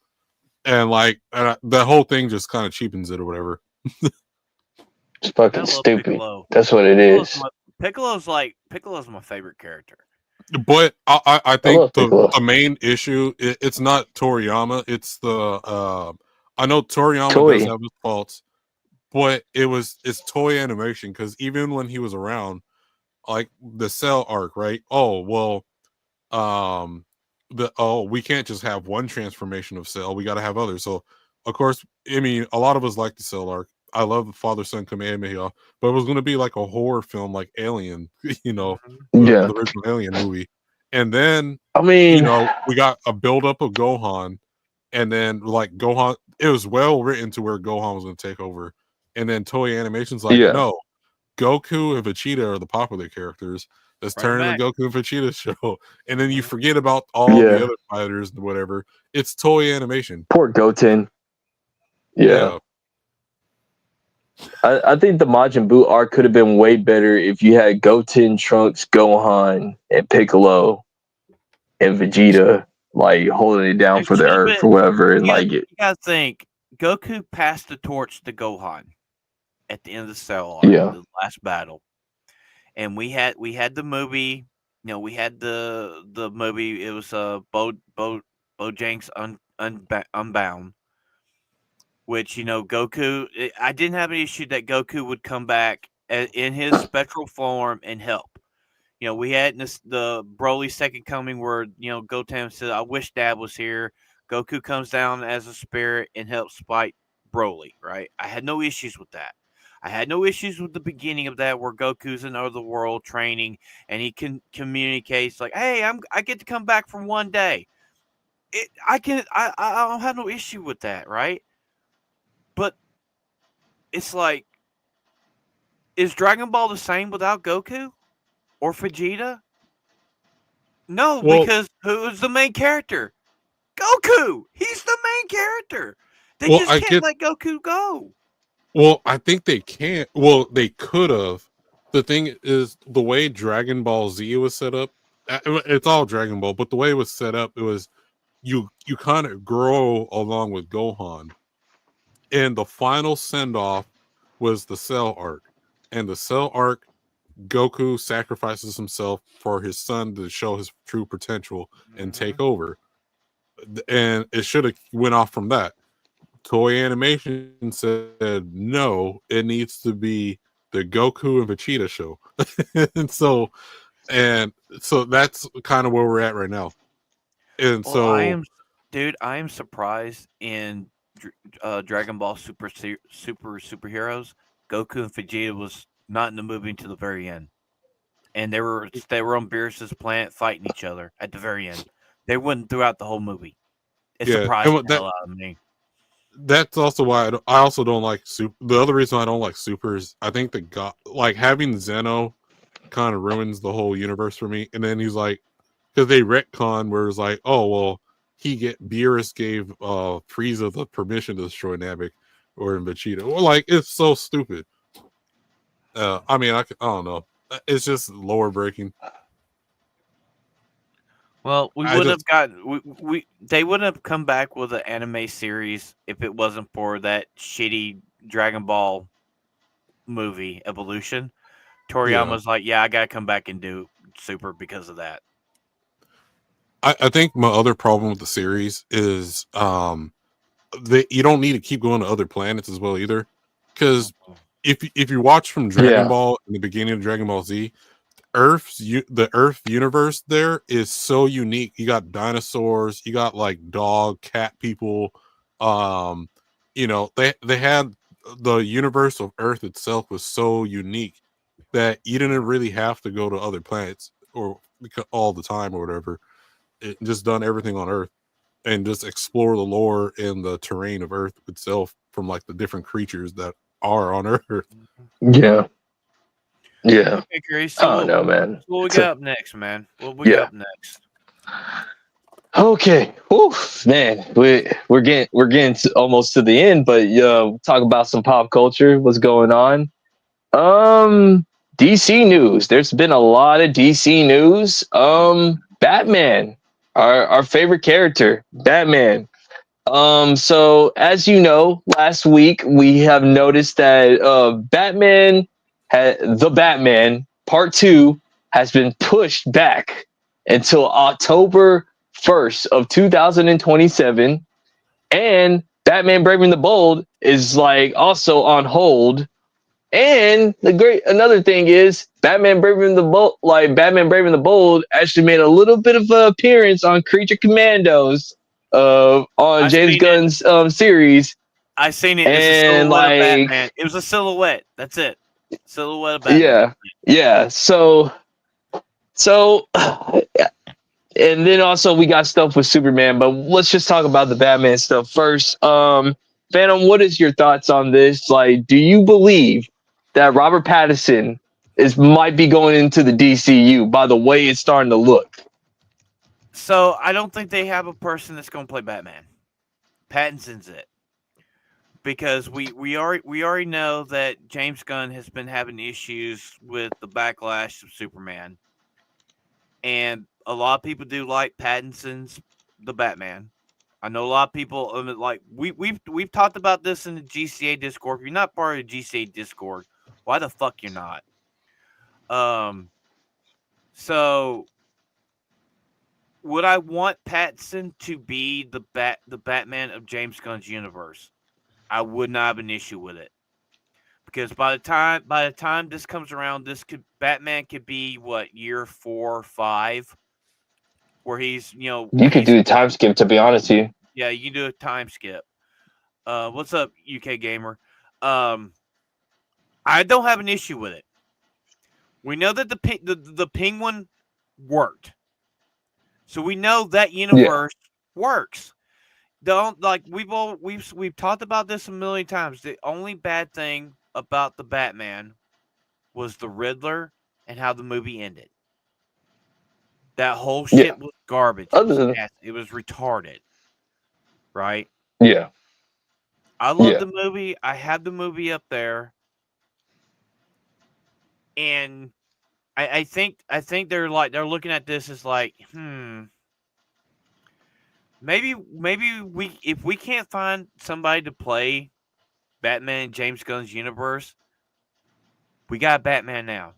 [SPEAKER 1] the whole thing just kind of cheapens it or whatever.
[SPEAKER 2] It's fucking
[SPEAKER 4] I love
[SPEAKER 2] stupid.
[SPEAKER 4] Piccolo.
[SPEAKER 2] That's what it is.
[SPEAKER 4] Piccolo's my favorite character.
[SPEAKER 1] But I
[SPEAKER 2] I
[SPEAKER 1] think
[SPEAKER 2] love Piccolo.
[SPEAKER 1] the main issue it's not Toriyama. It's the I know Toriyama does
[SPEAKER 2] Toy.
[SPEAKER 1] have his faults, but it's Toy Animation because even when he was around, like the Cell arc, right? Oh well, we can't just have one transformation of Cell. We got to have others. So of course, I mean, a lot of us like the Cell arc. I love the Father Son Kamehameha, but it was going to be like a horror film, like Alien, you know,
[SPEAKER 2] Yeah.
[SPEAKER 1] the original Alien movie. And then,
[SPEAKER 2] I mean,
[SPEAKER 1] we got a buildup of Gohan, and then like Gohan, it was well written to where Gohan was going to take over, and then Toei Animation's like,
[SPEAKER 2] Yeah.
[SPEAKER 1] no, Goku and Vegeta are the popular characters. Let's
[SPEAKER 4] Bring 'em
[SPEAKER 1] turn the
[SPEAKER 4] back.
[SPEAKER 1] Goku and Vegeta show, and then you forget about all the other fighters and whatever. It's Toei Animation.
[SPEAKER 2] poor Goten. Yeah. I think the Majin Buu arc could have been way better if you had Goten, Trunks, Gohan, and Piccolo and Vegeta like holding it down
[SPEAKER 4] It
[SPEAKER 2] for the
[SPEAKER 4] should've
[SPEAKER 2] Earth
[SPEAKER 4] been-
[SPEAKER 2] or whatever, and
[SPEAKER 4] You
[SPEAKER 2] like
[SPEAKER 4] gotta, you gotta think Goku passed the torch to Gohan at the end of the Cell arc,
[SPEAKER 2] Yeah.
[SPEAKER 4] the last battle, and we had the movie. You know, we had the movie. It was Bojangles Unbound, which Goku. I didn't have an issue that Goku would come back in his spectral form and help. We had the Broly Second Coming where, Goten said, I wish Dad was here. Goku comes down as a spirit and helps fight Broly, right? I had no issues with that. I had no issues with the beginning of that where Goku's in other world training and he communicates like, hey, I get to come back for one day. I don't have no issue with that, right? But it's like, is Dragon Ball the same without Goku or Vegeta? No,
[SPEAKER 1] Well-
[SPEAKER 4] because who's the main character? Goku. He's the main character. They
[SPEAKER 1] Well,
[SPEAKER 4] just
[SPEAKER 1] I
[SPEAKER 4] can't
[SPEAKER 1] get-
[SPEAKER 4] let Goku go.
[SPEAKER 1] Well, I think they can't. Well, they could have. The thing is, the way Dragon Ball Z was set up, it's all Dragon Ball, but the way it was set up, it was you kind of grow along with Gohan. And the final send off was the Cell arc. And the Cell arc, Goku sacrifices himself for his son to show his true potential and take over. And it should have went off from that. Toei Animation said no, it needs to be the Goku and Vegeta show. and so that's kind of where we're at right now. And
[SPEAKER 4] Well,
[SPEAKER 1] so
[SPEAKER 4] I am surprised in Dragon Ball Superheroes. Goku and Vegeta was not in the movie until the very end, and they were on Beerus's planet fighting each other at the very end. They went throughout the whole movie. It
[SPEAKER 1] Yeah,
[SPEAKER 4] surprised
[SPEAKER 1] and
[SPEAKER 4] the hell out of me.
[SPEAKER 1] that's also why I also don't like Super. The other reason I don't like Super is I think like having Zeno kind of ruins the whole universe for me. And then he's like, because they retcon where it's like, oh well, Beerus gave Frieza the permission to destroy Namek or Vegeta. Well, like it's so stupid. I mean, I don't know. It's just lower breaking.
[SPEAKER 4] Well, we
[SPEAKER 1] I
[SPEAKER 4] would
[SPEAKER 1] just-
[SPEAKER 4] have gotten they wouldn't have come back with an anime series if it wasn't for that shitty Dragon Ball movie Evolution. Toriyama's like, yeah, I gotta come back and do Super because of that.
[SPEAKER 1] I think my other problem with the series is you don't need to keep going to other planets as well either, because if you watch from Dragon Ball in the beginning of Dragon Ball Z, the Earth universe there is so unique. You got dinosaurs, you got like dog, cat people. They had the universe of Earth itself was so unique that you didn't really have to go to other planets or all the time or whatever. It just done everything on Earth and just explore the lore and the terrain of Earth itself from like the different creatures that are on Earth.
[SPEAKER 2] Yeah.
[SPEAKER 4] Okay, Chris,
[SPEAKER 2] I don't know, man.
[SPEAKER 4] What we
[SPEAKER 2] So-
[SPEAKER 4] got up next, man? What we got up next?
[SPEAKER 2] Okay, Oof, man, we're getting almost to the end, but talk about some pop culture. What's going on? DC news. There's been a lot of DC news. Batman, our favorite character, Batman. So as you know, last week we have noticed that The Batman Part 2 has been pushed back until October 1st of 2027, and Batman Brave and the Bold is like also on hold. And another thing is Batman Brave and the Bold actually made a little bit of an appearance on Creature Commandos on James Gunn's series.
[SPEAKER 4] I seen it. It's a
[SPEAKER 2] And
[SPEAKER 4] silhouette of
[SPEAKER 2] like
[SPEAKER 4] Batman. It was a silhouette. That's it. Silhouette of Batman.
[SPEAKER 2] yeah. So and then also we got stuff with Superman, but let's just talk about the Batman stuff first. Phantom, what is your thoughts on this? Like, do you believe that Robert Pattinson might be going into the DCU by the way it's starting to look?
[SPEAKER 4] So I don't think they have a person that's going to play Batman. Pattinson's it, because we already know that James Gunn has been having issues with the backlash of Superman, and a lot of people do like Pattinson's the Batman. I know a lot of people like we've talked about this in the GCA Discord. If you're not part of the GCA Discord, why the fuck you're not? So would I want Pattinson to be the Batman of James Gunn's universe? I would not have an issue with it, because by the time this comes around, Batman could be what, year 4 or 5, where he's
[SPEAKER 2] You could do a time skip, to be honest with you.
[SPEAKER 4] Yeah, you can do a time skip. What's up, UK Gamer? I don't have an issue with it. We know that the Penguin worked, so we know that universe works. We've talked about this a million times. The only bad thing about the Batman was the Riddler and how the movie ended. That whole shit was garbage. It was retarded. Right?
[SPEAKER 2] Yeah.
[SPEAKER 4] I love the movie. I have the movie up there. And I think they're looking at this as like, maybe if we can't find somebody to play Batman in James Gunn's universe, we got Batman now.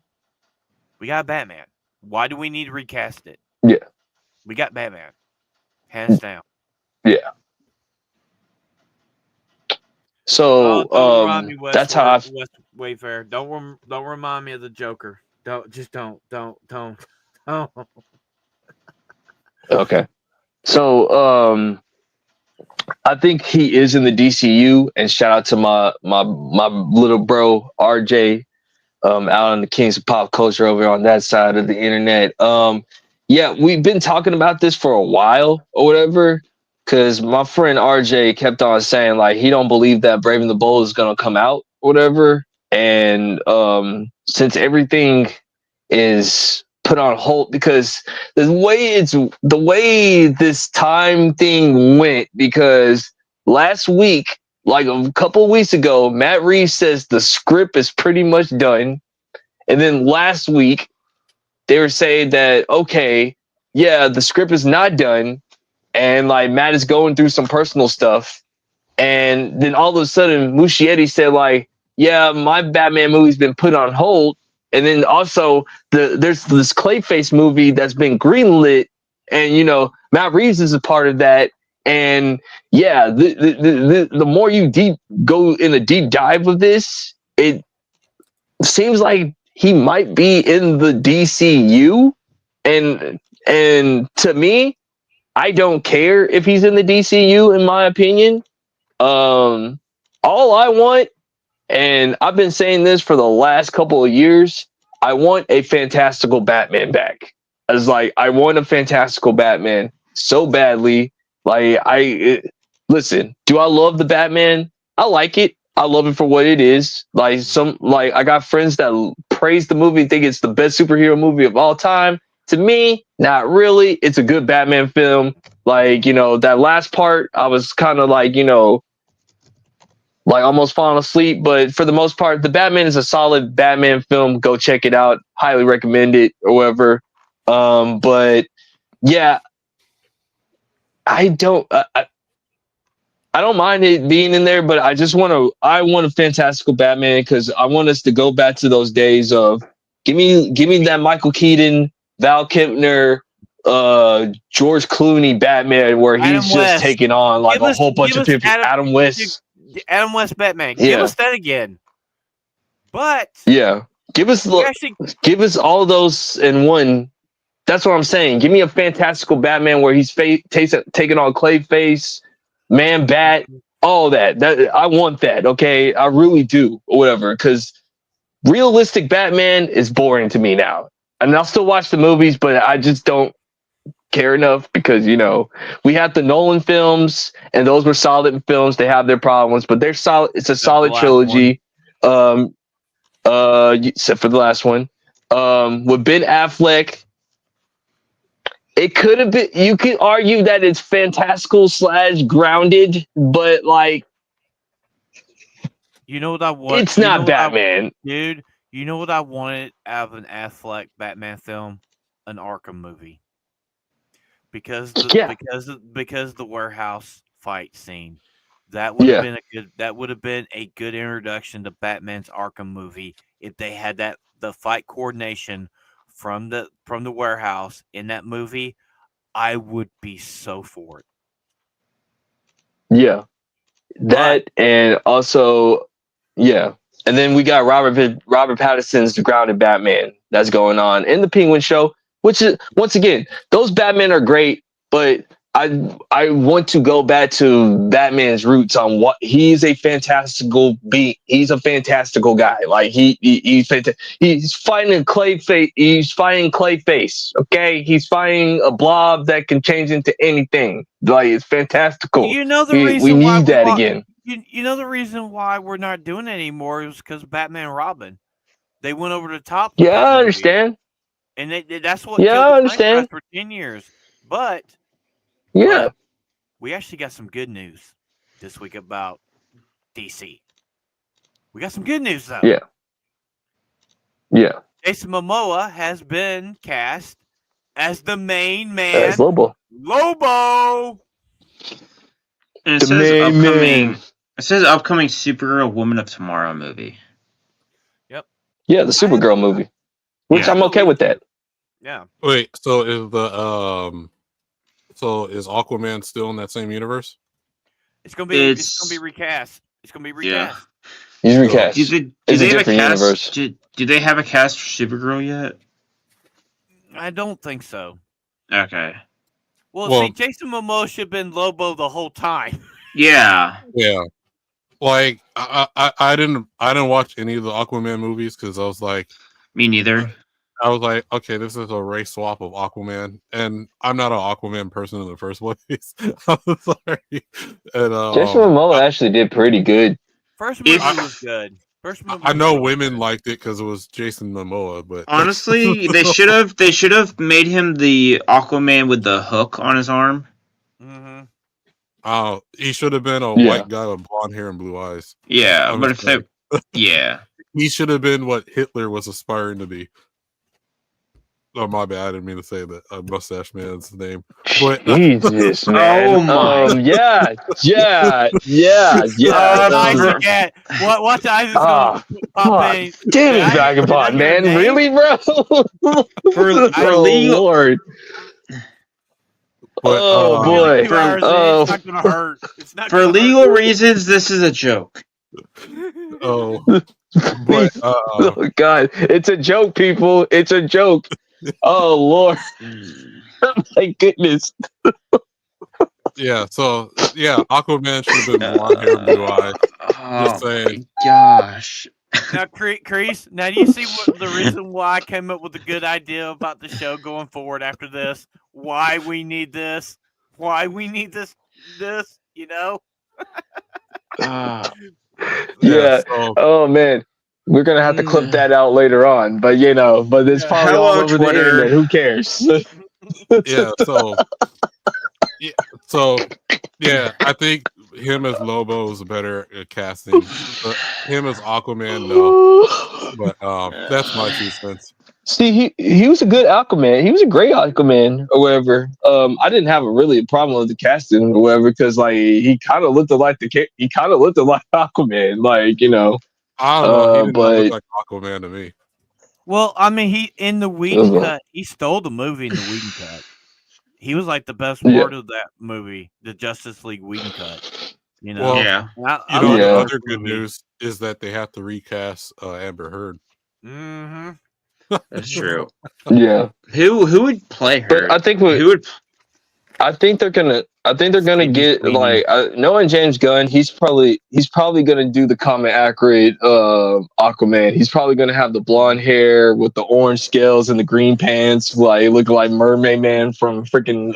[SPEAKER 4] We got Batman. Why do we need to recast it?
[SPEAKER 2] Yeah.
[SPEAKER 4] We got Batman. Hands down.
[SPEAKER 2] Yeah. So
[SPEAKER 4] don't remind me,
[SPEAKER 2] that's how
[SPEAKER 4] Wayfair. Don't remind me of the Joker. Don't.
[SPEAKER 2] Okay. So I think he is in the DCU, and shout out to my little bro RJ out on the Kings of Pop Culture over on that side of the internet. Yeah, we've been talking about this for a while or whatever, because my friend RJ kept on saying like he don't believe that Brave and the Bold is gonna come out or whatever. And since everything is put on hold, because the way this time thing went, because last week, like a couple of weeks ago, Matt Reeves says the script is pretty much done. And then last week, they were saying that, okay, yeah, the script is not done. And like Matt is going through some personal stuff. And then all of a sudden, Muschietti said like, yeah, my Batman movie's been put on hold. And then also there's this Clayface movie that's been greenlit. And, you know, Matt Reeves is a part of that. And yeah, the more you go in a deep dive of this, it seems like he might be in the DCU. And to me, I don't care if he's in the DCU, in my opinion. All I want, and I've been saying this for the last couple of years, I want a fantastical Batman back. I want a fantastical Batman so badly. Listen, do I love the Batman? I like it. I love it for what it is. I got friends that praise the movie, think it's the best superhero movie of all time. To me, not really. It's a good Batman film. Like, you know, that last part, I was kind of like, you know, like almost falling asleep. But for the most part, the Batman is a solid Batman film. Go check it out. Highly recommend it or whatever. But yeah, I don't. I don't mind it being in there, but I want a fantastical Batman because I want us to go back to those days of give me that Michael Keaton, Val Kilmer, George Clooney Batman where he's
[SPEAKER 4] Adam
[SPEAKER 2] just
[SPEAKER 4] West.
[SPEAKER 2] taking on like
[SPEAKER 4] Give
[SPEAKER 2] a
[SPEAKER 4] us-
[SPEAKER 2] whole bunch
[SPEAKER 4] give
[SPEAKER 2] of
[SPEAKER 4] us
[SPEAKER 2] people. Adam West.
[SPEAKER 4] Adam West Batman. Give
[SPEAKER 2] Yeah.
[SPEAKER 4] us that again. But
[SPEAKER 2] Yeah. Give us
[SPEAKER 4] we actually
[SPEAKER 2] all those in one. That's what I'm saying. Give me a fantastical Batman where he's taking on Clayface, Man Bat, all that. That I want that. Okay, I really do. Or whatever. Because realistic Batman is boring to me now. And I'll still watch the movies, but I just don't care enough because we had the Nolan films, and those were solid films. They have their problems, but they're solid. It's a solid
[SPEAKER 4] last
[SPEAKER 2] trilogy. Except for the last one. With Ben Affleck. It could have been. You could argue that it's fantastical / grounded, but like,
[SPEAKER 4] you know what I want.
[SPEAKER 2] it's not Batman.
[SPEAKER 4] Dude, you know what I wanted out of an Affleck Batman film? An Arkham movie. Because the warehouse fight scene. That would have been a good introduction to Batman's Arkham movie if they had the fight coordination from the warehouse in that movie. I would be so for it.
[SPEAKER 2] Yeah, that and also, yeah, and then we got Robert Pattinson's The Grounded Batman that's going on in the Penguin Show, which is once again those Batman are great, but I want to go back to Batman's roots on what he's a fantastical being. He's a fantastical guy. Like he's fighting Clayface. He's fighting Clayface. Okay, he's fighting a blob that can change into anything. Like it's fantastical.
[SPEAKER 4] You know the reason
[SPEAKER 2] we
[SPEAKER 4] why
[SPEAKER 2] need that again.
[SPEAKER 4] You know the reason why we're not doing it anymore is because Batman and Robin. They went over the top.
[SPEAKER 2] Yeah, I understand.
[SPEAKER 4] And that's what.
[SPEAKER 2] Yeah,
[SPEAKER 4] killed
[SPEAKER 2] I
[SPEAKER 4] the
[SPEAKER 2] understand.
[SPEAKER 4] franchise for 10 years, but.
[SPEAKER 2] Yeah.
[SPEAKER 4] But we actually got some good news this week about DC. We got some good news though.
[SPEAKER 2] Yeah. Yeah.
[SPEAKER 4] Jason Momoa has been cast as the main man.
[SPEAKER 2] As Lobo.
[SPEAKER 4] Lobo.
[SPEAKER 3] And
[SPEAKER 2] The main man.
[SPEAKER 3] It says upcoming Supergirl Woman of Tomorrow movie.
[SPEAKER 4] Yep.
[SPEAKER 2] Yeah, the Supergirl movie. Which I'm okay with that.
[SPEAKER 4] Yeah.
[SPEAKER 1] Wait, so is Aquaman still in that same universe?
[SPEAKER 4] It's gonna be recast. It's gonna be recast.
[SPEAKER 2] Yeah. He's recast.
[SPEAKER 3] Do they have a cast? Do they have a cast for Supergirl yet?
[SPEAKER 4] I don't think so.
[SPEAKER 3] Okay.
[SPEAKER 4] Well, see, Jason Momoa should have been Lobo the whole time.
[SPEAKER 3] Yeah.
[SPEAKER 1] Yeah. Like I didn't watch any of the Aquaman movies because I was like,
[SPEAKER 3] me neither.
[SPEAKER 1] I was like, okay, this is a race swap of Aquaman, and I'm not an Aquaman person in the first place. I'm sorry. And
[SPEAKER 2] Jason Momoa actually did pretty good.
[SPEAKER 4] First movie was good.
[SPEAKER 1] I know women liked it because it was Jason Momoa, but
[SPEAKER 3] honestly, they should have made him the Aquaman with the hook on his arm.
[SPEAKER 1] Mm-hmm. He should have been a white guy with blonde hair and blue eyes.
[SPEAKER 3] Yeah, but if they,
[SPEAKER 1] he should have been what Hitler was aspiring to be. Oh, my bad. I didn't mean to say that mustache man's name. But,
[SPEAKER 2] Jesus, man.
[SPEAKER 3] Oh my.
[SPEAKER 2] Yeah.
[SPEAKER 4] Watch Isaac's gonna pop in.
[SPEAKER 2] Damn it, Vagabond, man. Really, bro?
[SPEAKER 3] For legal.
[SPEAKER 2] Lord.
[SPEAKER 1] But,
[SPEAKER 2] boy.
[SPEAKER 4] It's not gonna hurt. It's not
[SPEAKER 3] For legal reasons, this is a joke.
[SPEAKER 1] Oh. But,
[SPEAKER 2] oh, God. It's a joke, people. It's a joke. Oh, Lord. My goodness.
[SPEAKER 1] Yeah, so, Aquaman should have been blonde hair and blue eyes. Just saying.
[SPEAKER 3] Gosh.
[SPEAKER 4] Now, Crease, now do you see what the reason why I came up with a good idea about the show going forward after this? Why we need this? Why we need this, you know?
[SPEAKER 2] Yeah.
[SPEAKER 1] So,
[SPEAKER 2] oh, man. We're going to have to clip that out later on. But, but it's probably all over the internet. Who cares?
[SPEAKER 1] I think him as Lobo is a better casting. But him as Aquaman, no. But that's my 2 cents.
[SPEAKER 2] See, he was a good Aquaman. He was a great Aquaman, or whatever. I didn't have a problem with the casting, or whatever, because like he kind of looked like he kind of looked like Aquaman, like
[SPEAKER 1] I don't know. He did not look
[SPEAKER 2] But
[SPEAKER 1] like Aquaman to me.
[SPEAKER 4] Well, I mean, he in the Whedon cut, he stole the movie in the Whedon cut. He was like the best
[SPEAKER 2] Yeah.
[SPEAKER 4] part of that movie, the Justice League Whedon cut. You know,
[SPEAKER 1] Well,
[SPEAKER 3] Yeah.
[SPEAKER 4] I
[SPEAKER 1] the
[SPEAKER 4] love the
[SPEAKER 1] other
[SPEAKER 4] first
[SPEAKER 1] good
[SPEAKER 4] movie.
[SPEAKER 1] news is that they have to recast Amber Heard.
[SPEAKER 4] Mm-hmm.
[SPEAKER 3] That's true.
[SPEAKER 2] yeah.
[SPEAKER 3] Who would play her?
[SPEAKER 2] But I think
[SPEAKER 3] who would
[SPEAKER 2] they're gonna
[SPEAKER 4] Sydney
[SPEAKER 2] get
[SPEAKER 4] Sweeney.
[SPEAKER 2] like knowing James Gunn, he's probably gonna do the comic accurate Aquaman. He's probably gonna have the blonde hair with the orange scales and the green pants, like look like Mermaid Man from freaking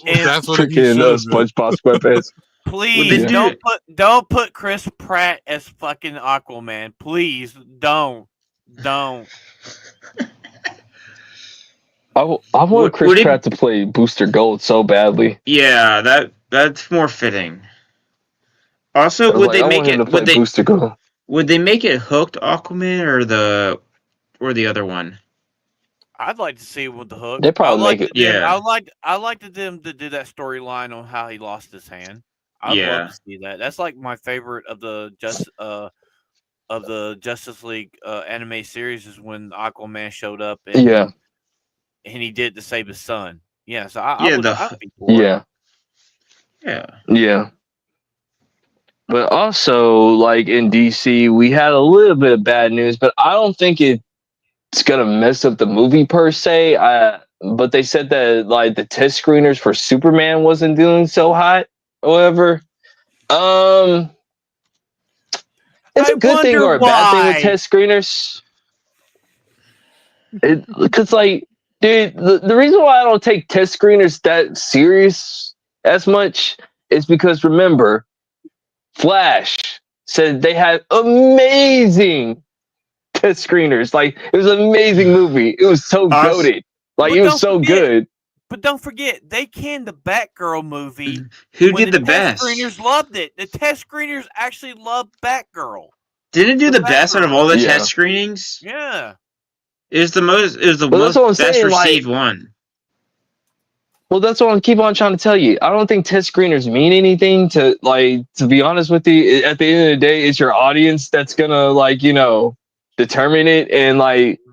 [SPEAKER 4] And
[SPEAKER 1] That's what he should have been.
[SPEAKER 2] SpongeBob SquarePants.
[SPEAKER 4] please
[SPEAKER 3] they do-
[SPEAKER 4] don't put Chris Pratt as fucking Aquaman. Please don't.
[SPEAKER 2] I want
[SPEAKER 3] Would
[SPEAKER 2] Chris
[SPEAKER 3] it-
[SPEAKER 2] Pratt to play Booster Gold so badly.
[SPEAKER 3] Yeah, that's more fitting. Also, would they
[SPEAKER 2] I
[SPEAKER 3] make
[SPEAKER 2] want him
[SPEAKER 3] it?
[SPEAKER 2] to play Booster Gold.
[SPEAKER 3] Would they make it Hooked Aquaman or the other one?
[SPEAKER 4] I'd like to see with the hook.
[SPEAKER 2] They probably make it.
[SPEAKER 3] Yeah.
[SPEAKER 4] I like them to do that storyline on how he lost his hand. I'd
[SPEAKER 3] Yeah.
[SPEAKER 4] love to see that. That's like my favorite of the Justice League anime series is when Aquaman showed up and
[SPEAKER 2] Yeah,
[SPEAKER 4] he did to save his son. Yeah, so I
[SPEAKER 3] Yeah,
[SPEAKER 4] would
[SPEAKER 3] the-
[SPEAKER 4] I'd be for it.
[SPEAKER 2] yeah,
[SPEAKER 3] Yeah.
[SPEAKER 2] yeah. But also, like in DC, we had a little bit of bad news, but I don't think it's gonna mess up the movie per se. But they said that like the test screeners for Superman wasn't doing so hot, or whatever. It's
[SPEAKER 4] I
[SPEAKER 2] a good thing
[SPEAKER 4] wonder
[SPEAKER 2] or a bad thing with
[SPEAKER 4] why.
[SPEAKER 2] test screeners. Because like, dude, the reason why I don't take test screeners that serious as much is because remember, Flash said they had amazing test screeners. Like it was an amazing movie. It was so goated. Like
[SPEAKER 4] But
[SPEAKER 2] it was
[SPEAKER 4] don't
[SPEAKER 2] so
[SPEAKER 4] forget-
[SPEAKER 2] good.
[SPEAKER 4] But don't forget, they canned the Batgirl movie.
[SPEAKER 3] Who
[SPEAKER 4] when
[SPEAKER 3] did the
[SPEAKER 4] test
[SPEAKER 3] best?
[SPEAKER 4] screeners loved it. The test screeners actually loved Batgirl.
[SPEAKER 3] Didn't it do
[SPEAKER 4] the
[SPEAKER 3] the best out of
[SPEAKER 4] Batgirl.
[SPEAKER 3] all the
[SPEAKER 2] Yeah.
[SPEAKER 3] test screenings?
[SPEAKER 4] Yeah.
[SPEAKER 3] It was the most
[SPEAKER 2] Well, that's what I'm
[SPEAKER 3] best
[SPEAKER 2] saying, like-
[SPEAKER 3] received one.
[SPEAKER 2] Well, that's what I keep on trying to tell you. I don't think test screeners mean anything to be honest with you. At the end of the day, it's your audience that's gonna determine it. And and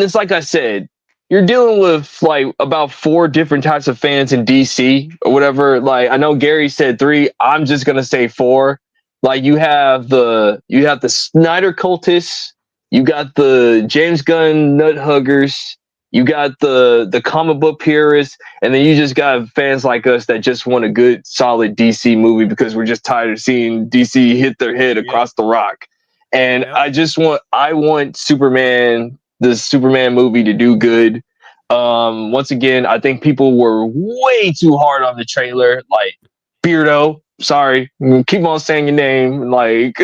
[SPEAKER 2] it's like I said, you're dealing with like about 4 different types of fans in DC or whatever. Like I know Gary said 3. I'm just gonna say 4. Like you have the Snyder cultists, you got the James Gunn nut huggers, you got the comic book purists, and then you just got fans like us that just want a good, solid DC movie because we're just tired of seeing DC hit their head across the rock. And
[SPEAKER 4] Yep.
[SPEAKER 2] I want Superman, the Superman movie, to do good. Once again, I think people were way too hard on the trailer. Like Beardo, sorry, keep on saying your name, like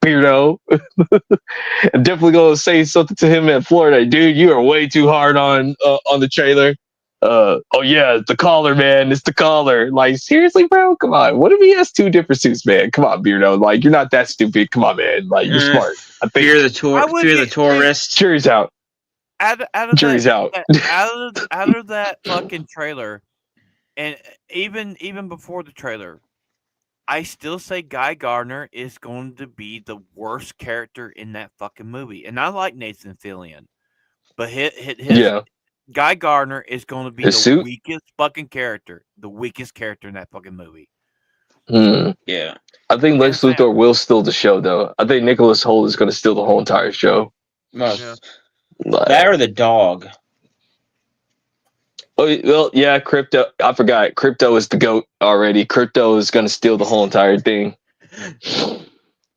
[SPEAKER 2] Beardo. I'm definitely gonna say something to him in Florida, dude. You are way too hard on the trailer. Oh yeah, the collar, man. It's the collar. Like seriously, bro. Come on. What if he has 2 different suits, man? Come on, Beardo. Like you're not that stupid. Come on, man. Like you're smart. I think
[SPEAKER 3] Fear the
[SPEAKER 4] I would
[SPEAKER 3] Fear the
[SPEAKER 4] get-
[SPEAKER 3] tourist.
[SPEAKER 2] jury's out.
[SPEAKER 4] Out of
[SPEAKER 2] Jury's out.
[SPEAKER 4] out of that fucking trailer, and even before the trailer, I still say Guy Gardner is going to be the worst character in that fucking movie. And I like Nathan Fillion, but his
[SPEAKER 2] Yeah.
[SPEAKER 4] Guy Gardner is going to be
[SPEAKER 2] His
[SPEAKER 4] the
[SPEAKER 2] suit?
[SPEAKER 4] weakest fucking character, the weakest character in that fucking movie.
[SPEAKER 3] Yeah.
[SPEAKER 2] I think Lex
[SPEAKER 4] Hands
[SPEAKER 2] Luthor
[SPEAKER 4] down.
[SPEAKER 2] will steal the show, though. I think Nicholas Hoult is going to steal the whole entire show.
[SPEAKER 3] Well,
[SPEAKER 4] Yeah.
[SPEAKER 2] Like,
[SPEAKER 3] that or the dog.
[SPEAKER 2] oh, well, yeah, Crypto. I forgot. Crypto is the GOAT already. Crypto is going to steal the whole entire thing.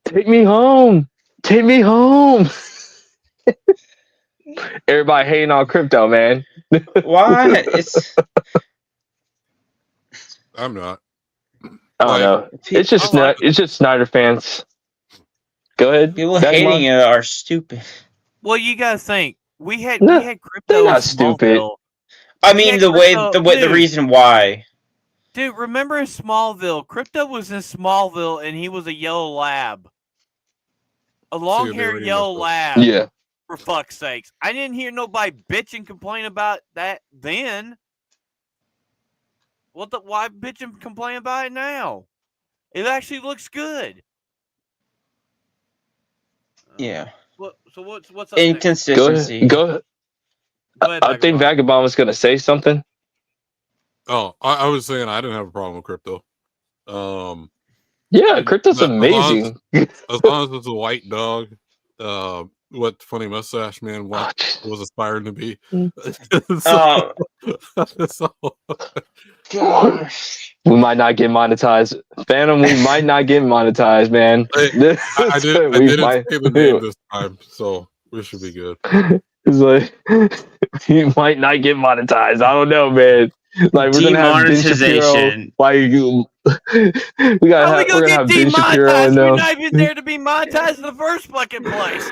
[SPEAKER 2] Take me home. Take me home. Everybody hating on Crypto, man.
[SPEAKER 3] Why? It's
[SPEAKER 1] I'm not.
[SPEAKER 2] I don't
[SPEAKER 1] Like,
[SPEAKER 2] know. It's just
[SPEAKER 4] I like
[SPEAKER 2] it's just Snyder fans. Go ahead.
[SPEAKER 3] people
[SPEAKER 2] Vagabond.
[SPEAKER 3] hating it are stupid.
[SPEAKER 4] Well, you gotta think we had
[SPEAKER 2] No,
[SPEAKER 4] crypto
[SPEAKER 2] they're
[SPEAKER 4] in
[SPEAKER 2] not stupid.
[SPEAKER 4] Smallville.
[SPEAKER 3] I
[SPEAKER 4] We
[SPEAKER 3] mean,
[SPEAKER 4] had
[SPEAKER 3] the
[SPEAKER 4] Crypto-
[SPEAKER 3] the
[SPEAKER 4] dude.
[SPEAKER 3] reason why.
[SPEAKER 4] Dude, remember in Smallville? Crypto was in Smallville and he was a yellow lab. A long haired
[SPEAKER 1] already
[SPEAKER 4] yellow
[SPEAKER 1] messed up.
[SPEAKER 4] lab.
[SPEAKER 2] Yeah.
[SPEAKER 4] For fuck's sakes. I didn't hear nobody bitch and complain about that then. Why bitch and complain about it now? It actually looks good.
[SPEAKER 3] Yeah.
[SPEAKER 4] What's up next?
[SPEAKER 3] Inconsistency.
[SPEAKER 2] Go.
[SPEAKER 4] Go ahead,
[SPEAKER 2] I think
[SPEAKER 4] Vagabond.
[SPEAKER 2] Vagabond was gonna say something.
[SPEAKER 1] Oh, I was saying I didn't have a problem with crypto.
[SPEAKER 2] Yeah, crypto's
[SPEAKER 1] as long
[SPEAKER 2] amazing.
[SPEAKER 1] as long as it's a white dog, what funny mustache man
[SPEAKER 2] Oh,
[SPEAKER 1] was aspiring to be.
[SPEAKER 3] Oh,
[SPEAKER 1] so,
[SPEAKER 3] gosh.
[SPEAKER 2] we might not get monetized, Phantom. We might not get monetized, man.
[SPEAKER 1] I
[SPEAKER 2] We
[SPEAKER 1] didn't
[SPEAKER 2] might-
[SPEAKER 1] say the name this time, so we should be good.
[SPEAKER 2] It's like you might not get monetized. I don't know, man. Like we're gonna have Ben Shapiro.
[SPEAKER 3] Demonetization.
[SPEAKER 2] Like we're
[SPEAKER 4] How we
[SPEAKER 2] gonna
[SPEAKER 4] get
[SPEAKER 2] have Ben Shapiro in
[SPEAKER 4] demonetized? We're
[SPEAKER 2] there.
[SPEAKER 4] not even there to be monetized in the first fucking place.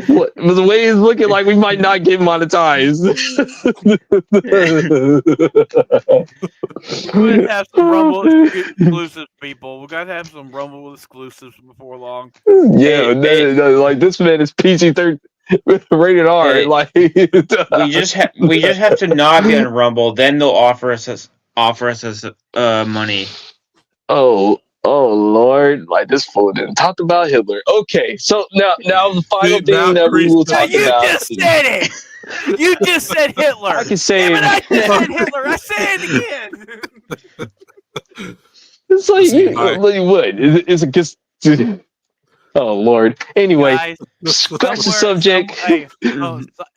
[SPEAKER 2] What, the way it's looking like we might not get monetized.
[SPEAKER 4] We're gonna have some Rumble exclusives, people. We gotta have some Rumble exclusives before long.
[SPEAKER 2] Yeah, no, like this man is PG-13 rated R.
[SPEAKER 3] Hey,
[SPEAKER 2] Like
[SPEAKER 3] we just have to not be on Rumble. Then they'll offer us money.
[SPEAKER 2] oh Lord, like this fool didn't talk about Hitler. Okay, so now the final
[SPEAKER 1] See,
[SPEAKER 2] thing
[SPEAKER 1] now
[SPEAKER 2] that we
[SPEAKER 1] Kreese
[SPEAKER 2] will
[SPEAKER 1] just
[SPEAKER 2] talk
[SPEAKER 4] You
[SPEAKER 2] about.
[SPEAKER 4] just said it. You just said Hitler.
[SPEAKER 2] I can say
[SPEAKER 4] Damn it, I just
[SPEAKER 1] Fuck.
[SPEAKER 4] said Hitler. I say it again.
[SPEAKER 2] it's like
[SPEAKER 1] See,
[SPEAKER 2] you would. It's just oh Lord. Anyway,
[SPEAKER 4] Guys,
[SPEAKER 2] scratch the subject.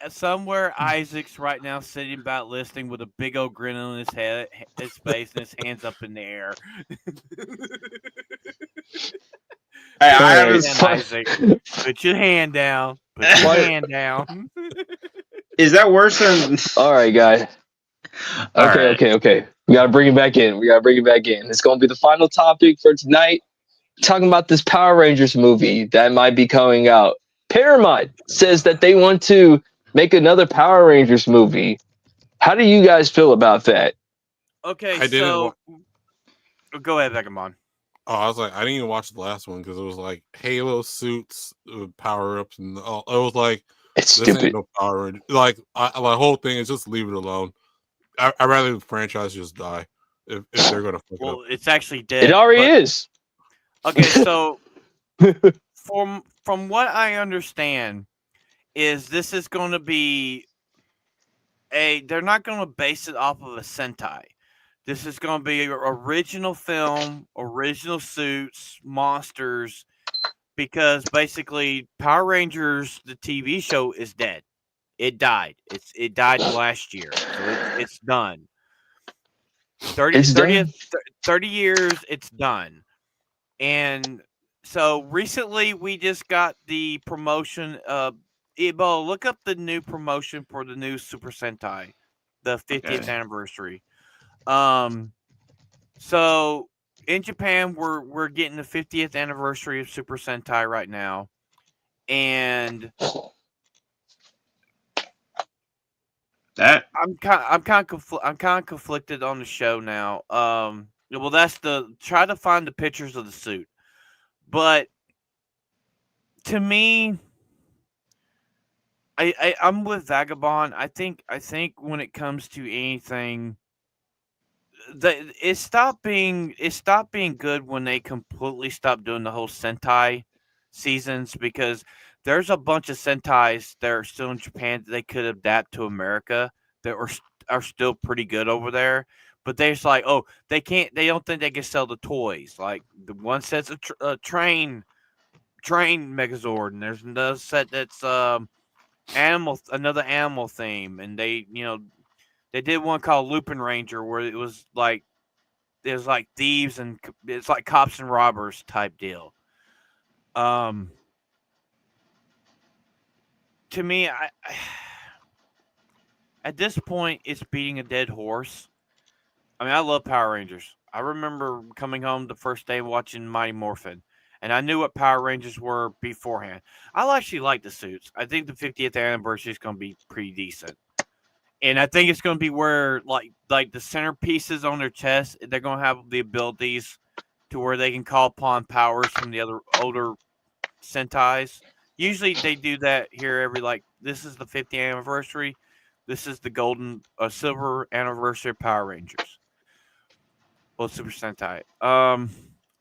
[SPEAKER 4] Somewhere Isaac's right now sitting about listening with a big old grin on his head, his face, and his hands up in the air.
[SPEAKER 3] I
[SPEAKER 2] All
[SPEAKER 3] have
[SPEAKER 2] right,
[SPEAKER 3] this-
[SPEAKER 4] Isaac, put your hand down. Put your hand down.
[SPEAKER 3] Is that worse than?
[SPEAKER 2] All right, guys.
[SPEAKER 3] All
[SPEAKER 2] Okay,
[SPEAKER 3] right.
[SPEAKER 2] okay. We gotta bring it back in. It's gonna be the final topic for tonight. Talking about this Power Rangers movie that might be coming out. Paramount says that they want to make another Power Rangers movie. How do you guys feel about that?
[SPEAKER 4] Okay,
[SPEAKER 1] I didn't
[SPEAKER 4] go ahead, Vagabond.
[SPEAKER 1] Oh, I was like, I didn't even watch the last one because it was like Halo suits, power ups, and all. I was like,
[SPEAKER 2] It's
[SPEAKER 1] this
[SPEAKER 2] stupid.
[SPEAKER 1] ain't no Power Ranger. Like, the whole thing is just leave it alone. I'd rather the franchise just die if they're gonna fuck it up.
[SPEAKER 4] Well, it's actually dead.
[SPEAKER 2] It already
[SPEAKER 4] but-
[SPEAKER 2] is.
[SPEAKER 4] Okay, so from what I understand, is this is going to be they're not going to base it off of a Sentai. This is going to be original film, original suits, monsters, because basically Power Rangers, the TV show, is dead. It died. It died last year, so it's done. 30 years, it's done. And so recently we just got the promotion of Ebo, look up the new promotion for the new Super Sentai, the 50th anniversary. So in Japan we're getting the 50th anniversary of Super Sentai right now. And
[SPEAKER 3] That
[SPEAKER 4] I'm kind of conflicted on the show now. Well, that's try to find the pictures of the suit, but to me, I'm with Vagabond. I think when it comes to anything, it stopped being good when they completely stopped doing the whole Sentai seasons, because there's a bunch of Sentais that are still in Japan that they could adapt to America that are still pretty good over there. But they're just like, oh, they don't think they can sell the toys. Like the one set's a train Megazord, and there's another set that's another animal theme, and they did one called Lupin Ranger where it was like there's like thieves and it's like cops and robbers type deal. To me, I at this point it's beating a dead horse. I mean, I love Power Rangers. I remember coming home the first day watching Mighty Morphin, and I knew what Power Rangers were beforehand. I actually like the suits. I think the 50th anniversary is going to be pretty decent. And I think it's going to be where, like the centerpieces on their chest, they're going to have the abilities to where they can call upon powers from the other older Sentais Usually they do that here every this is the 50th anniversary. This is the silver anniversary of Power Rangers. Well, Super Sentai.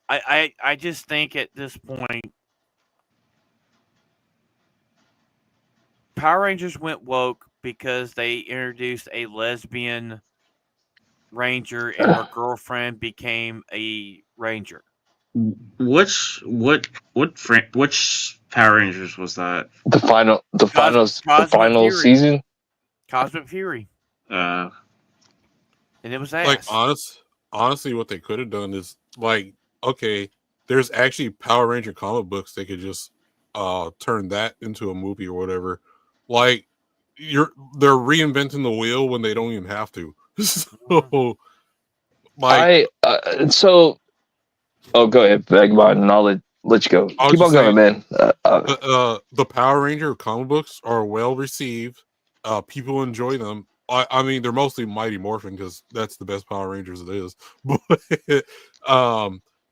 [SPEAKER 4] I just think at this point, Power Rangers went woke because they introduced a lesbian ranger and her girlfriend became a ranger.
[SPEAKER 3] Which Power Rangers was that?
[SPEAKER 2] The final
[SPEAKER 4] Fury.
[SPEAKER 2] season.
[SPEAKER 4] Cosmic Fury,
[SPEAKER 3] Uh,
[SPEAKER 4] and it was
[SPEAKER 1] Like
[SPEAKER 4] ass.
[SPEAKER 1] honestly, what they could have done is like, okay, there's actually Power Ranger comic books. They could just turn that into a movie or whatever. Like they're reinventing the wheel when they don't even have to. So like
[SPEAKER 2] Oh, go ahead, Vagabond, and I'll let you go.
[SPEAKER 1] I was
[SPEAKER 2] Keep on
[SPEAKER 1] just
[SPEAKER 2] going,
[SPEAKER 1] saying,
[SPEAKER 2] man.
[SPEAKER 1] the Power Ranger comic books are well received. People enjoy them. I mean, they're mostly Mighty Morphin because that's the best Power Rangers it is. But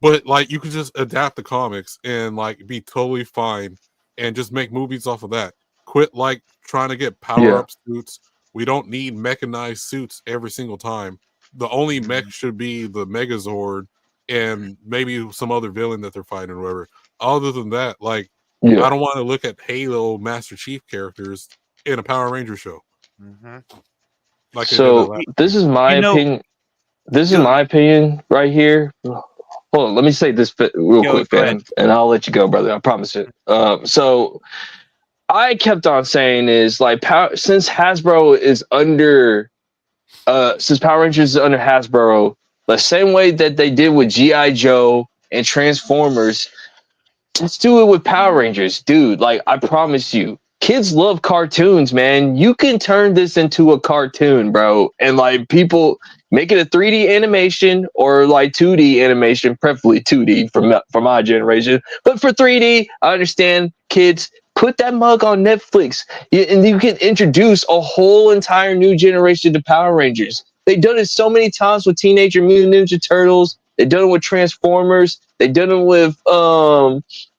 [SPEAKER 1] but like you could just adapt the comics and like be totally fine and just make movies off of that. Quit like trying to get power up suits. We don't need mechanized suits every single time. The only mech should be the Megazord and maybe some other villain that they're fighting or whatever. Other than that, like I don't want to look at Halo Master Chief characters in a Power Ranger show.
[SPEAKER 4] Mm-hmm.
[SPEAKER 1] Like
[SPEAKER 2] So this is my opinion. This is my opinion right here. Hold on, let me say this real quick, fam, and I'll let you go, brother. I promise it. So I kept on saying is like since Hasbro is under since Power Rangers is under Hasbro, the same way that they did with G.I. Joe and Transformers, let's do it with Power Rangers, dude. Like, I promise you, kids love cartoons, man. You can turn this into a cartoon, bro. And like people make it a 3D animation or like 2D animation, preferably 2D for my generation. But for 3D, I understand kids. Put that mug on Netflix, and you can introduce a whole entire new generation to Power Rangers. They've done it so many times with Teenage Mutant Ninja Turtles. They've done it with Transformers. They've done it with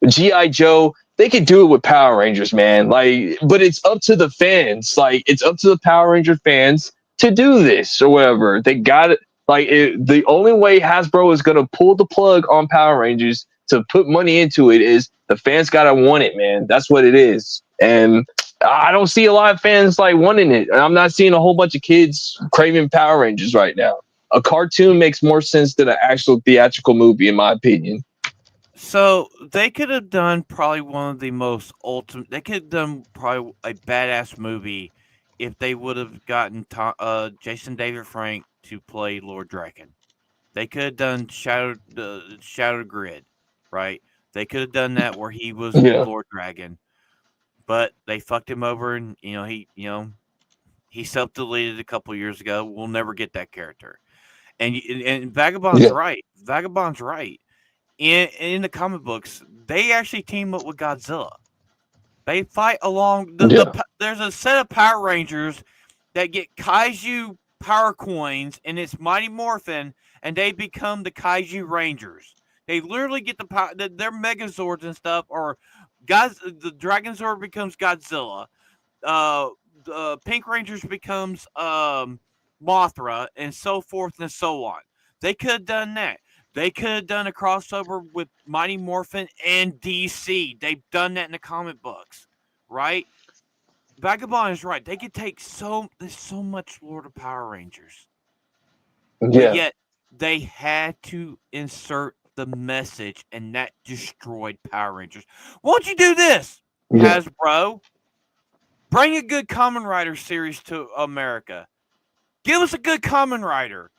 [SPEAKER 2] G.I. Joe. They could do it with Power Rangers, man. Like, but it's up to the fans. Like, it's up to the Power Ranger fans to do this or whatever. They got it. Like, the only way Hasbro is gonna pull the plug on Power Rangers to put money into it is the fans gotta want it, man. That's what it is. And I don't see a lot of fans like wanting it. And I'm not seeing a whole bunch of kids craving Power Rangers right now. A cartoon makes more sense than an actual theatrical movie, in my opinion.
[SPEAKER 4] So they could have done probably one of the most ultimate. They could have done probably a badass movie if they would have gotten Jason David Frank to play Lord Draken. They could have done Shadow Grid, right? They could have done that where he was Lord Dragon, but they fucked him over, and he self-deleted a couple years ago. We'll never get that character. And Vagabond's right. Vagabond's right. In the comic books, they actually team up with Godzilla. They fight along. There's a set of Power Rangers that get Kaiju power coins, and it's Mighty Morphin, and they become the Kaiju Rangers. They literally get the power. Their Megazords and stuff, or the Dragon Zord becomes Godzilla. The Pink Rangers becomes Mothra, and so forth and so on. They could have done that. They could have done a crossover with Mighty Morphin and DC. They've done that in the comic books, right? Vagabond is right. They could take there's so much Lord of Power Rangers. But yet they had to insert the message, and that destroyed Power Rangers. Won't you do this, Hasbro? Bring a good Kamen Rider series to America. Give us a good Kamen Rider.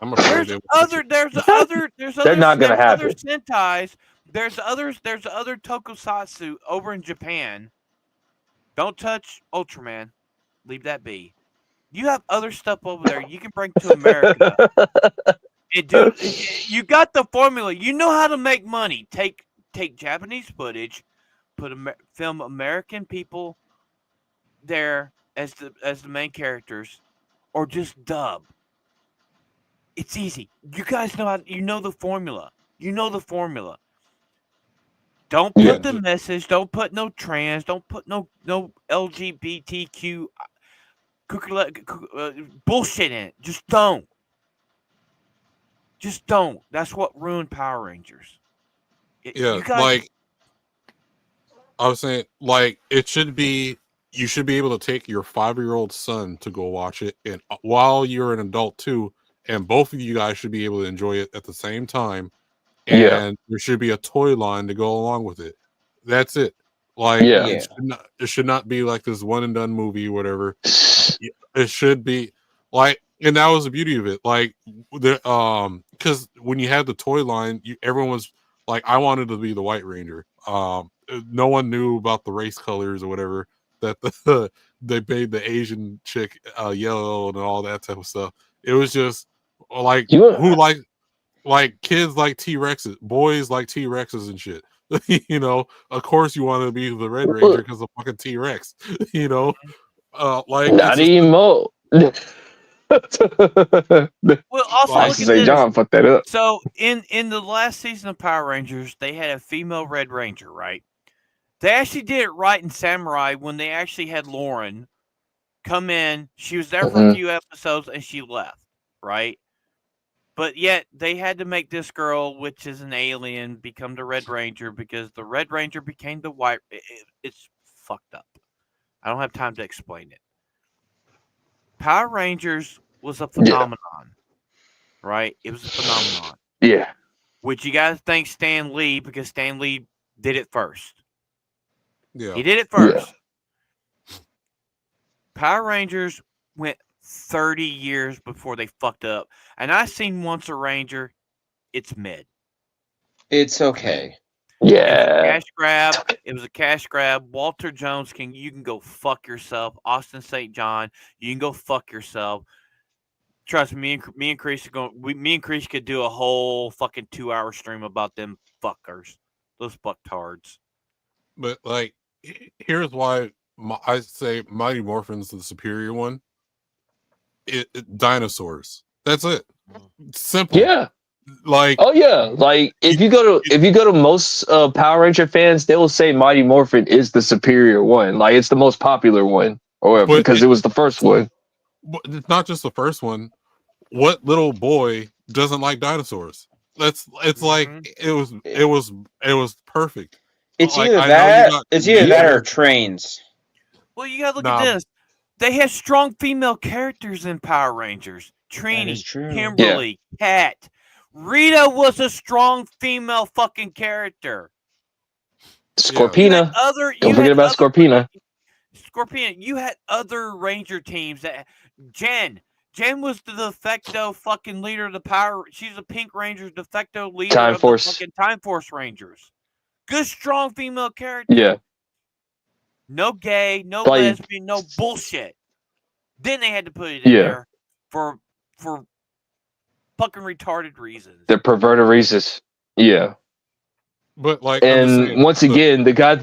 [SPEAKER 1] I'm afraid
[SPEAKER 4] There's other
[SPEAKER 2] They're not gonna have
[SPEAKER 4] other
[SPEAKER 2] it.
[SPEAKER 4] Sentais. There's other tokusatsu over in Japan. Don't touch Ultraman. Leave that be. You have other stuff over there you can bring to America. And dude, you got the formula. You know how to make money. Take Japanese footage, film American people there as the main characters, or just dub. It's easy. You guys know you know the formula. You know the formula. Don't
[SPEAKER 2] Yeah.
[SPEAKER 4] put the message. Don't put no trans. Don't put no LGBTQ bullshit in it. Just don't. Just don't. That's what ruined Power Rangers.
[SPEAKER 1] Yeah,
[SPEAKER 4] You guys,
[SPEAKER 1] like I was saying, like it should be. You should be able to take your 5-year-old son to go watch it, and while you're an adult too, and both of you guys should be able to enjoy it at the same time.
[SPEAKER 2] Yeah.
[SPEAKER 1] And there should be a toy line to go along with it. That's it. Like
[SPEAKER 2] Yeah.
[SPEAKER 1] it should not be like this one and done movie, whatever. It should be like, and that was the beauty of it. Like because when you had the toy line, everyone was like, I wanted to be the White Ranger. No one knew about the race colors or whatever that they made the Asian chick yellow and all that type of stuff. It was just like who like kids like T-Rexes, boys like T-Rexes and shit. Of course you want to be the Red Ranger because of fucking T-Rex. Like
[SPEAKER 2] Not even more.
[SPEAKER 4] well, also
[SPEAKER 2] I
[SPEAKER 4] look
[SPEAKER 2] should
[SPEAKER 4] at
[SPEAKER 2] say
[SPEAKER 4] this.
[SPEAKER 2] John fucked that up.
[SPEAKER 4] So in the last season of Power Rangers, they had a female Red Ranger, right? They actually did it right in Samurai when they actually had Lauren come in. She was there for a few episodes and she left, right? But yet they had to make this girl, which is an alien, become the Red Ranger because the Red Ranger became the White. It's fucked up. I don't have time to explain it. Power Rangers was a phenomenon, right? It was a phenomenon.
[SPEAKER 2] Yeah.
[SPEAKER 4] Which you guys thank Stan Lee because Stan Lee did it first.
[SPEAKER 1] Yeah.
[SPEAKER 4] He did it first. Yeah. Power Rangers went 30 years before they fucked up. And I seen Once a Ranger. It's mid.
[SPEAKER 9] It's okay.
[SPEAKER 2] Yeah.
[SPEAKER 4] It was a cash grab. Walter Jones you can go fuck yourself. Austin St. John, you can go fuck yourself. Trust me, me and Chris could do a whole fucking 2-hour stream about them fuckers. Those fucktards.
[SPEAKER 1] But like, here's why I say Mighty Morphin's the superior one. Dinosaurs. That's it. Simple.
[SPEAKER 2] Yeah.
[SPEAKER 1] Like,
[SPEAKER 2] oh yeah, like if you go to most Power Ranger fans, they will say Mighty Morphin is the superior one. Like it's the most popular one, or whatever, because it was the first one.
[SPEAKER 1] It's not just the first one. What little boy doesn't like dinosaurs? It's like it was perfect.
[SPEAKER 9] It's
[SPEAKER 1] like,
[SPEAKER 9] either that or trains.
[SPEAKER 4] Well, you gotta look at this. They have strong female characters in Power Rangers. Trini, Kimberly, Kat. Rita was a strong female fucking character.
[SPEAKER 2] Scorpina. Don't forget about Scorpina.
[SPEAKER 4] Scorpina, you had other Ranger teams that Jen was the de facto fucking leader of the Power. She's a Pink Ranger's de facto leader of the fucking Time Force Rangers. Good, strong female character.
[SPEAKER 2] Yeah.
[SPEAKER 4] No gay, no lesbian, no bullshit. Then they had to put it in there for fucking retarded reasons.
[SPEAKER 2] The perverted reasons. Yeah.
[SPEAKER 1] But like,
[SPEAKER 2] and once again, the guy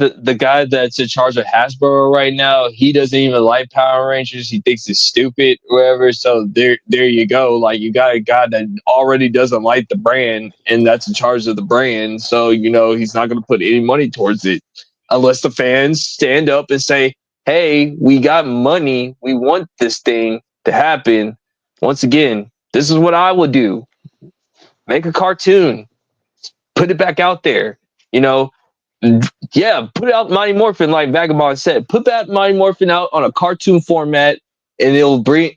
[SPEAKER 2] that's in charge of Hasbro right now, he doesn't even like Power Rangers. He thinks it's stupid, whatever. So there you go. Like you got a guy that already doesn't like the brand, and that's in charge of the brand. So he's not going to put any money towards it unless the fans stand up and say, "Hey, we got money. We want this thing to happen." Once again, this is what I would do: make a cartoon, put it back out there. Put out Mighty Morphin like Vagabond said. Put that Mighty Morphin out on a cartoon format, and it'll bring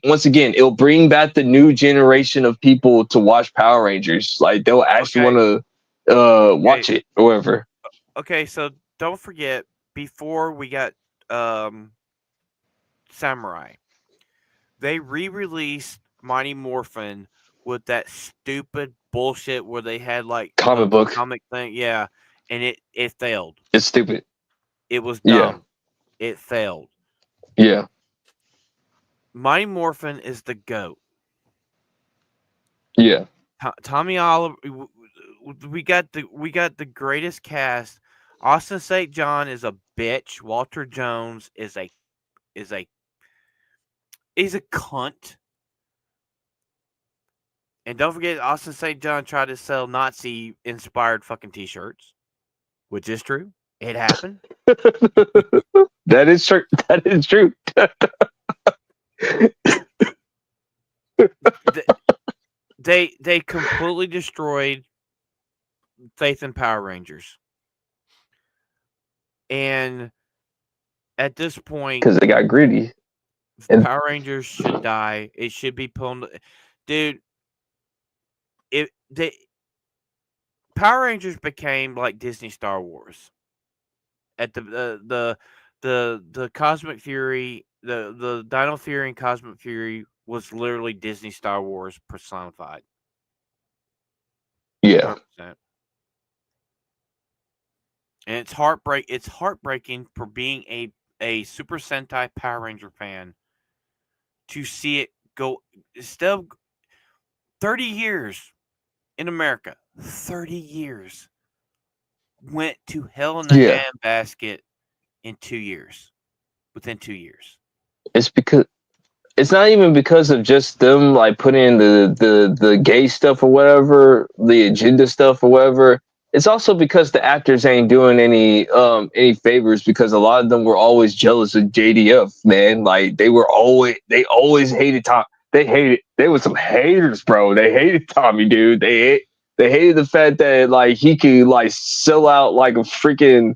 [SPEAKER 2] back the new generation of people to watch Power Rangers. Like they'll actually want to watch it or whatever.
[SPEAKER 4] Okay, so don't forget, before we got Samurai, they re-released Mighty Morphin with that stupid bullshit where they had like comic thing, and it failed.
[SPEAKER 2] It's stupid.
[SPEAKER 4] It was dumb. Yeah. It failed.
[SPEAKER 2] Yeah.
[SPEAKER 4] Mighty Morphin is the GOAT.
[SPEAKER 2] Yeah.
[SPEAKER 4] Tommy Oliver. We got the greatest cast. Austin St. John is a bitch. Walter Jones is a cunt. And don't forget, Austin St. John tried to sell Nazi-inspired fucking T-shirts. which is true. It happened.
[SPEAKER 2] That is true. That is true.
[SPEAKER 4] They completely destroyed faith in Power Rangers, and at this point,
[SPEAKER 2] Because they got greedy. And
[SPEAKER 4] Power Rangers should die. It should be pulled. Dude, Power Rangers became like Disney Star Wars. At the Cosmic Fury, the Dino Fury and Cosmic Fury was literally Disney Star Wars personified.
[SPEAKER 2] yeah.
[SPEAKER 4] 100%. And it's heartbreaking for being a Super Sentai Power Ranger fan to see it go instead of 30 years in America. 30 years went to hell in the
[SPEAKER 2] Yeah.
[SPEAKER 4] handbasket in 2 years. Within 2 years.
[SPEAKER 2] It's because it's not even because of just them like putting in the gay stuff or whatever, the agenda stuff or whatever. It's also because the actors ain't doing any favors, because a lot of them were always jealous of JDF, man. Like they always hated Tom. They were some haters, bro. They hated Tommy, dude. They hated the fact that like he could like sell out like a freaking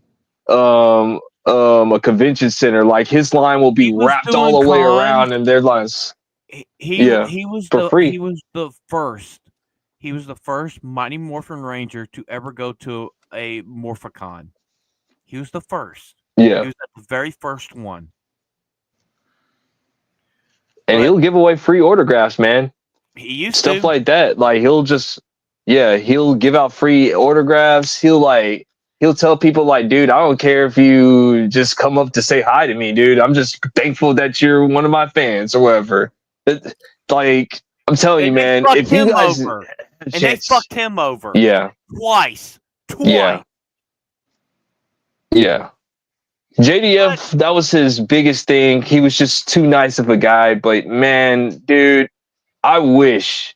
[SPEAKER 2] a convention center. Like his line will be
[SPEAKER 4] He was
[SPEAKER 2] wrapped all
[SPEAKER 4] doing
[SPEAKER 2] the way
[SPEAKER 4] cons.
[SPEAKER 2] around, and their lines. Yeah,
[SPEAKER 4] He was
[SPEAKER 2] for free.
[SPEAKER 4] he was the first. He was the first Mighty Morphin Ranger to ever go to a Morphicon. He was the first.
[SPEAKER 2] Yeah,
[SPEAKER 4] He was the very first one.
[SPEAKER 2] and
[SPEAKER 4] But
[SPEAKER 2] he'll give away free autographs, man.
[SPEAKER 4] he used
[SPEAKER 2] Stuff
[SPEAKER 4] to.
[SPEAKER 2] like that. Like he'll give out free autographs. He'll tell people like, dude, I don't care if you just come up to say hi to me, dude. I'm just thankful that you're one of my fans or whatever. Like I'm telling you,
[SPEAKER 4] And they
[SPEAKER 2] man,
[SPEAKER 4] fucked
[SPEAKER 2] if you
[SPEAKER 4] him
[SPEAKER 2] guys
[SPEAKER 4] over.
[SPEAKER 2] had a
[SPEAKER 4] And they
[SPEAKER 2] chance-
[SPEAKER 4] fucked him over.
[SPEAKER 2] yeah,
[SPEAKER 4] Twice.
[SPEAKER 2] yeah, yeah. JDF, that was his biggest thing. He was just too nice of a guy. But man, dude, I wish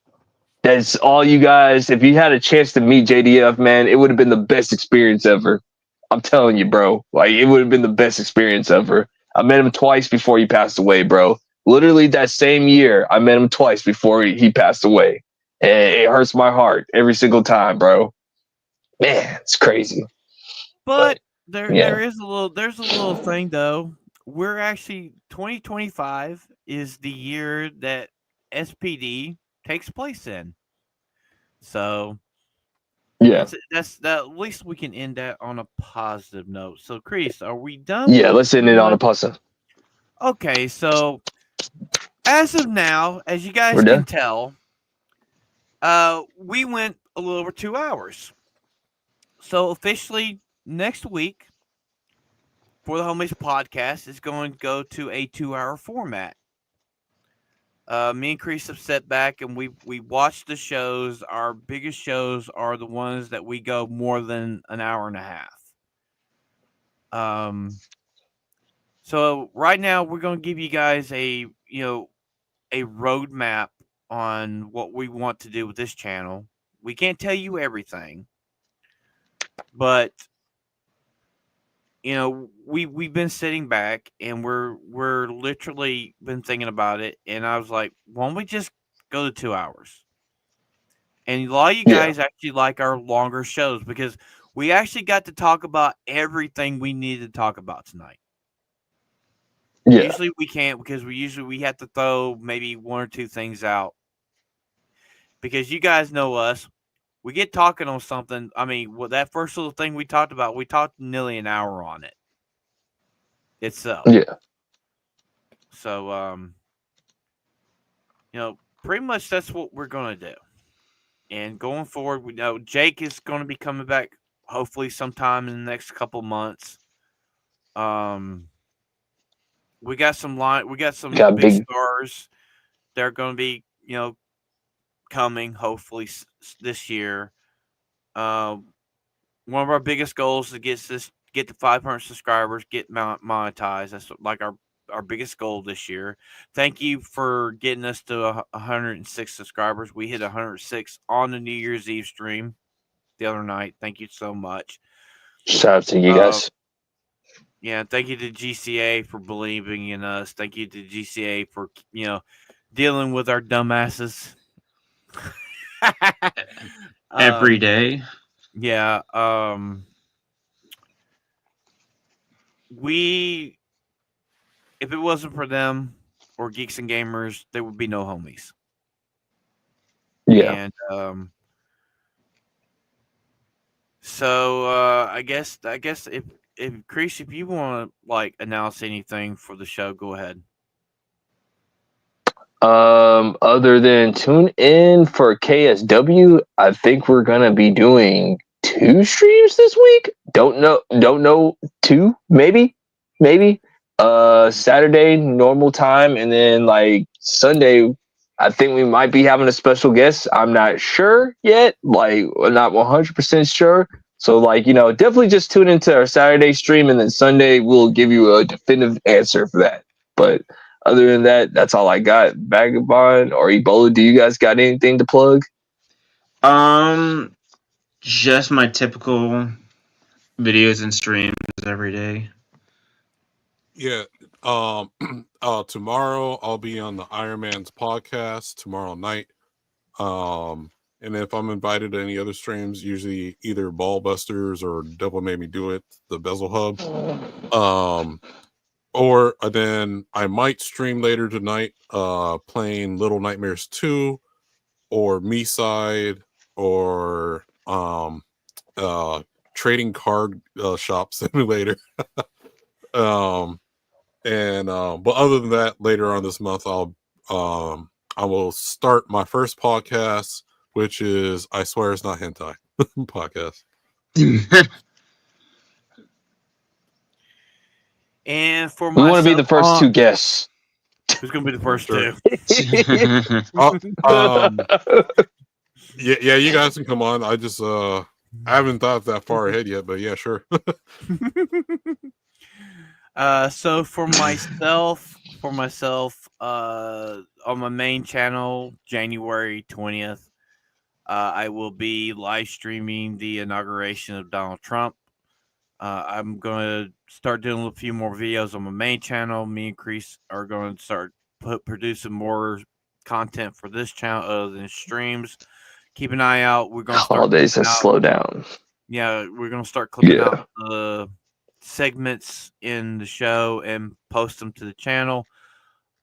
[SPEAKER 2] that's all you guys, if you had a chance to meet JDF, man, it would have been the best experience ever. I'm telling you, bro. Like, it would have been the best experience ever. I met him twice before he passed away, bro. Literally that same year, I met him twice before he passed away. And it hurts my heart every single time, bro. Man, it's crazy.
[SPEAKER 4] But
[SPEAKER 2] yeah.
[SPEAKER 4] there's a little thing though. We're actually 2025 is the year that SPD takes place in. So
[SPEAKER 2] Yeah.
[SPEAKER 4] that's that. At least we can end that on a positive note. So, Chris, are we done?
[SPEAKER 2] Yeah,
[SPEAKER 4] with
[SPEAKER 2] let's end it on a pasta.
[SPEAKER 4] Okay, so as of now, as you guys
[SPEAKER 2] We're
[SPEAKER 4] can
[SPEAKER 2] done?
[SPEAKER 4] tell, we went a little over 2 hours. So officially next week for the Homies podcast is going to go to a 2-hour format. Me and Chris have sat back and we watched the shows. Our biggest shows are the ones that we go more than an hour and a half. So right now we're going to give you guys a roadmap on what we want to do with this channel. We can't tell you everything, but we've been sitting back and we're literally been thinking about it, and I was like, why don't we just go to 2 hours? And a lot of you guys actually like our longer shows because we actually got to talk about everything we needed to talk about tonight.
[SPEAKER 2] Yeah.
[SPEAKER 4] Usually we can't because we have to throw maybe one or two things out. Because you guys know us. We get talking on something. I mean, that first little thing we talked about, we talked nearly an hour on it itself.
[SPEAKER 2] Yeah.
[SPEAKER 4] So, pretty much that's what we're going to do. And going forward, we know Jake is going to be coming back hopefully sometime in the next couple months. We got some big stars. They're going to be, coming hopefully this year. One of our biggest goals is to get to 500 subscribers, get monetized. That's like our biggest goal this year. Thank you for getting us to 106 subscribers. We hit 106 on the New Year's Eve stream the other night. Thank you so much.
[SPEAKER 2] Shout out to you guys.
[SPEAKER 4] Yeah, thank you to GCA for believing in us. Thank you to GCA for dealing with our dumbasses
[SPEAKER 3] Every day.
[SPEAKER 4] Yeah. We, if it wasn't for them or Geeks and Gamers, there would be no homies.
[SPEAKER 2] Yeah.
[SPEAKER 4] And so I guess if Chris, if you want to like announce anything for the show, go ahead.
[SPEAKER 2] Other than tune in for KSW, I think we're gonna be doing 2 streams this week. Don't know, 2, maybe. Saturday normal time, and then like Sunday, I think we might be having a special guest. I'm not sure yet, like not 100% sure. So like, definitely just tune into our Saturday stream, and then Sunday we'll give you a definitive answer for that. But other than that, that's all I got. Vagabond or Ebola, do you guys got anything to plug?
[SPEAKER 3] Just my typical videos and streams every day.
[SPEAKER 1] Yeah. Tomorrow I'll be on the Iron Man's podcast tomorrow night. And if I'm invited to any other streams, usually either Ballbusters or Devil Made Me Do It, the Bezel Hub. Or then I might stream later tonight, playing Little Nightmares 2 or Me Side or trading card shop simulator. But other than that, later on this month I will start my first podcast, which is I Swear It's Not Hentai podcast.
[SPEAKER 4] And for
[SPEAKER 2] we want to be the first 2 guests.
[SPEAKER 4] Who's going to be the first
[SPEAKER 1] Sure.
[SPEAKER 4] 2?
[SPEAKER 1] Yeah, you guys can come on. I just I haven't thought that far ahead yet, but yeah, sure.
[SPEAKER 4] So for myself, on my main channel, January 20th, I will be live streaming the inauguration of Donald Trump. I'm going to start doing a few more videos on my main channel. Me and Chris are going to start producing more content for this channel other than streams. Keep an eye out. We're going to start
[SPEAKER 2] holidays and slow down.
[SPEAKER 4] Yeah, we're going to start clipping out the segments in the show and post them to the channel.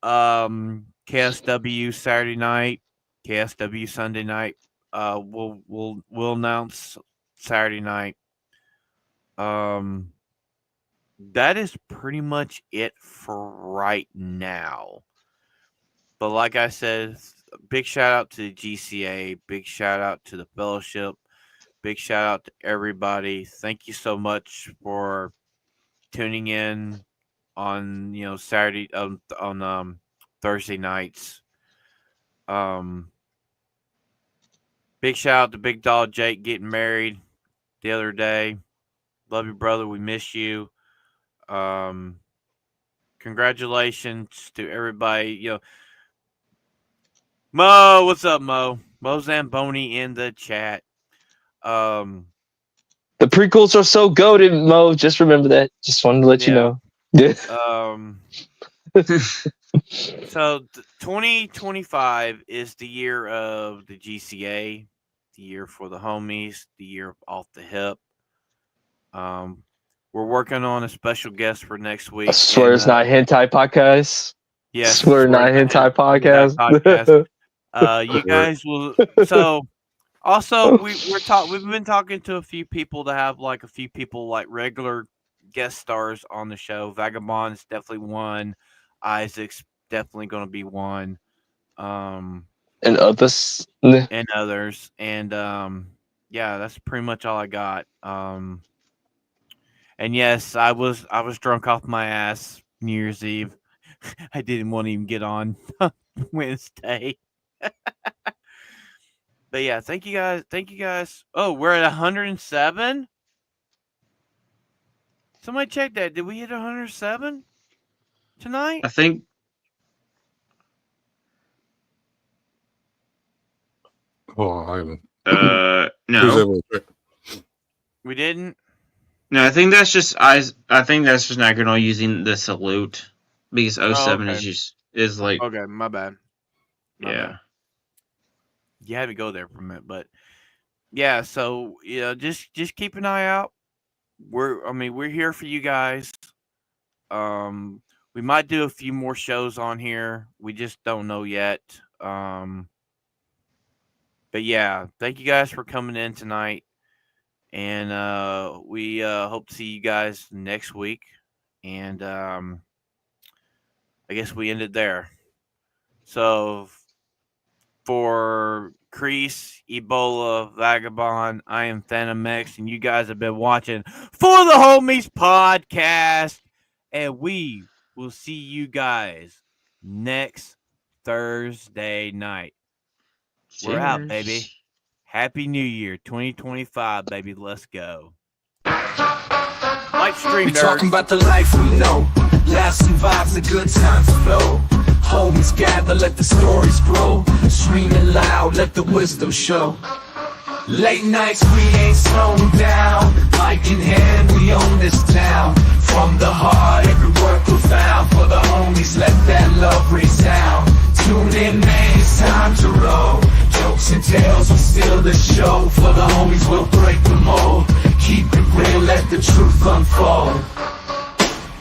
[SPEAKER 4] KSW Saturday night, KSW Sunday night. We'll announce Saturday night. That is pretty much it for right now. But like I said, big shout out to the GCA, big shout out to the Fellowship, big shout out to everybody. Thank you so much for tuning in on Saturday on Thursday nights. Big shout out to Big Dog Jake getting married the other day. Love you, brother. We miss you. Congratulations to everybody. Mo, what's up, Mo? Mo Zamboni in the chat.
[SPEAKER 2] The prequels are so goated, Mo. Just remember that. Just wanted to let you know.
[SPEAKER 4] So 2025 is the year of the GCA, the year for the homies, the year of Off the Hip. We're working on a special guest for next week.
[SPEAKER 2] I swear it's not hentai podcast.
[SPEAKER 4] Yes,
[SPEAKER 2] swear not hentai podcast.
[SPEAKER 4] You guys will. So also we've been talking to a few people to have like a few people like regular guest stars on the show. Vagabond's definitely one. Isaac's definitely going to be one.
[SPEAKER 2] And others.
[SPEAKER 4] And others. And yeah, that's pretty much all I got. And yes, I was drunk off my ass New Year's Eve. I didn't want to even get on Wednesday. But yeah, thank you guys. Oh, we're at 107? Somebody check that. Did we hit 107 tonight?
[SPEAKER 3] I think.
[SPEAKER 1] Oh, I haven't.
[SPEAKER 3] No.
[SPEAKER 4] We didn't.
[SPEAKER 3] No, I think that's just I think that's just not going using the salute because 07
[SPEAKER 4] okay.
[SPEAKER 3] is just is like
[SPEAKER 4] Okay, my bad. My
[SPEAKER 3] yeah.
[SPEAKER 4] bad. You had to go there for a minute, but yeah. So just keep an eye out. We're here for you guys. We might do a few more shows on here. We just don't know yet. But yeah, thank you guys for coming in tonight. And we hope to see you guys next week. And I guess we ended there. So for Crease, Ebola, Vagabond, I am Phantom X, and you guys have been watching For the Homies Podcast. And we will see you guys next Thursday night. We're out, baby. Happy New Year 2025, baby. Let's go. Live stream,
[SPEAKER 5] We
[SPEAKER 4] nerds.
[SPEAKER 5] talking about the life we know. Lasting vibes, the good times flow. Homies gather, let the stories grow. Screaming loud, let the wisdom show. Late nights, we ain't slowing down. Mic in hand, we own this town. From the heart, every word profound. For the homies, let that love resound. Tune in, man, it's time to roll. Jokes and tales will steal the show. For the homies, we'll break the mold. Keep it real, let the truth unfold.